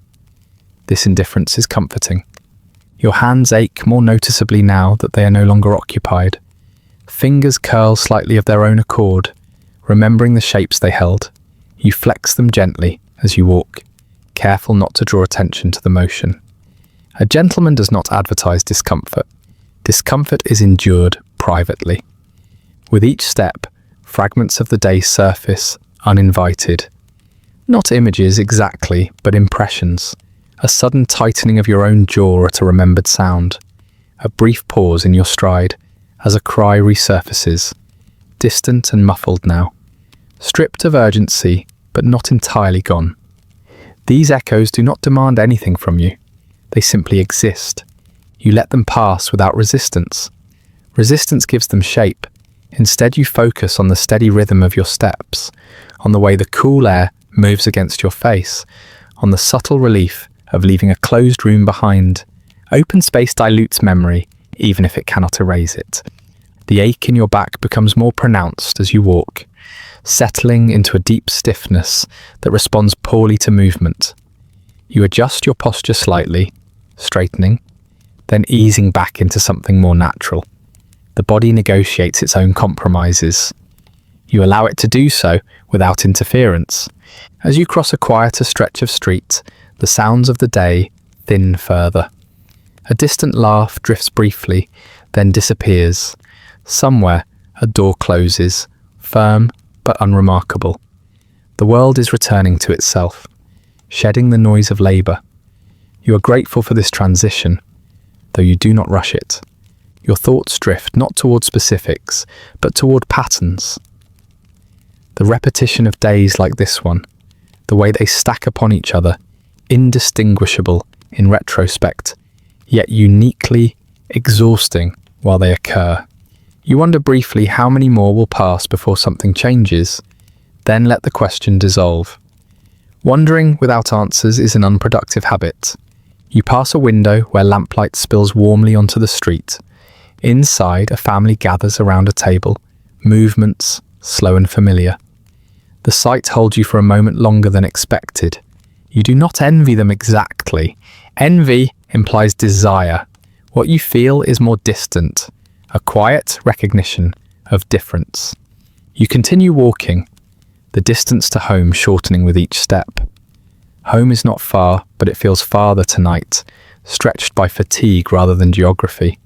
This indifference is comforting. Your hands ache more noticeably now that they are no longer occupied. Fingers curl slightly of their own accord, remembering the shapes they held. You flex them gently as you walk, careful not to draw attention to the motion. A gentleman does not advertise discomfort. Discomfort is endured privately. With each step, fragments of the day surface, uninvited. Not images exactly, but impressions. A sudden tightening of your own jaw at a remembered sound. A brief pause in your stride as a cry resurfaces, distant and muffled now. Stripped of urgency, but not entirely gone. These echoes do not demand anything from you. They simply exist. You let them pass without resistance. Resistance gives them shape. Instead, you focus on the steady rhythm of your steps, on the way the cool air moves against your face, on the subtle relief of leaving a closed room behind. Open space dilutes memory, even if it cannot erase it. The ache in your back becomes more pronounced as you walk, settling into a deep stiffness that responds poorly to movement. You adjust your posture slightly, straightening, then easing back into something more natural. The body negotiates its own compromises. You allow it to do so without interference. As you cross a quieter stretch of street, the sounds of the day thin further. A distant laugh drifts briefly, then disappears. Somewhere, a door closes, firm but unremarkable. The world is returning to itself, shedding the noise of labour. You are grateful for this transition, though you do not rush it. Your thoughts drift not toward specifics, but toward patterns. The repetition of days like this one, the way they stack upon each other, indistinguishable in retrospect, yet uniquely exhausting while they occur. You wonder briefly how many more will pass before something changes, then let the question dissolve. Wondering without answers is an unproductive habit. You pass a window where lamplight spills warmly onto the street. Inside, a family gathers around a table, movements slow and familiar. The sight holds you for a moment longer than expected. You do not envy them exactly. Envy implies desire. What you feel is more distant, a quiet recognition of difference. You continue walking, the distance to home shortening with each step. Home is not far, but it feels farther tonight, stretched by fatigue rather than geography.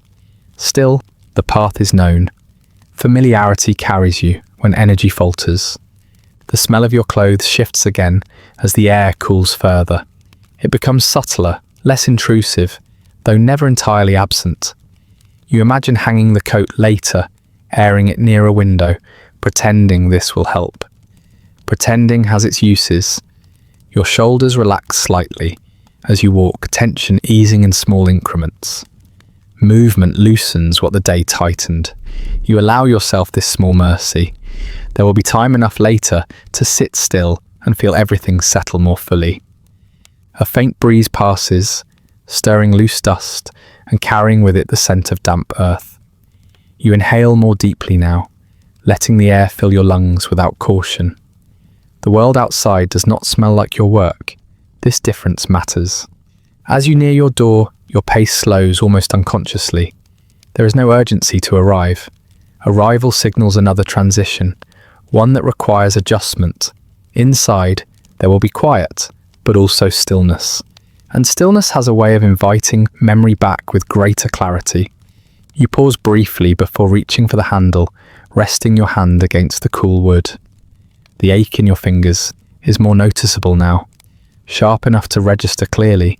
Still, the path is known. Familiarity carries you when energy falters. The smell of your clothes shifts again as the air cools further. It becomes subtler, less intrusive, though never entirely absent. You imagine hanging the coat later, airing it near a window, pretending this will help. Pretending has its uses. Your shoulders relax slightly as you walk, tension easing in small increments. Movement loosens what the day tightened. You allow yourself this small mercy. There will be time enough later to sit still and feel everything settle more fully. A faint breeze passes, stirring loose dust and carrying with it the scent of damp earth. You inhale more deeply now, letting the air fill your lungs without caution. The world outside does not smell like your work. This difference matters. As you near your door, your pace slows almost unconsciously. There is no urgency to arrive. Arrival signals another transition, one that requires adjustment. Inside, there will be quiet, but also stillness. And stillness has a way of inviting memory back with greater clarity. You pause briefly before reaching for the handle, resting your hand against the cool wood. The ache in your fingers is more noticeable now, sharp enough to register clearly.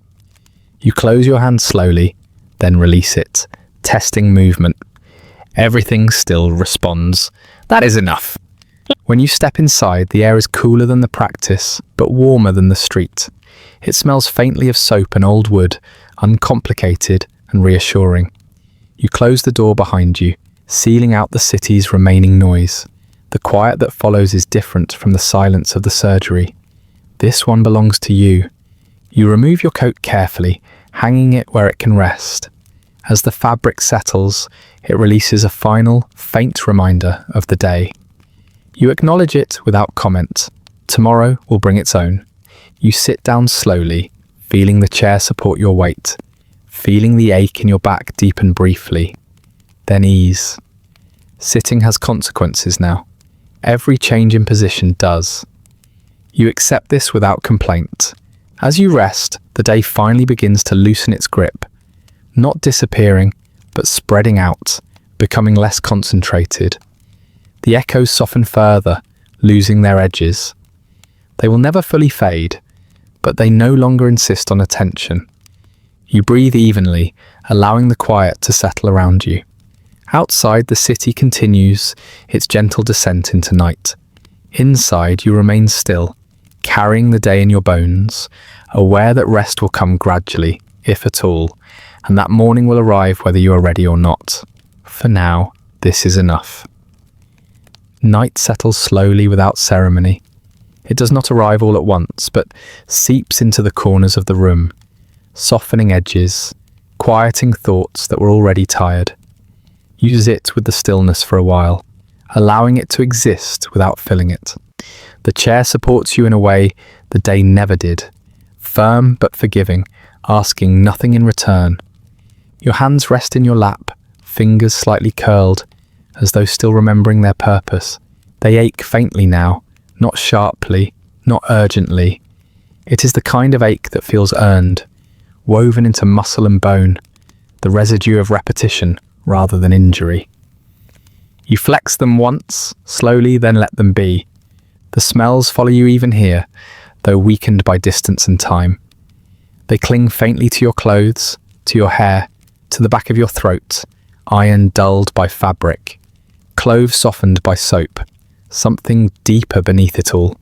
You close your hand slowly, then release it, testing movement. Everything still responds. That is enough. When you step inside, the air is cooler than the practice, but warmer than the street. It smells faintly of soap and old wood, uncomplicated and reassuring. You close the door behind you, sealing out the city's remaining noise. The quiet that follows is different from the silence of the surgery. This one belongs to you. You remove your coat carefully, hanging it where it can rest. As the fabric settles, it releases a final, faint reminder of the day. You acknowledge it without comment. Tomorrow will bring its own. You sit down slowly, feeling the chair support your weight, feeling the ache in your back deepen briefly, then ease. Sitting has consequences now. Every change in position does. You accept this without complaint. As you rest, the day finally begins to loosen its grip, not disappearing, but spreading out, becoming less concentrated. The echoes soften further, losing their edges. They will never fully fade, but they no longer insist on attention. You breathe evenly, allowing the quiet to settle around you. Outside, the city continues its gentle descent into night. Inside, you remain still, carrying the day in your bones, aware that rest will come gradually, if at all, and that morning will arrive whether you are ready or not. For now, this is enough. Night settles slowly without ceremony. It does not arrive all at once, but seeps into the corners of the room, softening edges, quieting thoughts that were already tired. You sit with the stillness for a while, allowing it to exist without filling it. The chair supports you in a way the day never did, firm but forgiving, asking nothing in return. Your hands rest in your lap, fingers slightly curled, as though still remembering their purpose. They ache faintly now, not sharply, not urgently. It is the kind of ache that feels earned, woven into muscle and bone, the residue of repetition rather than injury. You flex them once, slowly, then let them be. The smells follow you even here, though weakened by distance and time. They cling faintly to your clothes, to your hair, to the back of your throat, iron dulled by fabric, clove softened by soap, something deeper beneath it all,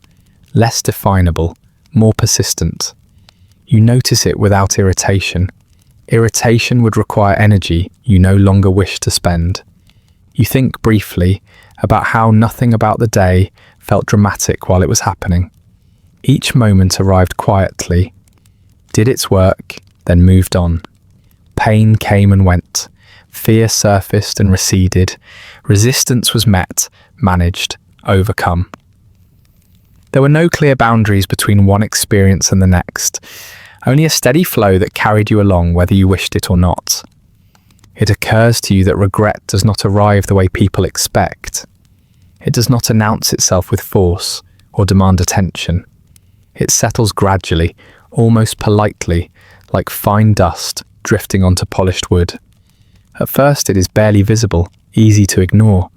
less definable, more persistent. You notice it without irritation. Irritation would require energy you no longer wish to spend. You think briefly about how nothing about the day felt dramatic while it was happening. Each moment arrived quietly, did its work, then moved on. Pain came and went. Fear surfaced and receded. Resistance was met, managed, overcome. There were no clear boundaries between one experience and the next, only a steady flow that carried you along whether you wished it or not. It occurs to you that regret does not arrive the way people expect. It does not announce itself with force or demand attention. It settles gradually, almost politely, like fine dust drifting onto polished wood. At first it is barely visible, easy to ignore.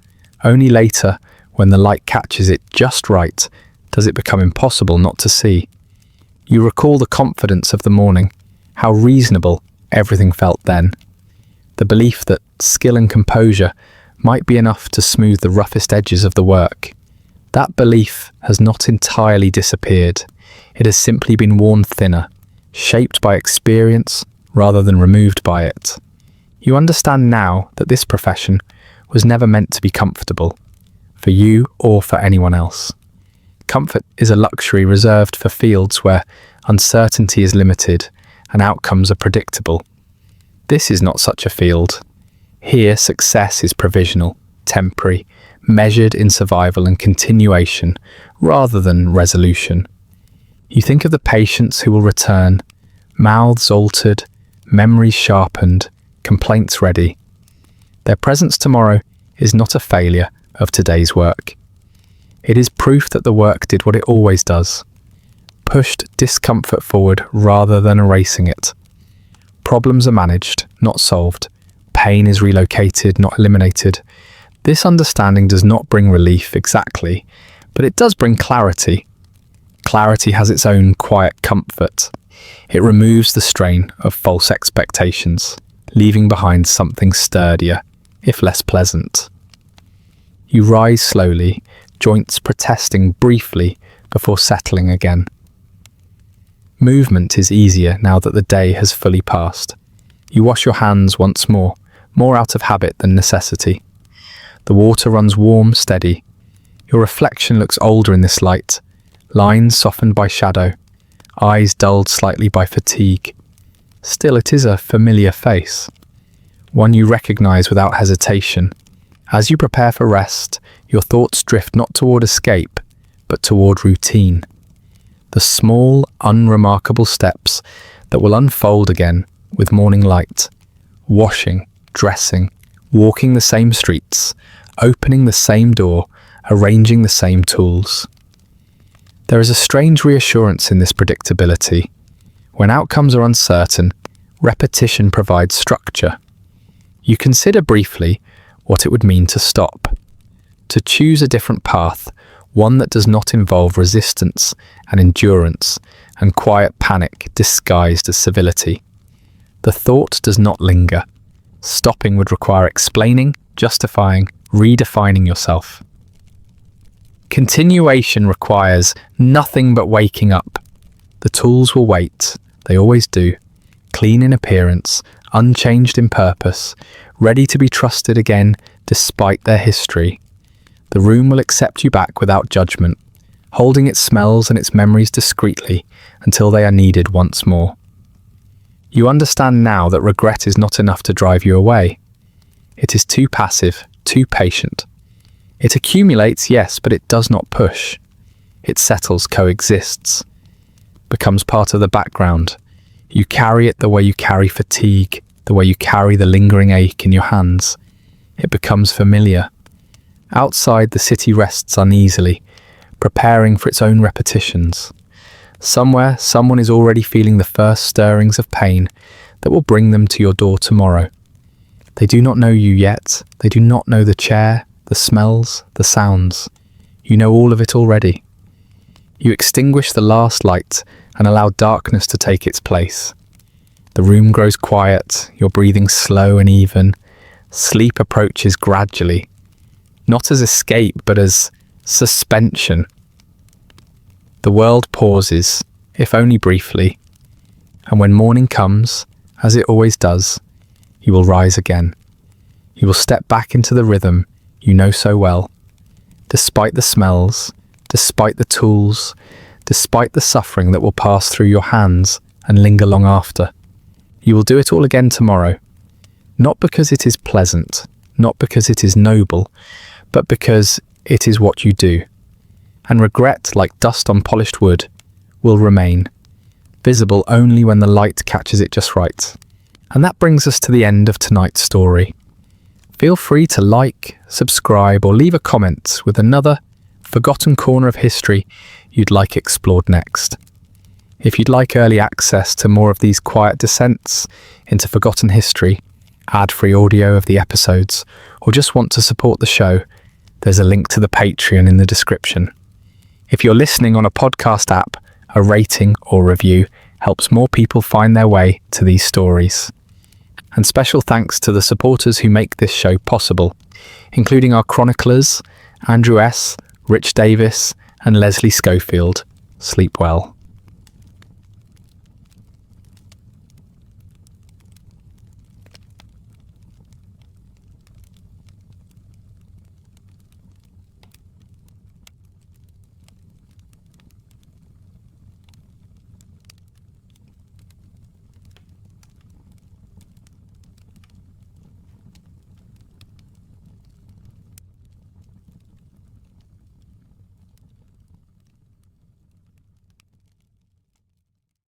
Only later, when the light catches it just right, does it become impossible not to see. You recall the confidence of the morning, how reasonable everything felt then. The belief that skill and composure might be enough to smooth the roughest edges of the work. That belief has not entirely disappeared. It has simply been worn thinner, shaped by experience rather than removed by it. You understand now that this profession was never meant to be comfortable, for you or for anyone else. Comfort is a luxury reserved for fields where uncertainty is limited and outcomes are predictable. This is not such a field. Here, success is provisional, temporary, measured in survival and continuation rather than resolution. You think of the patients who will return, mouths altered, memories sharpened, complaints ready. Their presence tomorrow is not a failure of today's work. It is proof that the work did what it always does, pushed discomfort forward rather than erasing it. Problems are managed, not solved. Pain is relocated, not eliminated. This understanding does not bring relief exactly, but it does bring clarity. Clarity has its own quiet comfort. It removes the strain of false expectations, leaving behind something sturdier, if less pleasant. You rise slowly, joints protesting briefly before settling again. Movement is easier now that the day has fully passed. You wash your hands once more out of habit than necessity. The water runs warm, steady. Your reflection looks older in this light, lines softened by shadow, eyes dulled slightly by fatigue. Still, it is a familiar face, one you recognize without hesitation. As you prepare for rest, your thoughts drift not toward escape, but toward routine. The small, unremarkable steps that will unfold again with morning light. Washing, dressing, walking the same streets, opening the same door, arranging the same tools. There is a strange reassurance in this predictability. When outcomes are uncertain, repetition provides structure. You consider briefly what it would mean to stop, to choose a different path, one that does not involve resistance and endurance and quiet panic disguised as civility. The thought does not linger. Stopping would require explaining, justifying, redefining yourself. Continuation requires nothing but waking up. The tools will wait, they always do, clean in appearance, unchanged in purpose, ready to be trusted again despite their history. The room will accept you back without judgment, holding its smells and its memories discreetly until they are needed once more. You understand now that regret is not enough to drive you away. It is too passive, too patient. It accumulates, yes, but it does not push. It settles, coexists, becomes part of the background. You carry it the way you carry fatigue, the way you carry the lingering ache in your hands. It becomes familiar. Outside, the city rests uneasily, preparing for its own repetitions. Somewhere, someone is already feeling the first stirrings of pain that will bring them to your door tomorrow. They do not know you yet. They do not know the chair, the smells, the sounds. You know all of it already. You extinguish the last light and allow darkness to take its place. The room grows quiet, your breathing slow and even. Sleep approaches gradually, not as escape, but as suspension. The world pauses, if only briefly. And when morning comes, as it always does, you will rise again. You will step back into the rhythm you know so well. Despite the smells, despite the tools, despite the suffering that will pass through your hands and linger long after, you will do it all again tomorrow. Not because it is pleasant, not because it is noble, but because it is what you do. And regret, like dust on polished wood, will remain, visible only when the light catches it just right. And that brings us to the end of tonight's story. Feel free to like, subscribe, or leave a comment with another forgotten corner of history you'd like explored next. If you'd like early access to more of these quiet descents into forgotten history, ad-free audio of the episodes, or just want to support the show, there's a link to the Patreon in the description. If you're listening on a podcast app, a rating or review helps more people find their way to these stories. And special thanks to the supporters who make this show possible, including our chroniclers, Andrew S., Rich Davis, and Leslie Schofield. Sleep well.